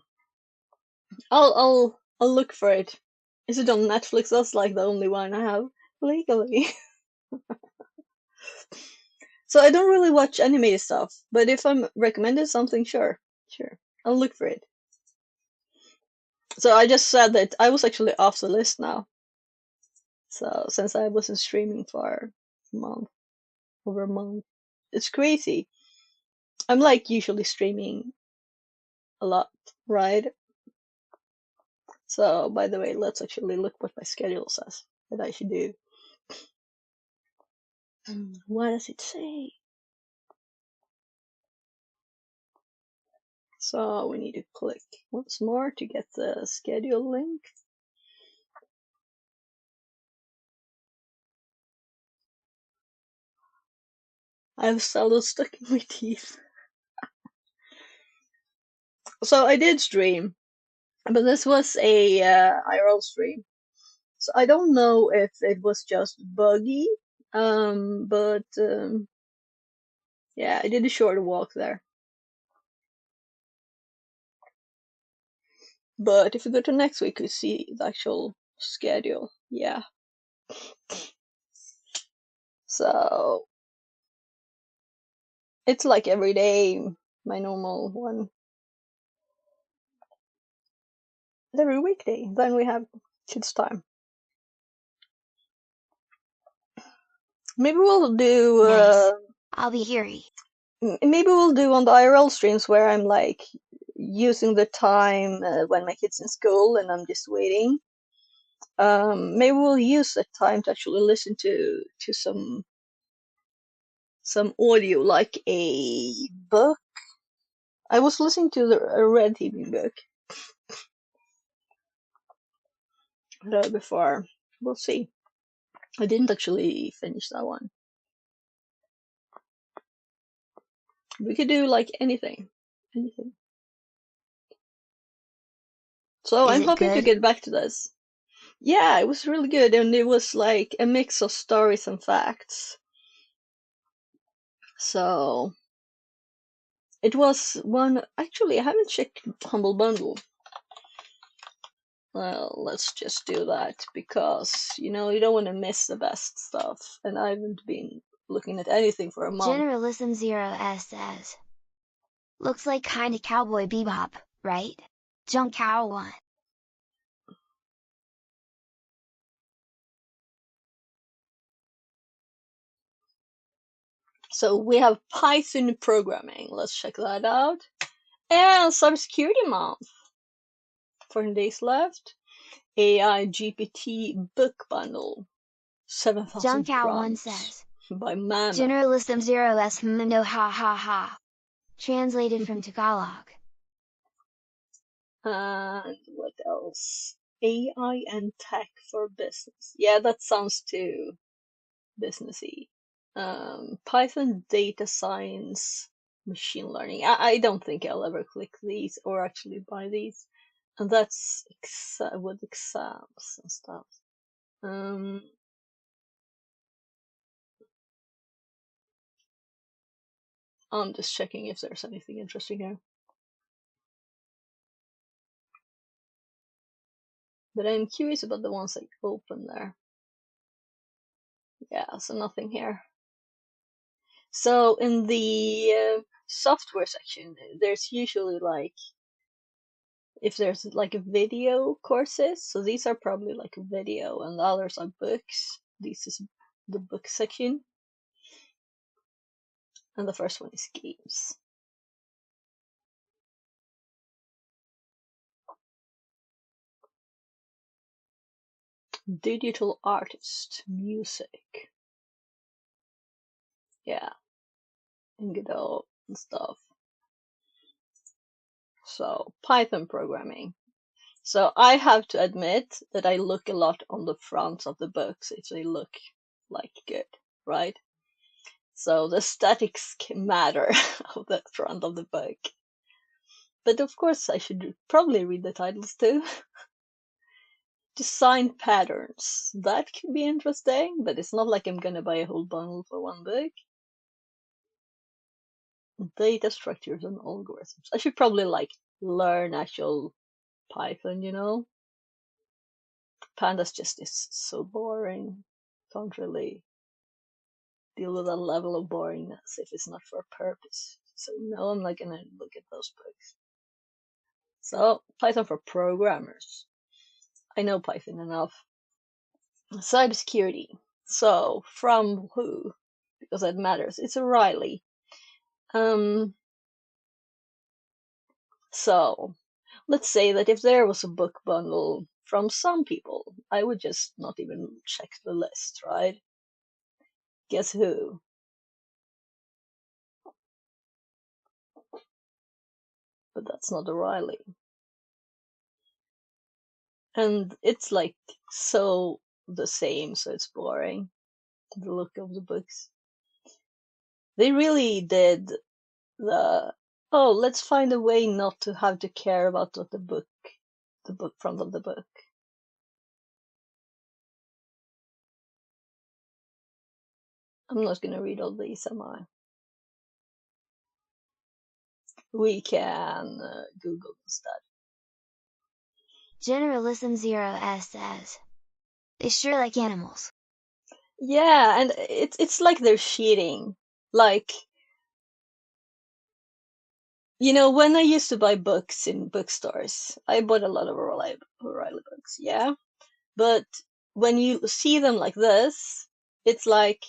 I'll look for it. Is it on Netflix? That's like the only one I have legally. So I don't really watch animated stuff, but if I'm recommended something, sure, I'll look for it. So I just said that I was actually off the list now. So since I wasn't streaming for a month, over a month, it's crazy. I'm like usually streaming a lot, right? So by the way, let's actually look what my schedule says that I should do. What does it say? So we need to click once more to get the schedule link. I have cello stuck in my teeth. So I did stream, but this was a IRL stream. So I don't know if it was just buggy, but yeah, I did a short walk there. But if you go to next week, you see the actual schedule. Yeah. So it's like every day, my normal one. Every weekday. Then we have kids' time. Maybe we'll do. Nice. I'll be here. Maybe we'll do on the IRL streams where I'm like using the time when my kid's in school and I'm just waiting. Maybe we'll use that time to actually listen to some audio, like a book. I was listening to a Red TV book before. We'll see. I didn't actually finish that one. We could do like anything. So Is I'm it hoping to good? get back to this. Yeah, it was really good, and it was like a mix of stories and facts. So it was one. Actually, I haven't checked Humble Bundle. Well, let's just do that because you don't want to miss the best stuff, and I haven't been looking at anything for a month. Generalism 0S says. Looks like kinda Cowboy Bebop, right? Junk Cow 1. So we have Python programming. Let's check that out. And cybersecurity month. 14 days left. AI GPT book bundle. 7,000 Junk Cow 1 prompts says. by Mammoth. Generalism 0S no ha ha ha. Translated from Tagalog. And what else? AI and tech for business. Yeah, that sounds too businessy. Python data science, machine learning. I don't think I'll ever click these or actually buy these. And that's with exams and stuff. Um, I'm just checking if there's anything interesting here. But I'm curious about the ones I open there. Yeah, so nothing here. So in the software section, there's usually like, if there's like video courses, so these are probably like a video, and the others are books. This is the book section. And the first one is games. Digital artist, music. Yeah, and Godot and stuff. So Python programming. So I have to admit that I look a lot on the fronts of the books if they look like good, right? So the statics can matter of the front of the book. But of course I should probably read the titles too. Design patterns. That could be interesting, but it's not like I'm gonna buy a whole bundle for one book. Data structures and algorithms. I should probably like learn actual Python. Pandas just is so boring. Can't really deal with that level of boringness if it's not for a purpose. So no, I'm not gonna look at those books. So Python for programmers. I know Python enough. Cybersecurity. So from who? Because that matters. It's O'Reilly. Um. So let's say that if there was a book bundle from some people, I would just not even check the list, right? Guess who? But that's not O'Reilly. And it's like so the same, so it's boring. The look of the books. They really did the let's find a way not to have to care about what the book front of the book. I'm not gonna read all these, am I? We can Google instead. Generalism 0S says. They sure like animals. Yeah, and it's like they're cheating. Like, when I used to buy books in bookstores, I bought a lot of O'Reilly books, yeah. But when you see them like this, it's like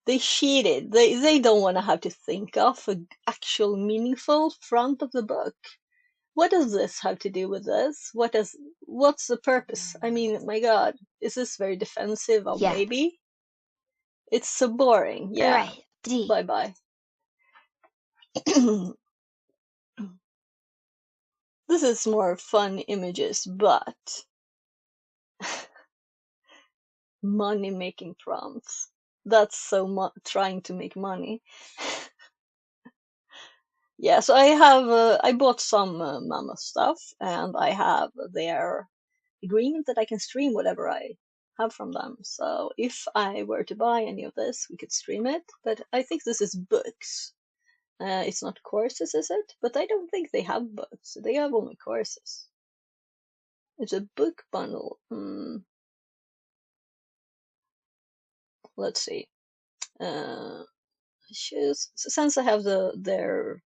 they cheated. They don't want to have to think of an actual meaningful front of the book. What does this have to do with this? What's the purpose? I mean, my God, is this very defensive of Yeah. baby? It's so boring. Yeah. Alright, D. Bye bye. This is more fun images, but money making prompts. That's so trying to make money. Yeah, so I bought some Mammoth stuff, and I have their agreement that I can stream whatever I have from them. So if I were to buy any of this, we could stream it. But I think this is books. It's not courses, is it? But I don't think they have books. They have only courses. It's a book bundle. Let's see. Choose. Since I have their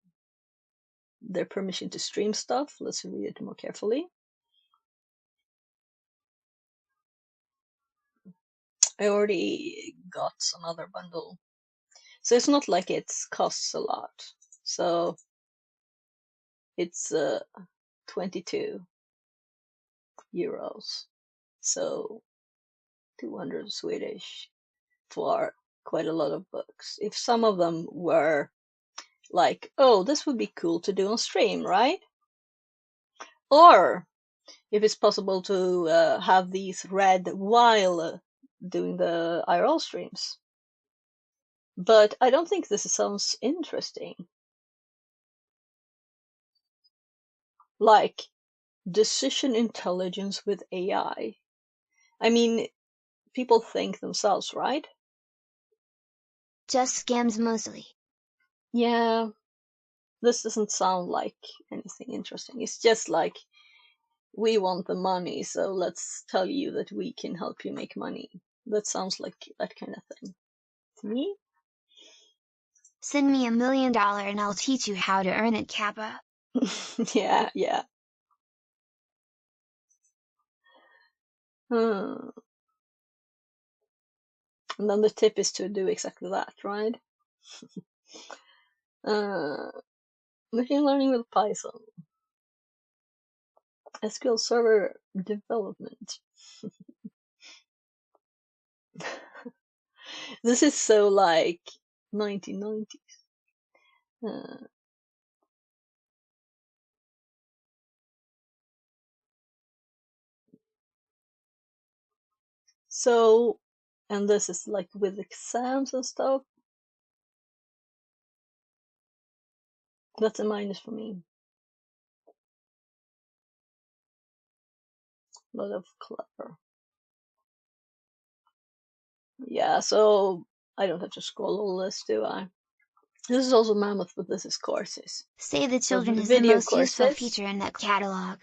permission to stream stuff, let's read it more carefully. I already got some other bundle, so it's not like it costs a lot. So it's 22 euros, so 200 Swedish for quite a lot of books. If some of them were like, oh, this would be cool to do on stream, right? Or if it's possible to have these read while doing the IRL streams. But I don't think this sounds interesting. Like decision intelligence with AI. I mean, people think themselves, right? Just scams mostly. Yeah, this doesn't sound like anything interesting. It's just like, we want the money, so let's tell you that we can help you make money. That sounds like that kind of thing to me. Send me $1 million and I'll teach you how to earn it, Kappa. Yeah, yeah. And then the tip is to do exactly that, right? Machine learning with Python. SQL Server development. This is so like 1990s. So, and this is like with exams and stuff. That's a minus for me. A lot of clever. Yeah, so I don't have to scroll all this, do I? This is also Mammoth, but this is courses. Save the So Children is the video most useful courses. feature in that catalog.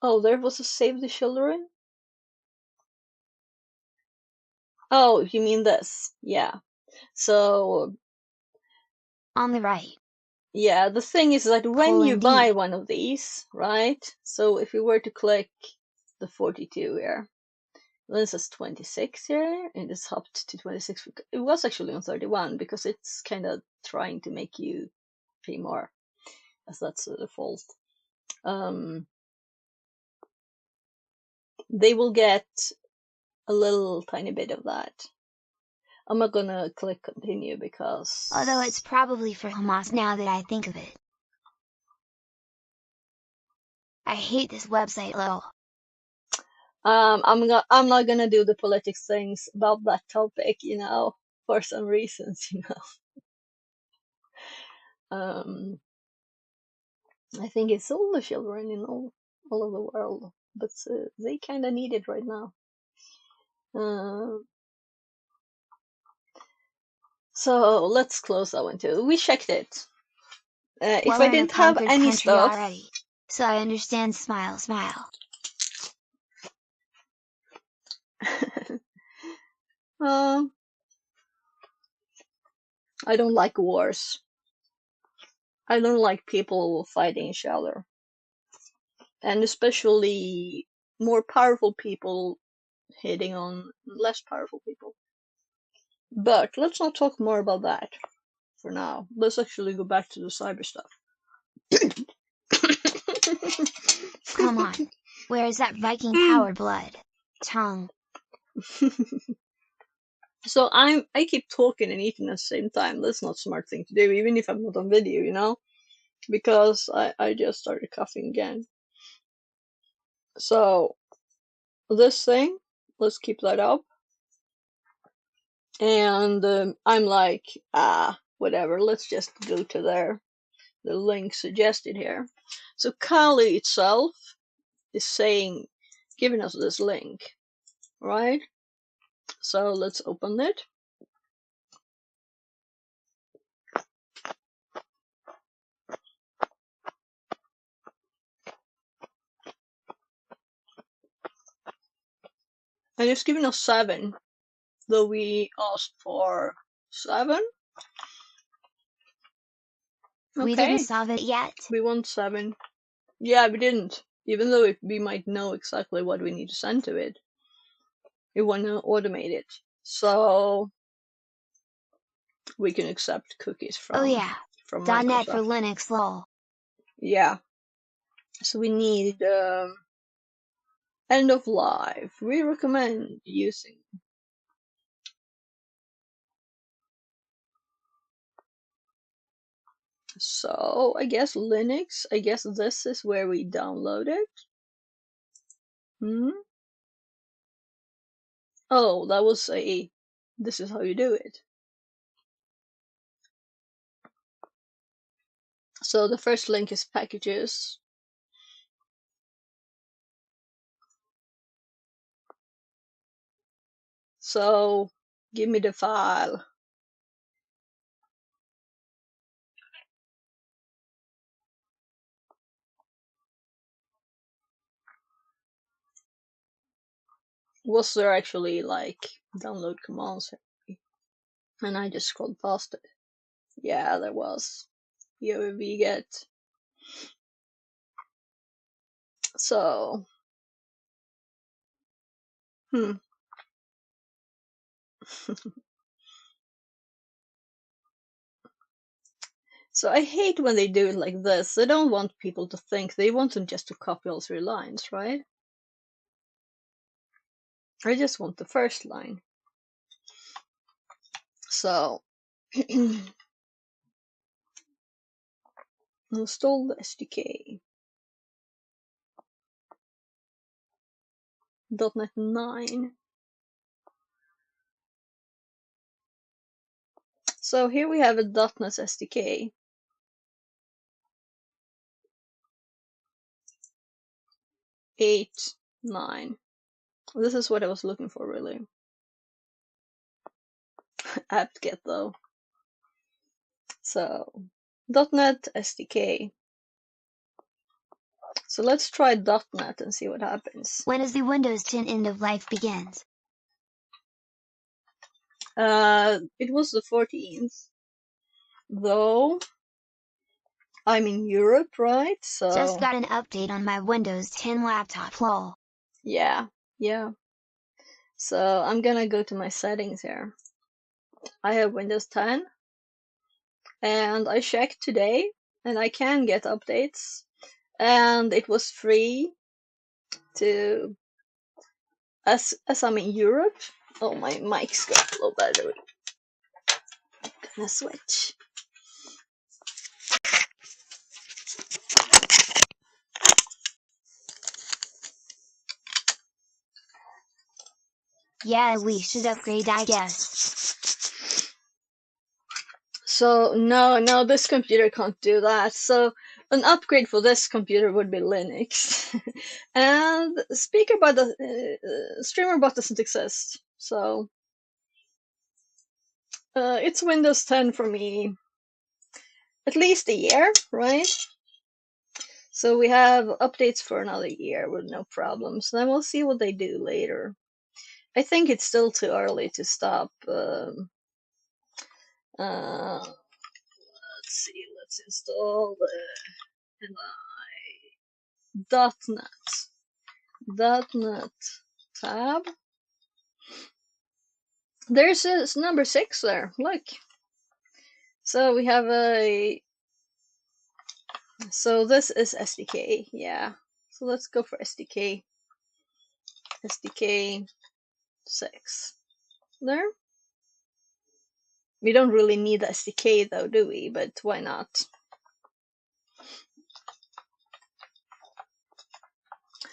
Oh, there was a Save the Children? Oh, you mean this? Yeah. So, On the right. yeah, the thing is that when you Colon buy D. one of these, right? So if you were to click the 42 here, then it says 26 here, and it's hopped to 26. It was actually on 31 because it's kind of trying to make you pay more, as that's the default. They will get a little tiny bit of that. I'm not gonna click continue because Although it's probably for Hamas now that I think of it. I hate this website, lol. I'm not gonna do the politics things about that topic, for some reasons, I think it's all the children in all of the world, but they kind of need it right now. So let's close that one too. We checked it. If Well, I we're in a didn't have conquered any country stuff, already. So I understand, smile, smile. uh, I don't like wars. I don't like people fighting each other. And especially more powerful people hitting on less powerful people. But let's not talk more about that for now. Let's actually go back to the cyber stuff. Come on. Where is that Viking power blood? Tongue. So I keep talking and eating at the same time. That's not a smart thing to do, even if I'm not on video, because I just started coughing again. So this thing, let's keep that up. And I'm like, whatever, let's just go to the link suggested here. So Kali itself is saying, giving us this link, right? So let's open it. And it's giving us 7, though we asked for 7. We didn't Okay, solve it yet. we want 7. Yeah, we didn't. Even though we might know exactly what we need to send to it, we want to automate it. So we can accept cookies Oh from yeah. .NET for Microsoft. Linux lol. Yeah. So we need end of life. We recommend using. So I guess Linux. I guess this is where we download it. Oh, that was a. This is how you do it. So the first link is packages. So give me the file. Was there actually like download commands? And I just scrolled past it. Yeah, there was. Here we get. So. So I hate when they do it like this. They don't want people to think. They want them just to copy all 3 lines, right? I just want the first line. So install the SDK. .NET 9. So here we have a .NET SDK. 8, 9. This is what I was looking for, really. apt-get though. So .NET SDK. So let's try .NET and see what happens. When is the Windows 10 end of life begins? It was the 14th, though I'm in Europe, right? So Just got an update on my Windows 10 laptop lol. yeah. So I'm gonna go to my settings here. I have Windows 10, and I checked today, and I can get updates, and it was free to as I'm in Europe. Oh, my mic's got low battery. Gonna switch. Yeah, we should upgrade I guess. So no, this computer can't do that. So an upgrade for this computer would be Linux. And StreamerBot doesn't exist. So it's Windows 10 for me. At least a year, right? So we have updates for another year with no problems. Then we'll see what they do later. I think it's still too early to stop. Let's see. Let's install .NET tab. There's a number 6 there. Look. So we have a. So this is SDK. Yeah. So let's go for SDK. SDK 6. There. We don't really need the SDK though, do we? But why not?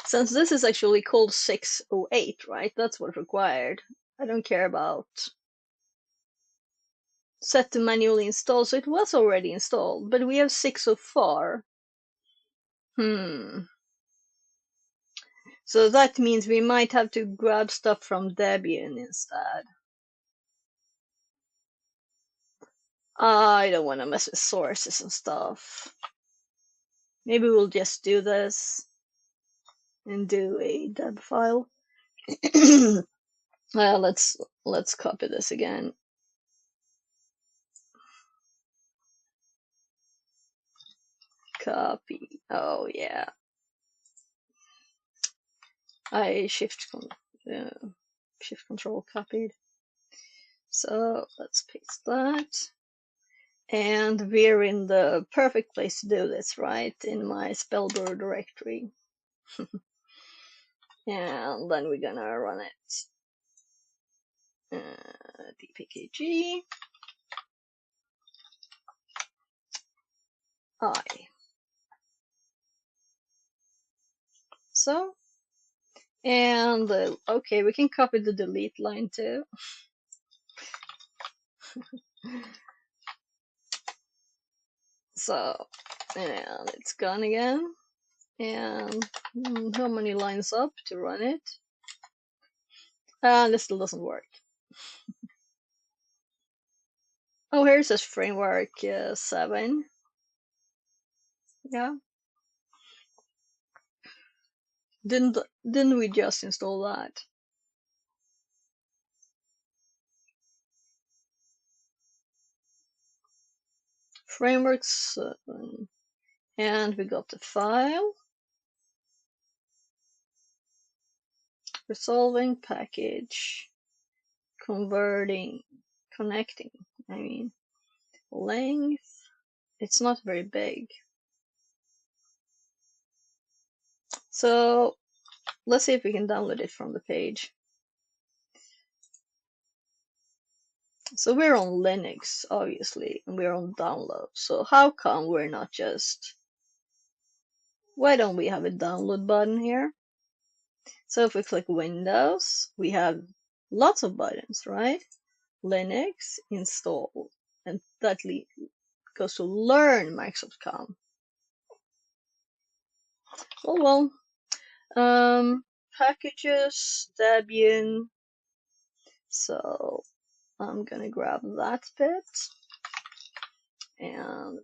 Since this is actually called 608, right? That's what's required. I don't care about set to manually install, so it was already installed, but we have 6 so far. So that means we might have to grab stuff from Debian instead. I don't want to mess with sources and stuff. Maybe we'll just do this and do a deb file. Let's copy this again. Copy. Oh yeah. I shift control copied. So let's paste that. And we're in the perfect place to do this, right? In my spellbrewer directory. And then we're gonna run it. dpkg I. So, and okay, we can copy the delete line too. So, and it's gone again. And how many lines up to run it? This still doesn't work. Oh, here's this framework 7. Yeah. Didn't we just install that? Framework 7. And we got the file. Resolving package. Converting. Connecting. I mean, length. It's not very big. So let's see if we can download it from the page. So we're on Linux, obviously, and we're on download. So how come we're not just... Why don't we have a download button here? So if we click Windows, we have lots of buttons, right? Linux, install, and that goes to learn Microsoft COM. Oh well. Packages, Debian. So I'm gonna grab that bit and I'm gonna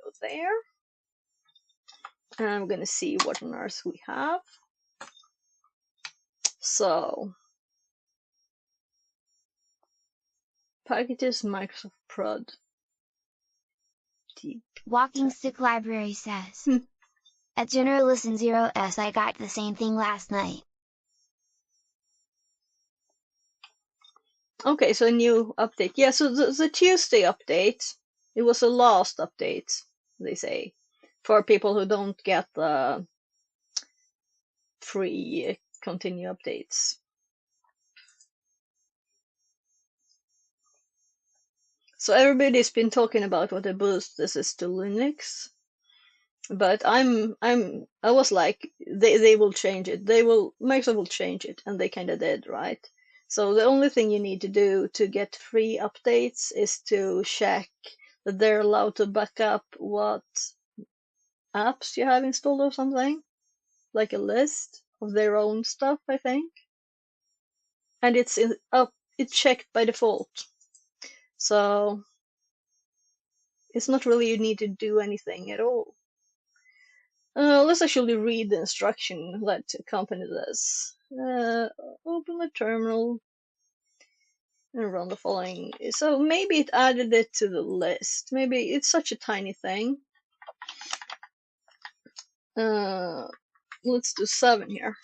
go there. And I'm gonna see what on earth we have. So packages, Microsoft Prod. Deep. Walking Stick Library says. At Generalisten 0s I got the same thing last night. Okay, so a new update. Yeah, so the Tuesday update, it was the last update, they say, for people who don't get the free continue updates. So everybody's been talking about what a boost this is to Linux, but I was like, they will change it. Microsoft will change it, and they kind of did, right? So the only thing you need to do to get free updates is to check that they're allowed to back up what apps you have installed or something, like a list of their own stuff, I think. And it's checked by default. So it's not really you need to do anything at all. Let's actually read the instruction that accompany this. Open the terminal and run the following. So maybe it added it to the list. Maybe it's such a tiny thing. Let's do 7 here.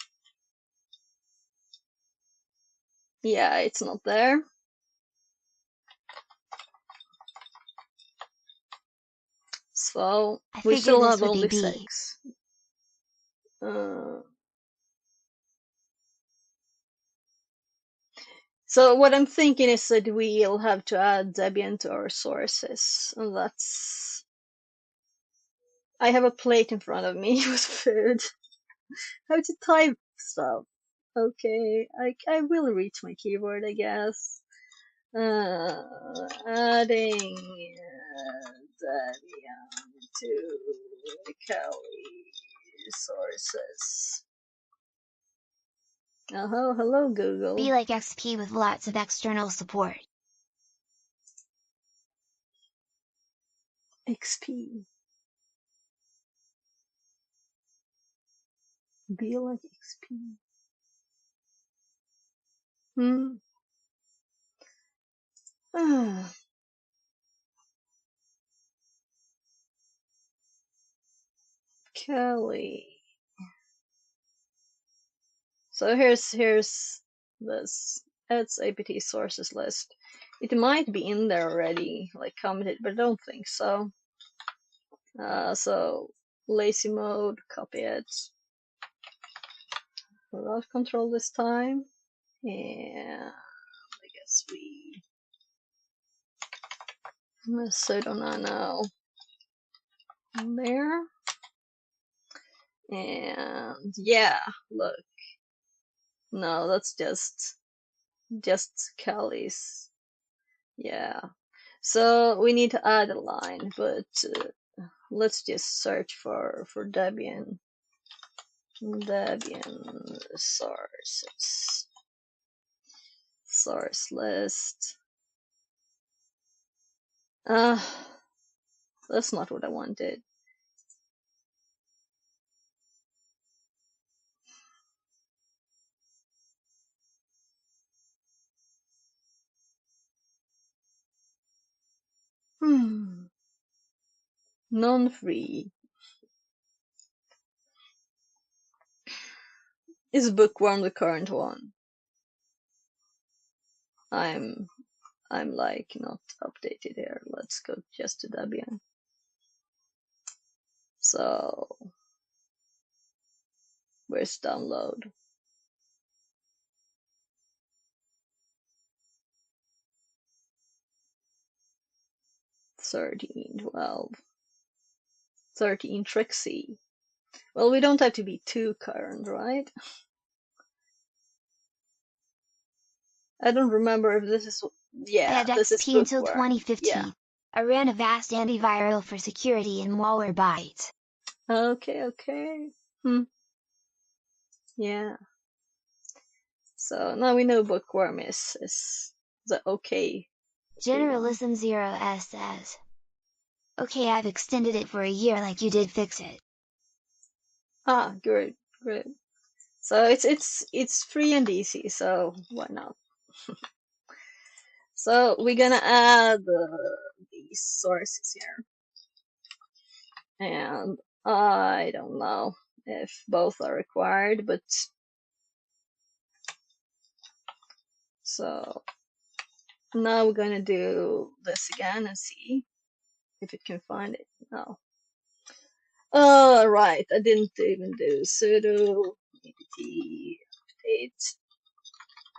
Yeah, it's not there. So we still have only 6. So what I'm thinking is that we'll have to add Debian to our sources, and that's... I have a plate in front of me with food. How to type stuff. Okay, I will reach my keyboard, I guess. Adding Debian to Kali sources. Oh, hello Google. Be like XP with lots of external support. XP. Be like XP. Kali. So here's this. It's apt sources list. It might be in there already, like commented, but I don't think so. So lazy mode, copy it without control this time, and I guess we sudo nano there, and yeah, look, no, that's just Kali's. Yeah, so we need to add a line, but let's just search for Debian sources, source list. That's not what I wanted. Non-free. Is Bookworm the current one? I'm like not updated here. Let's go just to Debian. So where's download? 13, 12, 13 Trixie. Well, we don't have to be too current, right? I don't remember if this is, I had this is XP until Bookworm. 2015. Yeah. I ran Avast antiviral for security and Malwarebytes. Okay. Yeah. So now we know Bookworm is the okay. Generalism 0s says, okay, I've extended it for a year like you did fix it. Ah, good. So it's free and easy, so why not? So we're gonna add these sources here, and I don't know if both are required, but so now we're gonna do this again and see if it can find it. No. Oh, right, I didn't even do sudo apt update.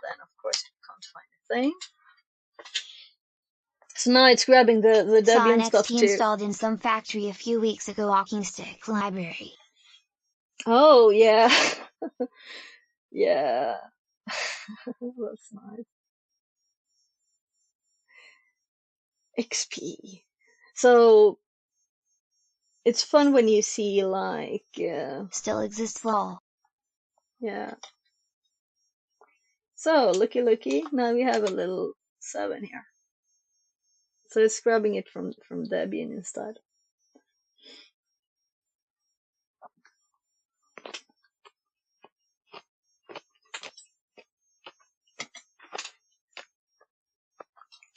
Then of course it can't find a thing. So now it's grabbing the Debian stuff XP too. installed in some factory a few weeks ago. Walking stick library. Oh yeah. Yeah. That's nice. XP. So it's fun when you see like still exists lol. Yeah. So looky, now we have a little 7 here. So it's grabbing it from Debian instead.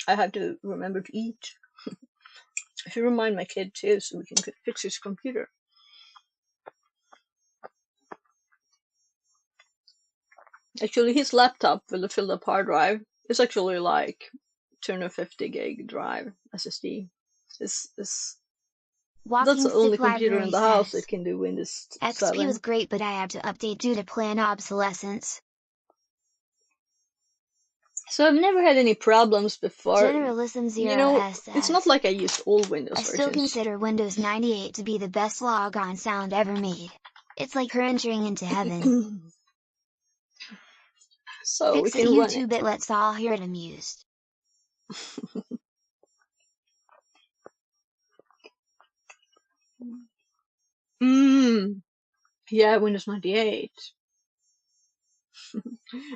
I have to remember to eat. I should remind my kid too, so we can fix his computer. Actually, his laptop with the filled up hard drive is actually like 250 gig drive SSD. That's the only computer in the house that can do Windows 7. XP was great, but I had to update due to planned obsolescence. So I've never had any problems before. Generalism 0s it's not like I used all Windows I versions. still consider Windows 98 to be the best logon sound ever made. It's like her entering into heaven. So Fix we it can run YouTube, it lets all hear it amused. Yeah, Windows 98.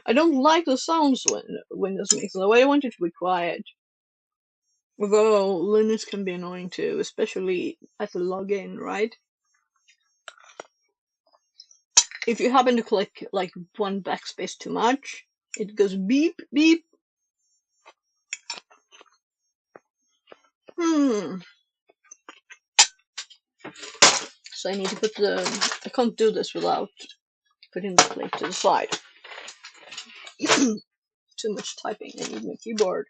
I don't like the sounds when Windows makes, though. I want it to be quiet. Although Linux can be annoying too, especially at the login, right? If you happen to click like one backspace too much, it goes beep beep. So I need to put the. I can't do this without putting the plate to the side. Too much typing. I need my keyboard.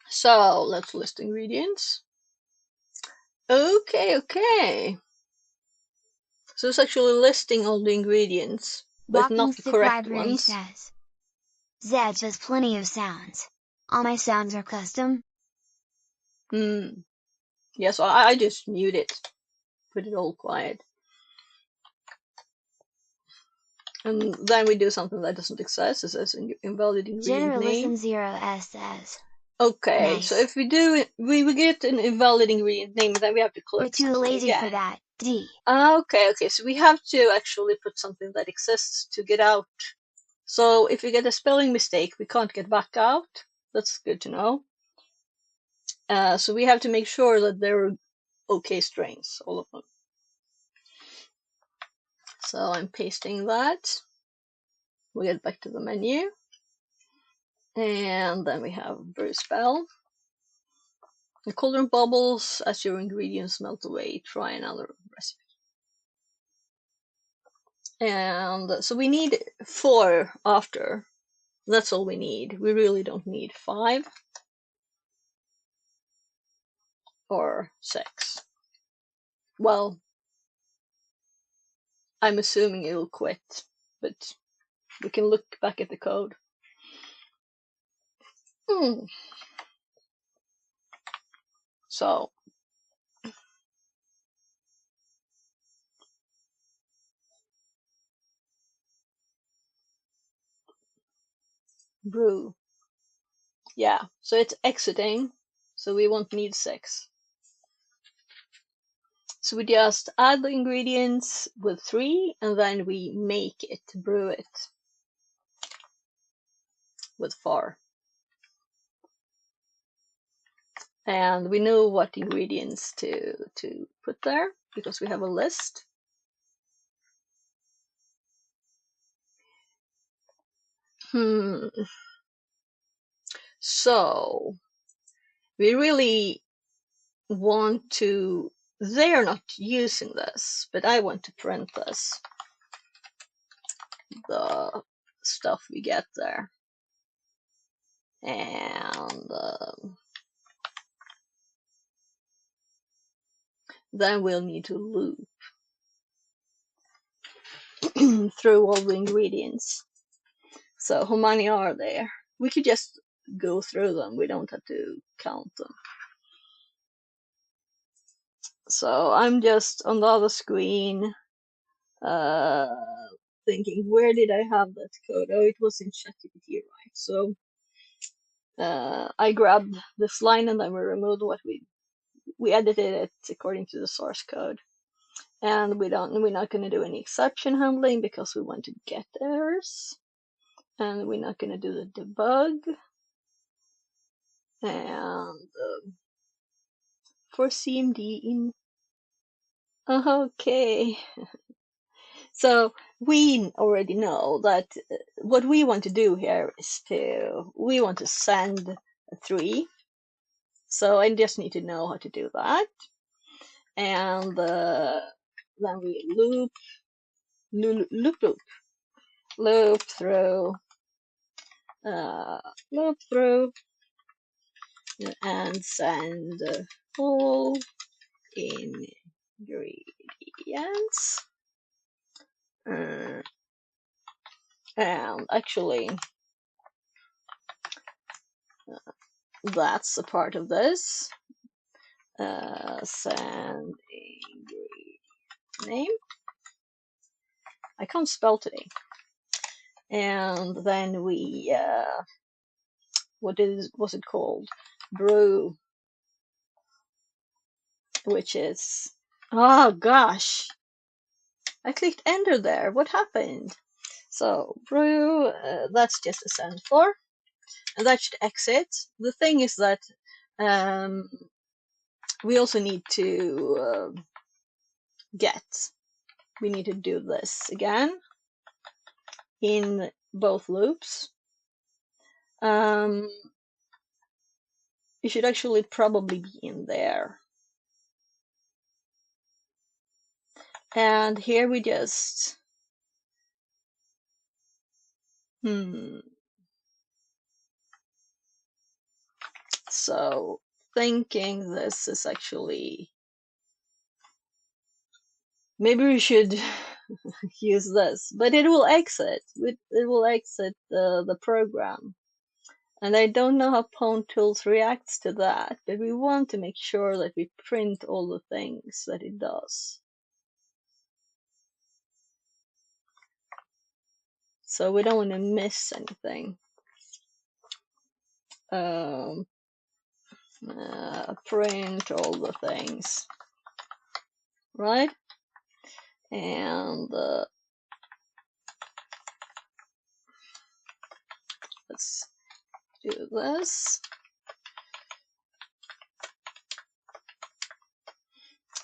So let's list ingredients. Okay. So it's actually listing all the ingredients, but Walking not the Stick correct Library ones. says, Zedge has plenty of sounds. All my sounds are custom. Yeah, so I just mute it. Put it all quiet. And then we do something that doesn't exist. It says invalid ingredient name. Generalism0s says, Okay, so nice. if we do, we get an invalid ingredient name, then we have to We're click too something lazy for again. that, D. Okay, so we have to actually put something that exists to get out. So if we get a spelling mistake, we can't get back out. That's good to know. So we have to make sure that they're okay strings, all of them. So I'm pasting that. We get back to the menu. And then we have brew spell. The cauldron bubbles as your ingredients melt away. Try another recipe. And so we need 4 after. That's all we need. We really don't need 5 or 6. Well, I'm assuming it'll quit, but we can look back at the code. So brew. Yeah, so it's exiting, so we won't need 6. So we just add the ingredients with 3, and then we make it, brew it with 4. And we know what ingredients to put there because we have a list. So we really want to, they're not using this, but I want to print this, the stuff we get there. And then we'll need to loop through all the ingredients. So how many are there? We could just go through them. We don't have to count them. So I'm just on the other screen thinking, where did I have that code? Oh, it was in ChatGPT, right? So I grabbed this line and then we removed what we edited it according to the source code. And we're not going to do any exception handling because we want to get errors. And we're not going to do the debug. And for CMD in. Okay. So we already know that what we want to do here is we want to send a 3. So I just need to know how to do that. And then we loop through, and send all ingredients. And actually, that's a part of this. Send ingredient name. I can't spell today. and then we what's it called? Brew, which is, oh gosh, I clicked enter there. What happened? So brew, that's just a send for, and that should exit. The thing is that we also need to get. We need to do this again in both loops. It should actually probably be in there. And here we just so thinking this is actually, maybe we should use this, but it will exit. It will exit the program. And I don't know how Pwn Tools reacts to that, but we want to make sure that we print all the things that it does. So we don't want to miss anything. Print all the things, right? And let's do this.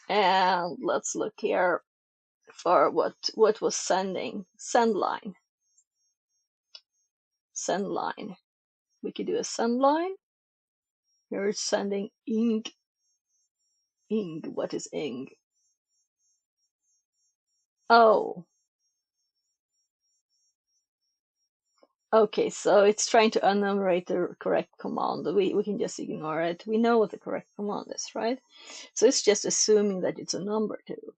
And let's look here for what was sending. Send line. Send line. We could do a send line. Here it's sending ing. Ing. What is ing? Oh. Okay, so it's trying to enumerate the correct command. We can just ignore it. We know what the correct command is, right? So it's just assuming that it's a number too.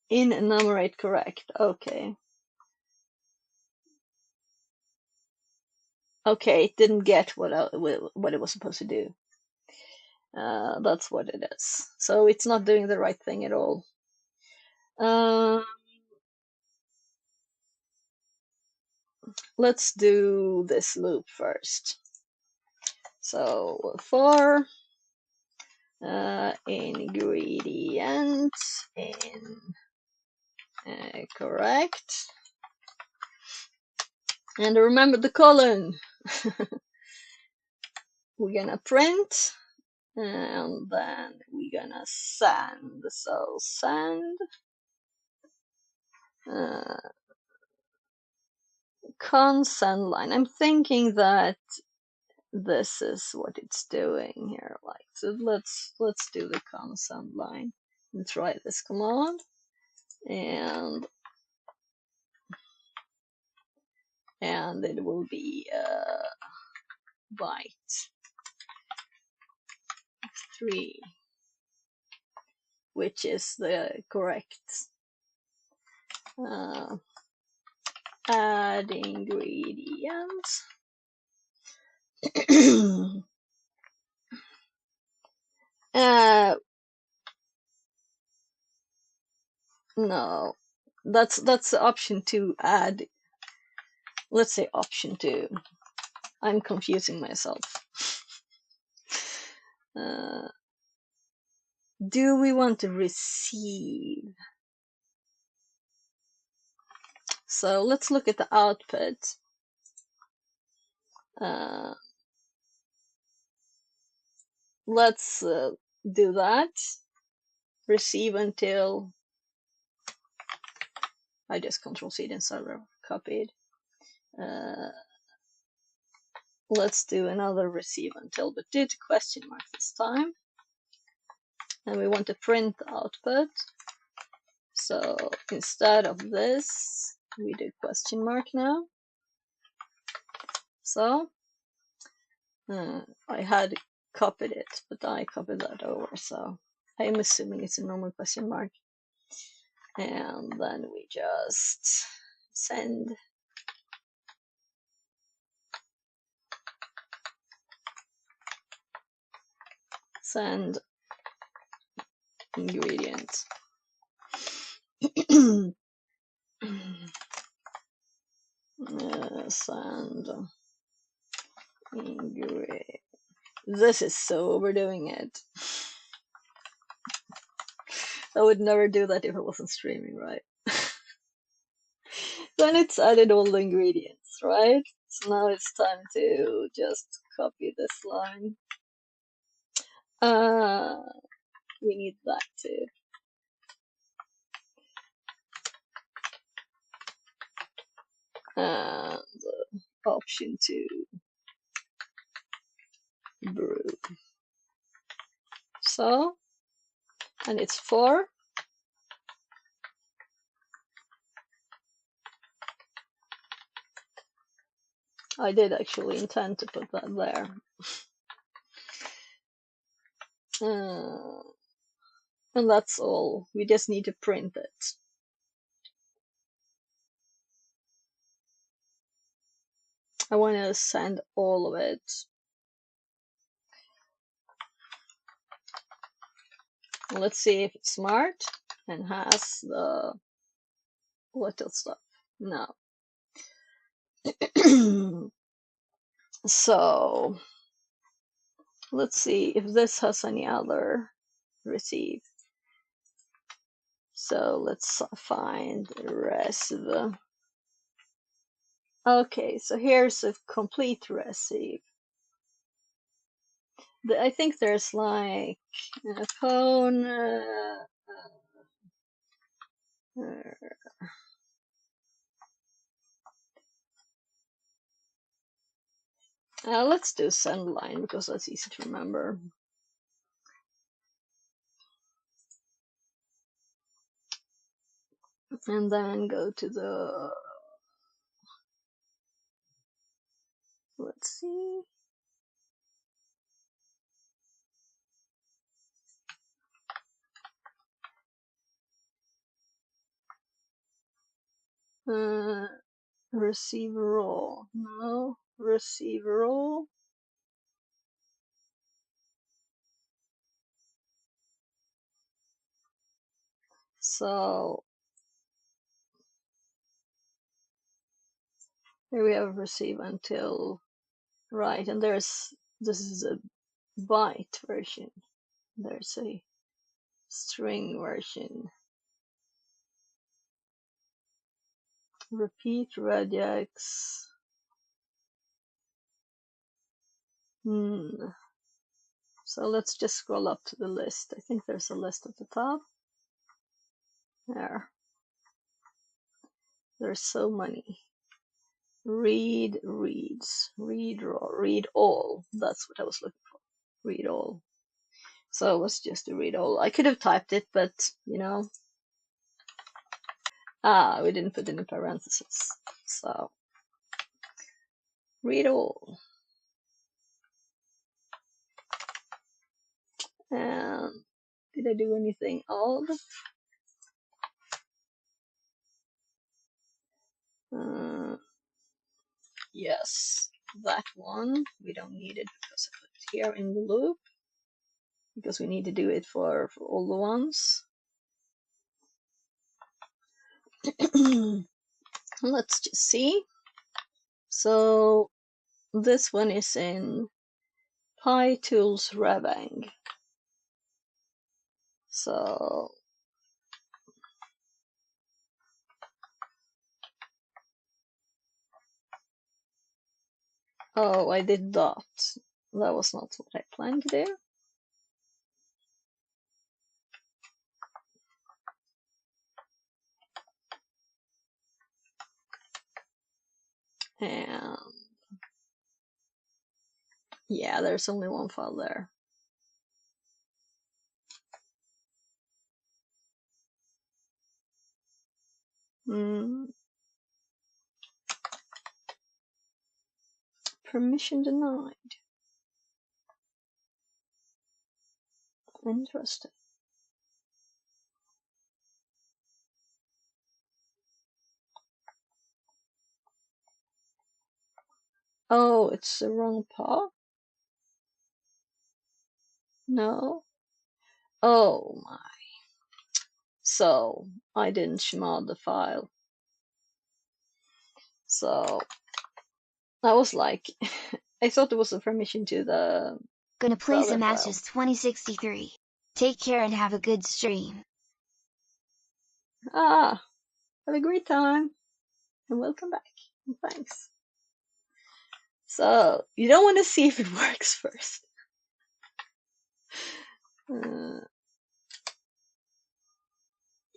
In enumerate correct. Okay. Okay, it didn't get what it was supposed to do. That's what it is. So it's not doing the right thing at all. Let's do this loop first. So for ingredient in correct, and remember the colon. We're gonna print, and then we're gonna send. So send consend line. I'm thinking that this is what it's doing here. Like, so let's do the consend line and try this command, and it will be byte 3, which is the correct add ingredients. No, that's option 2. Add. Let's say option 2. I'm confusing myself. Do we want to receive? So let's look at the output. Let's do that. Receive until. I just Control-C and server copied. Let's do another receive until, but did question mark this time. And we want to print the output. So instead of this, we do question mark now. So I had copied it, but I copied that over. So I'm assuming it's a normal question mark. And then we just send. Send ingredient. Sand ingredient. This is so overdoing it. I would never do that if I wasn't streaming, right? Then it's added all the ingredients, right? So now it's time to just copy this line. We need that too. And option 2, brew. So, and it's 4. I did actually intend to put that there. And that's all. We just need to print it. I want to send all of it. Let's see if it's smart and has the little stuff. No. So let's see if this has any other receive. So let's find receive. Okay, so here's a complete receive. I think there's like a phone. Let's do send line because that's easy to remember. And then go to the, let's see. Receive raw. No, receive raw. So here we have receive until, right, and this is a byte version. There's a string version. Repeat regex. So let's just scroll up to the list. I think there's a list at the top. There. There's so many. Read, reads, read raw, read all. That's what I was looking for. Read all. So let's just do read all. I could have typed it, but you know. We didn't put any parentheses. So read all. And did I do anything odd? Yes, that one. We don't need it because I put it here in the loop. Because we need to do it for all the ones. Let's just see. So this one is in PyTools Revang. So oh, I did dot. That was not what I planned to do. And yeah, there's only one file there. Permission denied. Interesting. Oh, it's the wrong path? No. Oh my. so I didn't chmod the file. So I was like, I thought it was a permission to the Gonna play other some file. Ashes 2063. Take care and have a good stream. Ah, have a great time and welcome back. And thanks. So you don't want to see if it works first.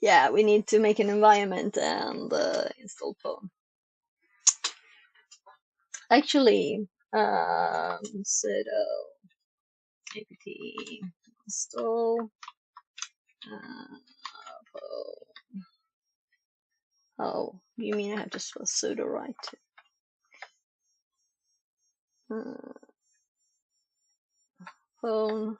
Yeah, we need to make an environment and install Pwn. Actually, sudo apt install Pwn. Oh, you mean I have to spell sudo right? Pwn.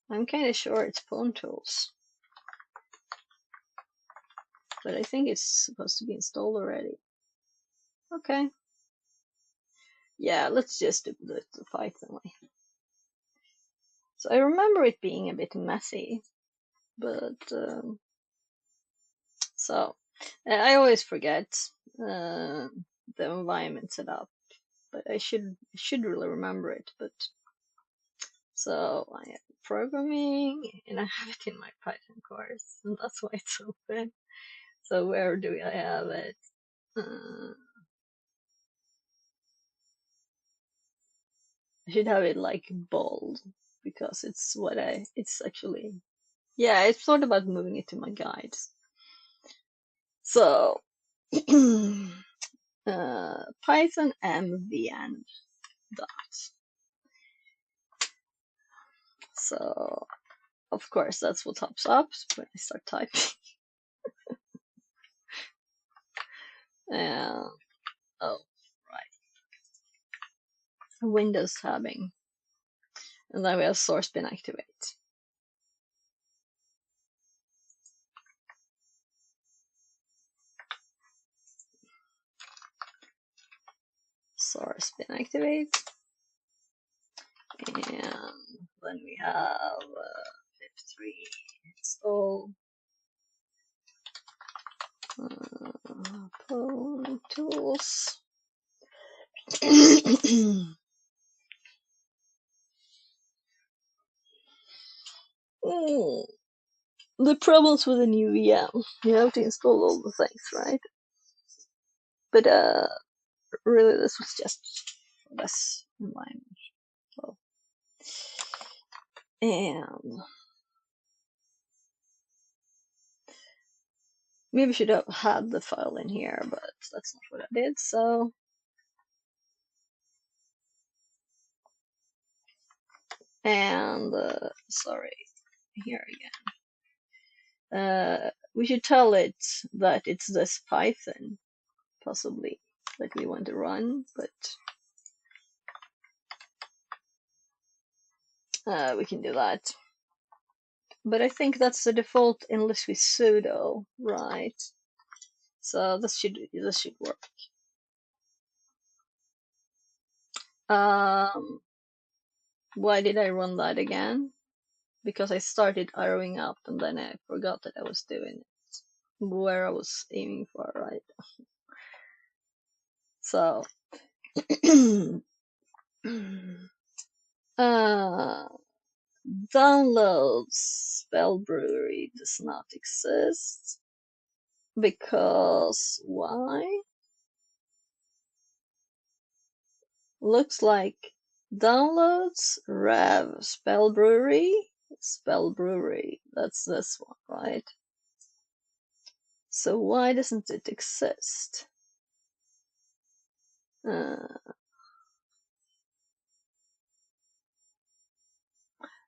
I'm kind of sure it's Pwn tools, but I think it's supposed to be installed already. Okay. Yeah, let's just do the Python way. So I remember it being a bit messy, but so I always forget the environment setup, but I should really remember it. But so I have programming, and I have it in my Python course, and that's why it's open. So where do I have it? I should have it like bold because it's what it's actually. Yeah, I thought about moving it to my guides. So Python mvn dot. So of course that's what pops up when I start typing. And oh right, Windows tabbing, and then we have source bin activate. Source bin activate, and then we have pip3 install Pwn tools. The problems with a new VM, you have to install all the things, right? But really this was just for this environment. So, and maybe should have had the file in here, but that's not what I did. So and sorry, here again. We should tell it that it's this Python possibly that we want to run, but we can do that. But I think that's the default unless we sudo, right? So this should work. Why did I run that again? Because I started arrowing up and then I forgot that I was doing it where I was aiming for, right? So download spell brewery does not exist because why? Looks like downloads rev spell brewery, that's this one, right? So why doesn't it exist?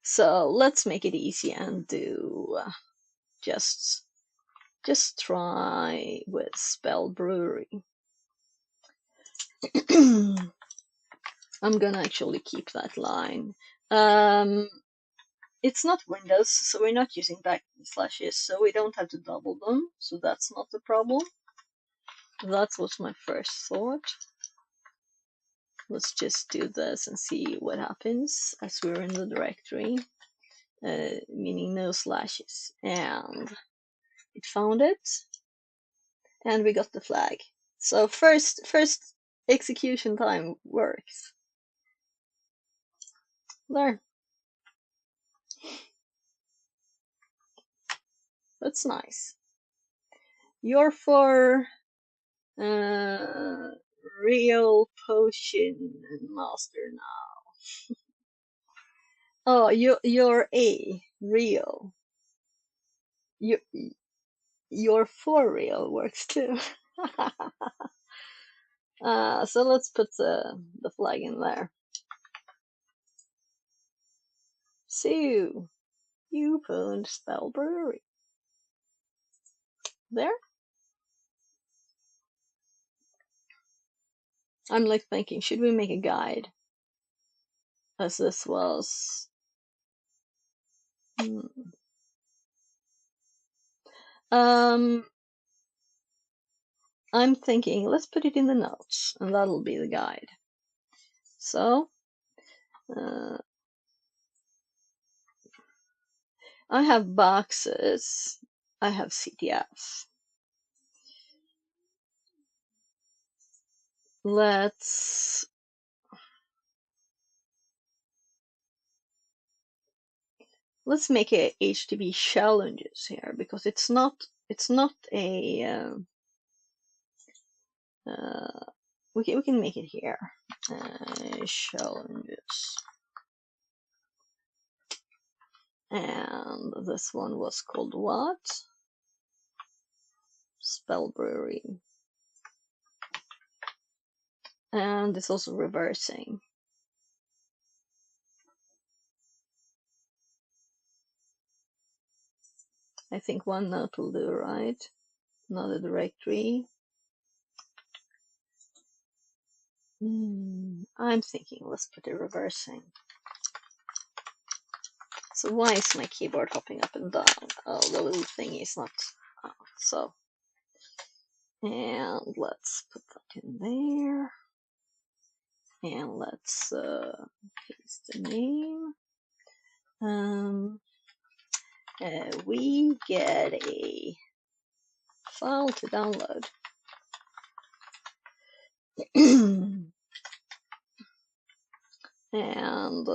So let's make it easy and do just try with spell brewery. I'm gonna actually keep that line. It's not Windows, so we're not using backslashes, so we don't have to double them, so that's not the problem. That was my first thought. let's just do this and see what happens as we're in the directory, meaning no slashes. And it found it, and we got the flag. So first execution time works. There. That's nice. You're for real potion master now. Oh, you're a real. Your for real works too. So let's put the flag in there. So you found Spell Brewery. There. I'm like thinking, should we make a guide? As this was. I'm thinking, let's put it in the notes, and that'll be the guide. So, I have boxes. I have CTF. Let's make a HTTP challenges here, because it's not a we can make it here. Challenges. And this one was called what? Spell Brewery. And it's also reversing. I think one note will do, right? Another directory. I'm thinking let's put a reversing. So why is my keyboard hopping up and down? Oh, the little thing is not. Oh, so. And let's put that in there. And let's paste the name. We get a file to download. And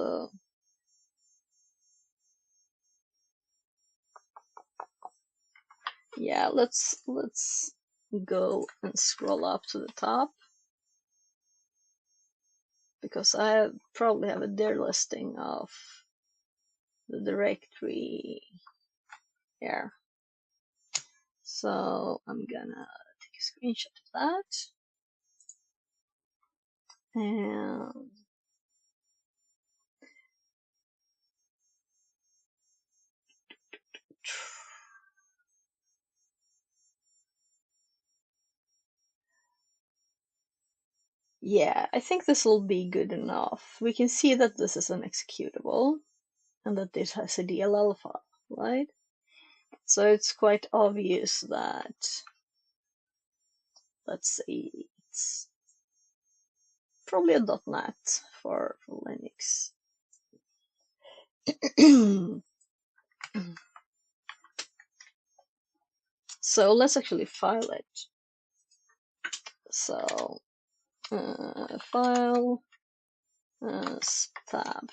yeah, let's go and scroll up to the top, because I probably have a dir listing of the directory here. So I'm gonna take a screenshot of that. And yeah, I think this will be good enough. We can see that this is an executable and that this has a DLL file, right? So it's quite obvious that, let's say, it's probably a .NET for Linux. So let's actually file it. So file tab.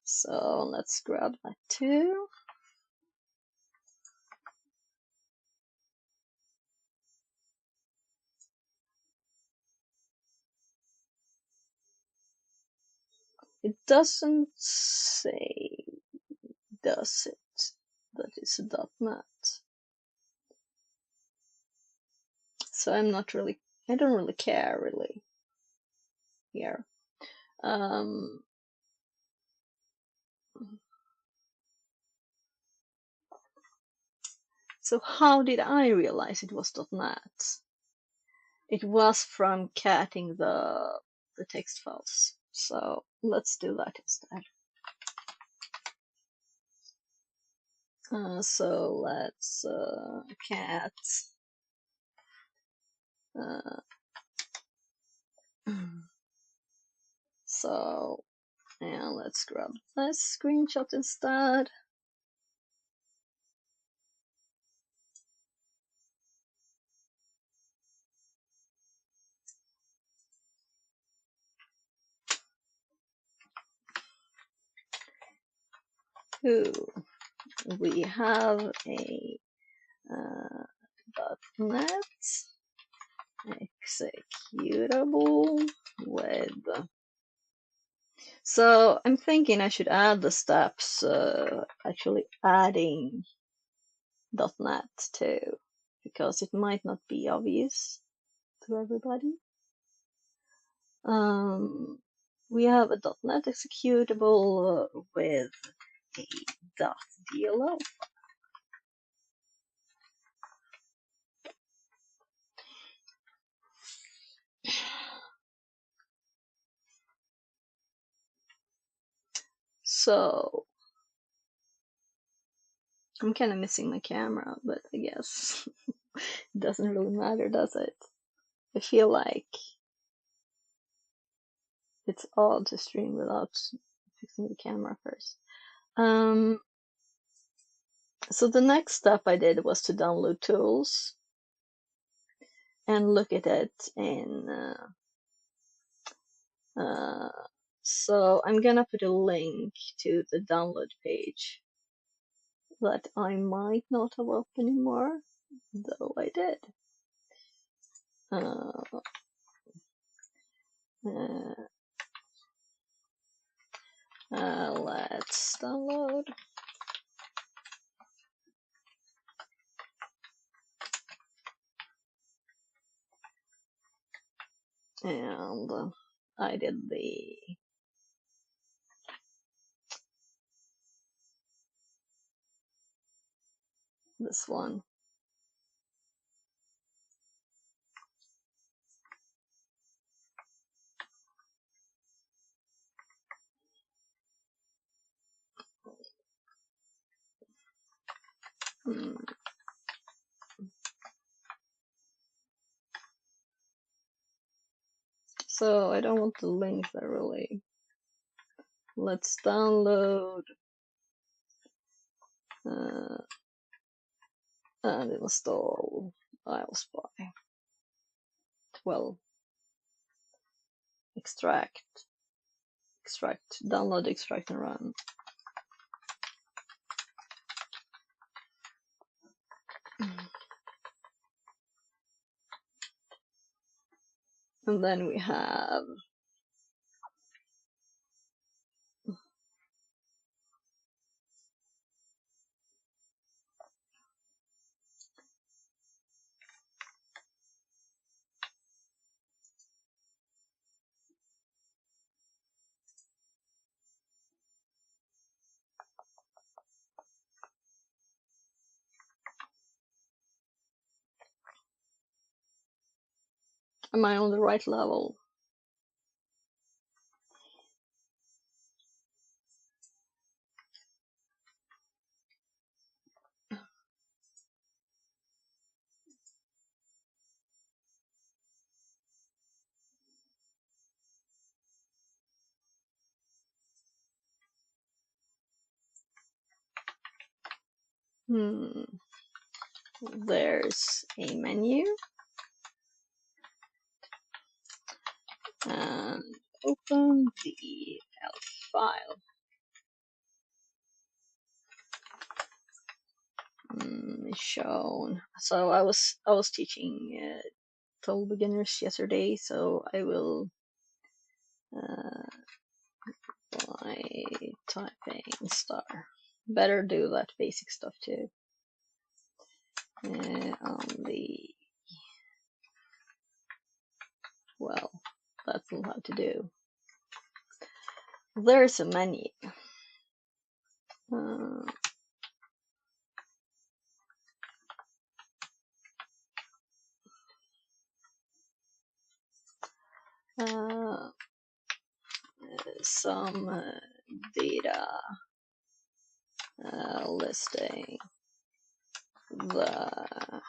So let's grab that too. It doesn't say, does it, that it's a .NET. So I don't really care really here. So how did I realize it was .NET? It was from catting the text files. So let's do that instead. So let's cat So, yeah, let's grab this screenshot instead. Ooh, we have a .NET executable with. So I'm thinking I should add the steps, actually adding .NET too, because it might not be obvious to everybody. We have a .NET executable with a .dll. So I'm kind of missing my camera, but I guess it doesn't really matter, does it? I feel like it's odd to stream without fixing the camera first. So the next step I did was to download tools and look at it in. So I'm gonna put a link to the download page that I might not have opened anymore, though I did. Uh, let's download. And I did this one. So I don't want the link there really. Let's download and install IOSpy. Well, extract, download, extract, and run. And then we have am I on the right level? There's a menu and open the ELF file. Shown. So I was teaching total beginners yesterday, so I will by typing star. Better do that basic stuff too. On the well, that's all how to do. There's a menu. Some data listing the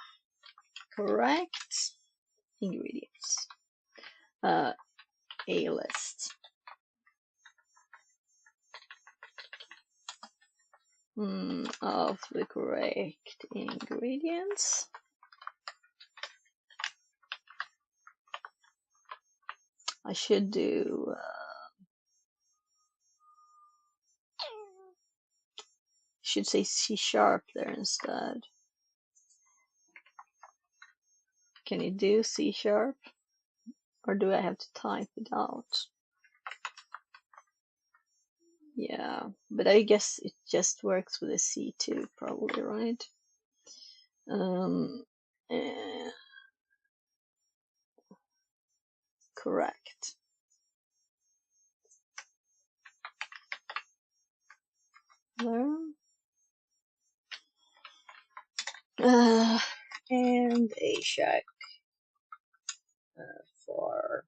correct ingredients. A list. of the correct ingredients. I should do should say C# there instead. Can you do C#? Or do I have to type it out? Yeah, but I guess it just works with a C2 probably, right? Correct. There. And a check for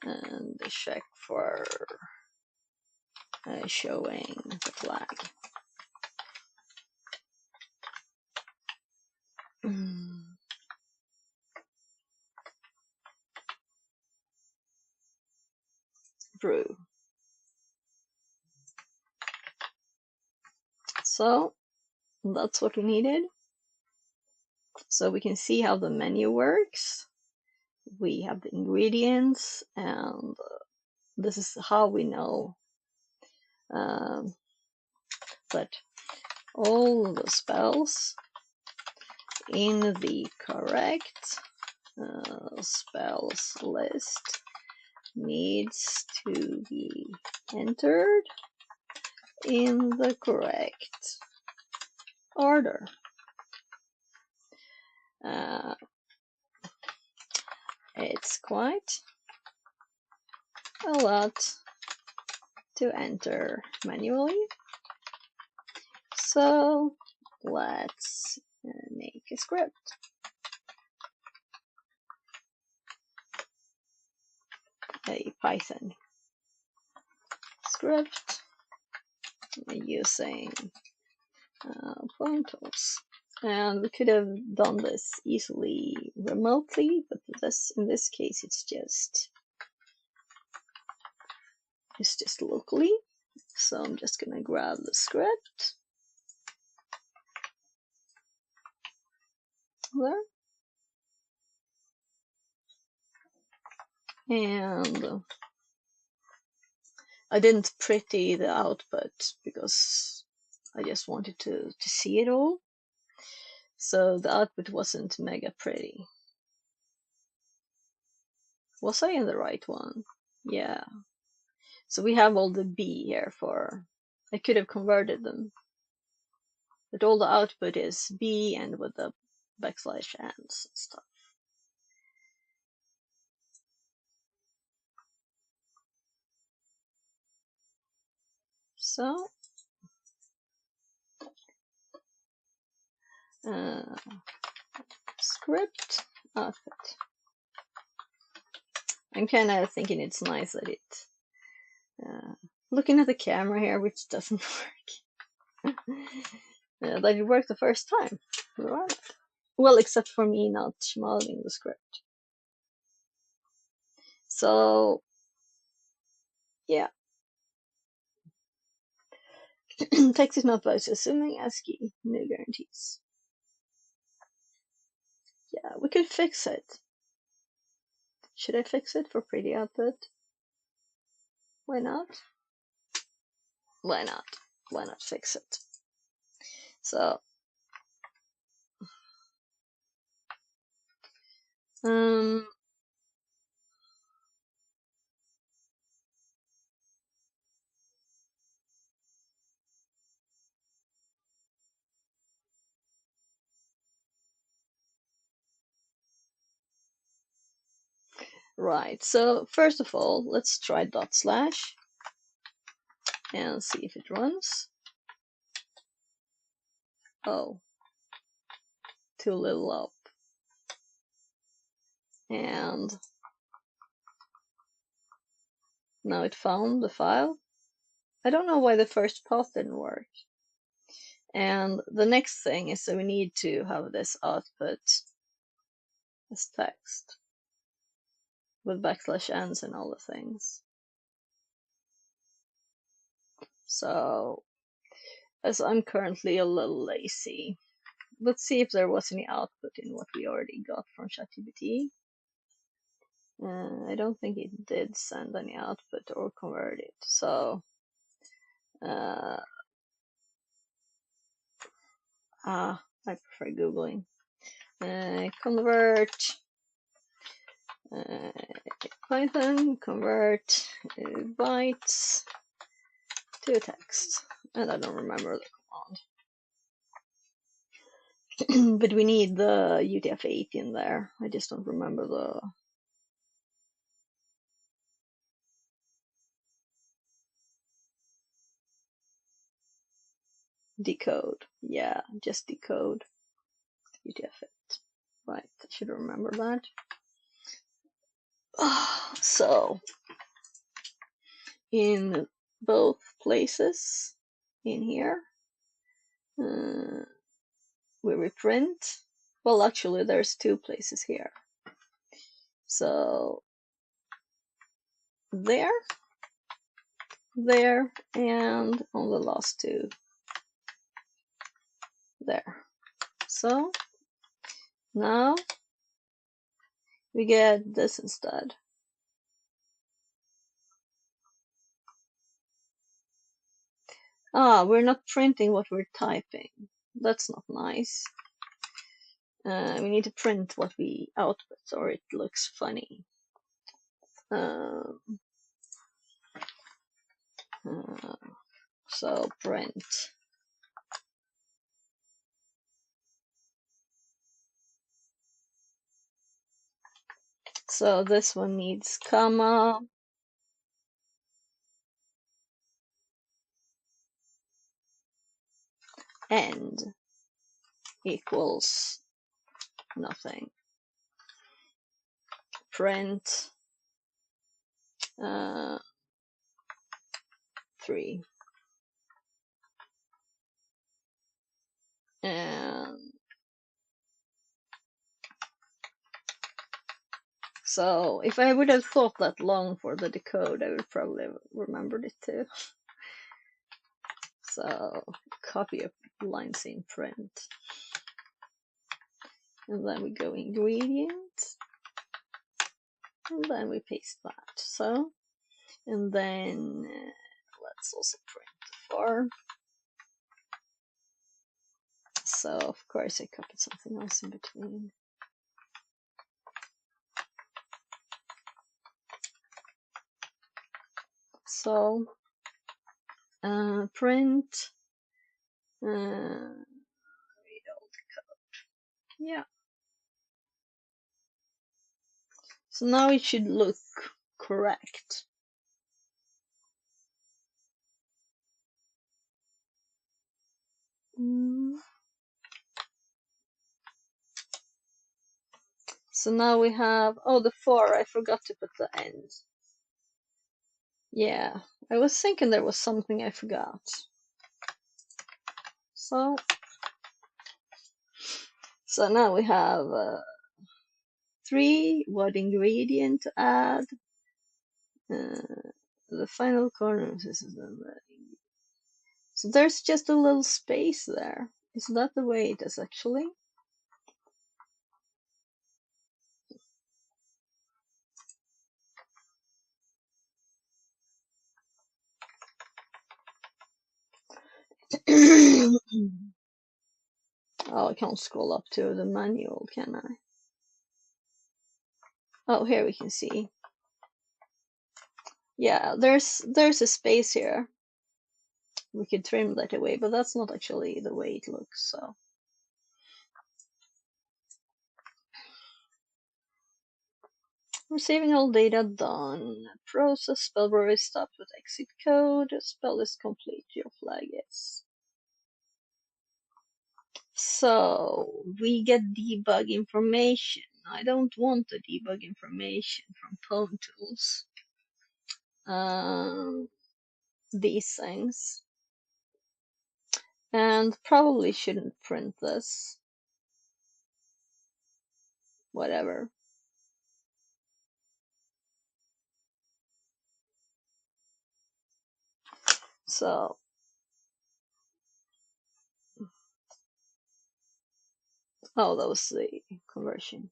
and a check for showing the flag. Brew. So that's what we needed. So we can see how the menu works. We have the ingredients, and this is how we know that all the spells in the correct spells list needs to be entered in the correct order. It's quite a lot to enter manually, so let's make a script. A Python script using Pointers. And we could have done this easily remotely, but in this case it's just locally. So I'm just gonna grab the script there, and I didn't pretty the output because I just wanted to see it all. So the output wasn't mega pretty. Was I in the right one? Yeah. So we have all the B here for, I could have converted them, but all the output is B and with the backslash ands and stuff. So script output. I'm kind of thinking it's nice that it looking at the camera here, which doesn't work. That it worked the first time. Right. Well, except for me not modeling the script. So yeah. Text is not voiced, assuming ASCII, no guarantees. Yeah, we could fix it. Should I fix it for pretty output? Why not? Why not? Why not fix it? So right, so first of all, let's try // and see if it runs. Oh, too little up. And now it found the file. I don't know why the first path didn't work. And the next thing is that we need to have this output as text with backslash ends and all the things. So, as I'm currently a little lazy, let's see if there was any output in what we already got from ChatGPT. I don't think it did send any output or convert it. So, I prefer Googling. Convert Python, convert bytes to text. And I don't remember the command. But we need the UTF-8 in there. I just don't remember the decode. Yeah, just decode UTF-8. Right, I should remember that. So, in both places, in here, where we print, well, actually, there's two places here. So, there, and on the last two, there. So, now we get this instead. We're not printing what we're typing. That's not nice. We need to print what we output or it looks funny. So print. So this one needs comma. End equals nothing. Print 3. And so if I would have thought that long for the decode, I would probably have remembered it too. So copy of lines in print. And then we go ingredient. And then we paste that. So, and then let's also print the for. So of course I copied something else in between. So print read all the code. Yeah. So now it should look correct. So now we have, oh, the for, I forgot to put the end. Yeah, I was thinking there was something I forgot. So now we have 3, what ingredient to add. The final corner. So there's just a little space there. Is that the way it is actually? Oh, I can't scroll up to the manual, can I? Oh, here we can see. Yeah, there's a space here. We could trim that away, but that's not actually the way it looks, so. Receiving all data done. Process spellbrewery stopped with exit code. Spell is complete. Your flag is. So we get debug information. I don't want the debug information from Pwn Tools. These things. And probably shouldn't print this. Whatever. So, oh, that was the conversion.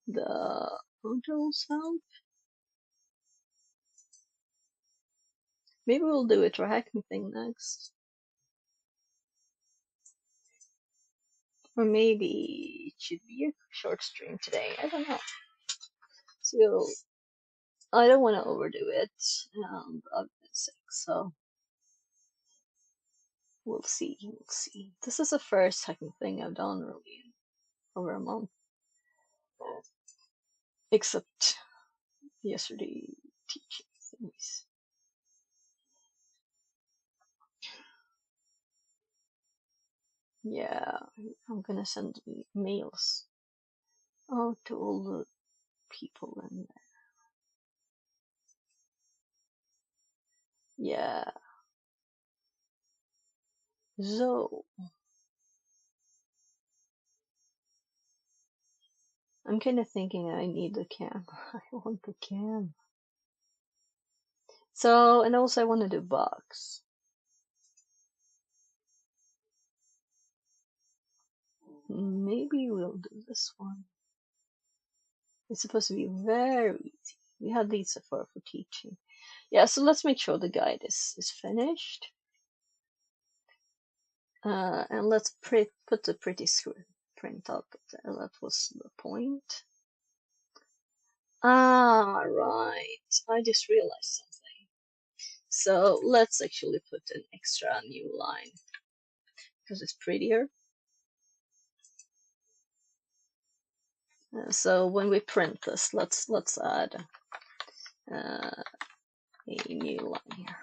The photos help. Maybe we'll do a Trahacme thing next. Or maybe it should be a short stream today. I don't know. So, I don't want to overdo it. I've been sick, so we'll see. We'll see. This is the first hacking thing I've done really in over a month. Except yesterday teaching things. Yeah, I'm gonna send mails out to all the people in there. Yeah. So, I'm kind of thinking I need the cam. I want the cam. So, and also I want to do box. Maybe we'll do this one. It's supposed to be very easy. We had these for teaching. Yeah, so let's make sure the guide is finished. And let's put the pretty screen print up. That was the point. Ah, right. I just realized something. So let's actually put an extra new line because it's prettier. So when we print this, let's add a new line here.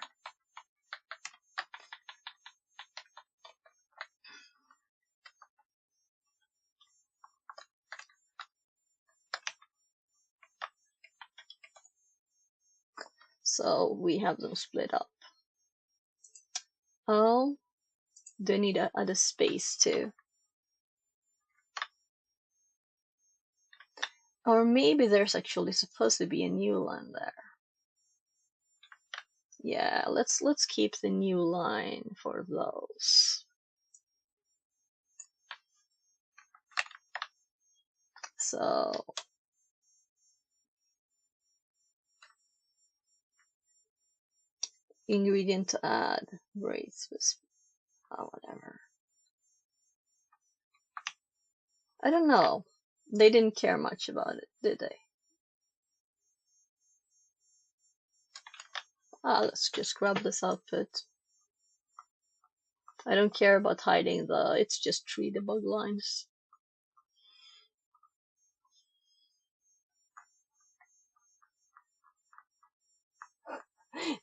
So we have them split up. Oh, do I need to add a space too? Or maybe there's actually supposed to be a new line there. Yeah, let's keep the new line for those. So ingredient to add, braids with whatever. I don't know. They didn't care much about it, did they? Let's just grab this output. I don't care about hiding it's just 3 debug lines.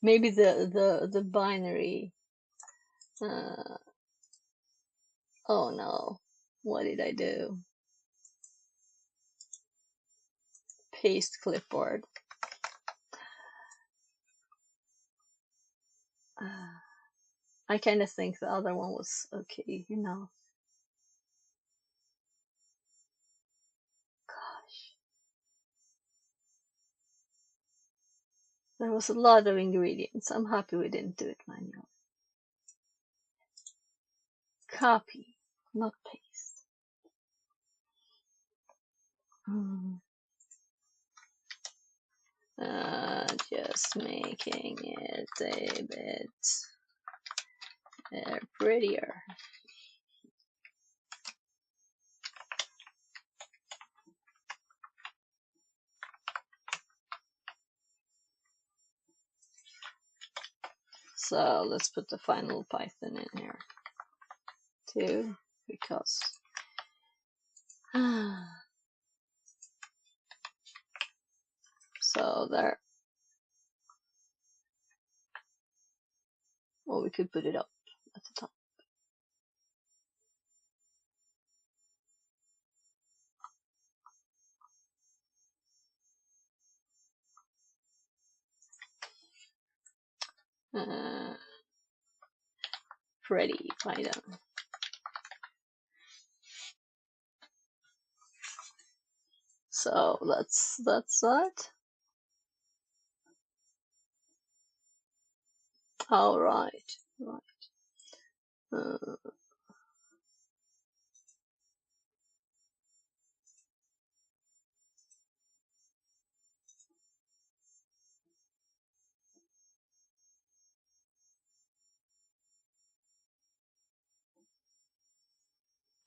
Maybe the binary. Oh no, what did I do? Paste clipboard. I kind of think the other one was okay, you know. Gosh. There was a lot of ingredients. I'm happy we didn't do it manually. Copy, not paste. Just making it a bit prettier. So let's put the final Python in here too, because so there. Or we could put it up at the top. Pretty Python. So that's that. All right.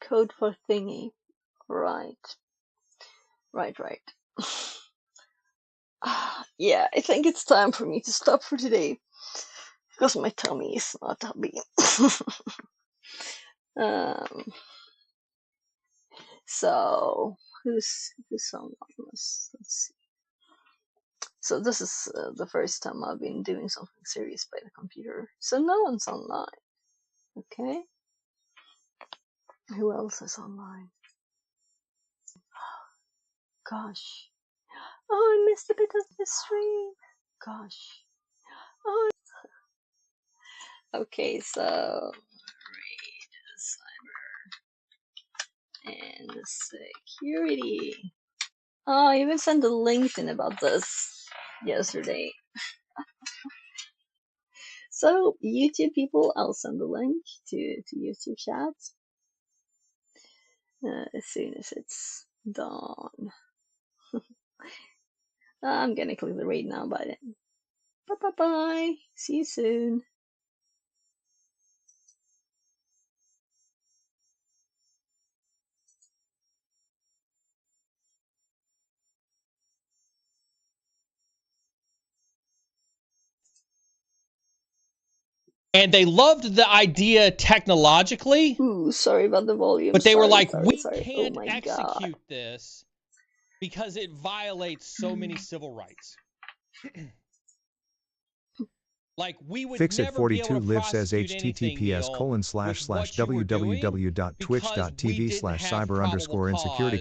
Code for thingy. Right. Yeah, I think it's time for me to stop for today because my tummy is not happy. So who's anonymous? Let's see. So this is the first time I've been doing something serious by the computer. So no one's online. Okay. Who else is online? Gosh. Oh, I missed a bit of the stream. Gosh. Oh. Okay, so cyber and security. Oh, I even sent a LinkedIn about this yesterday. So YouTube people, I'll send the link to YouTube chat as soon as it's done. I'm gonna click the read now button. Bye. See you soon. And they loved the idea technologically. Ooh, sorry about the volume. But they were like, sorry. we Oh can't my execute God. this because it violates so many civil rights. Like, we would Fixit never be able 42 to live says prosecute anything, Neil, with what you were doing because we didn't have probable https://www.twitch.tv/cyber_insecurity cause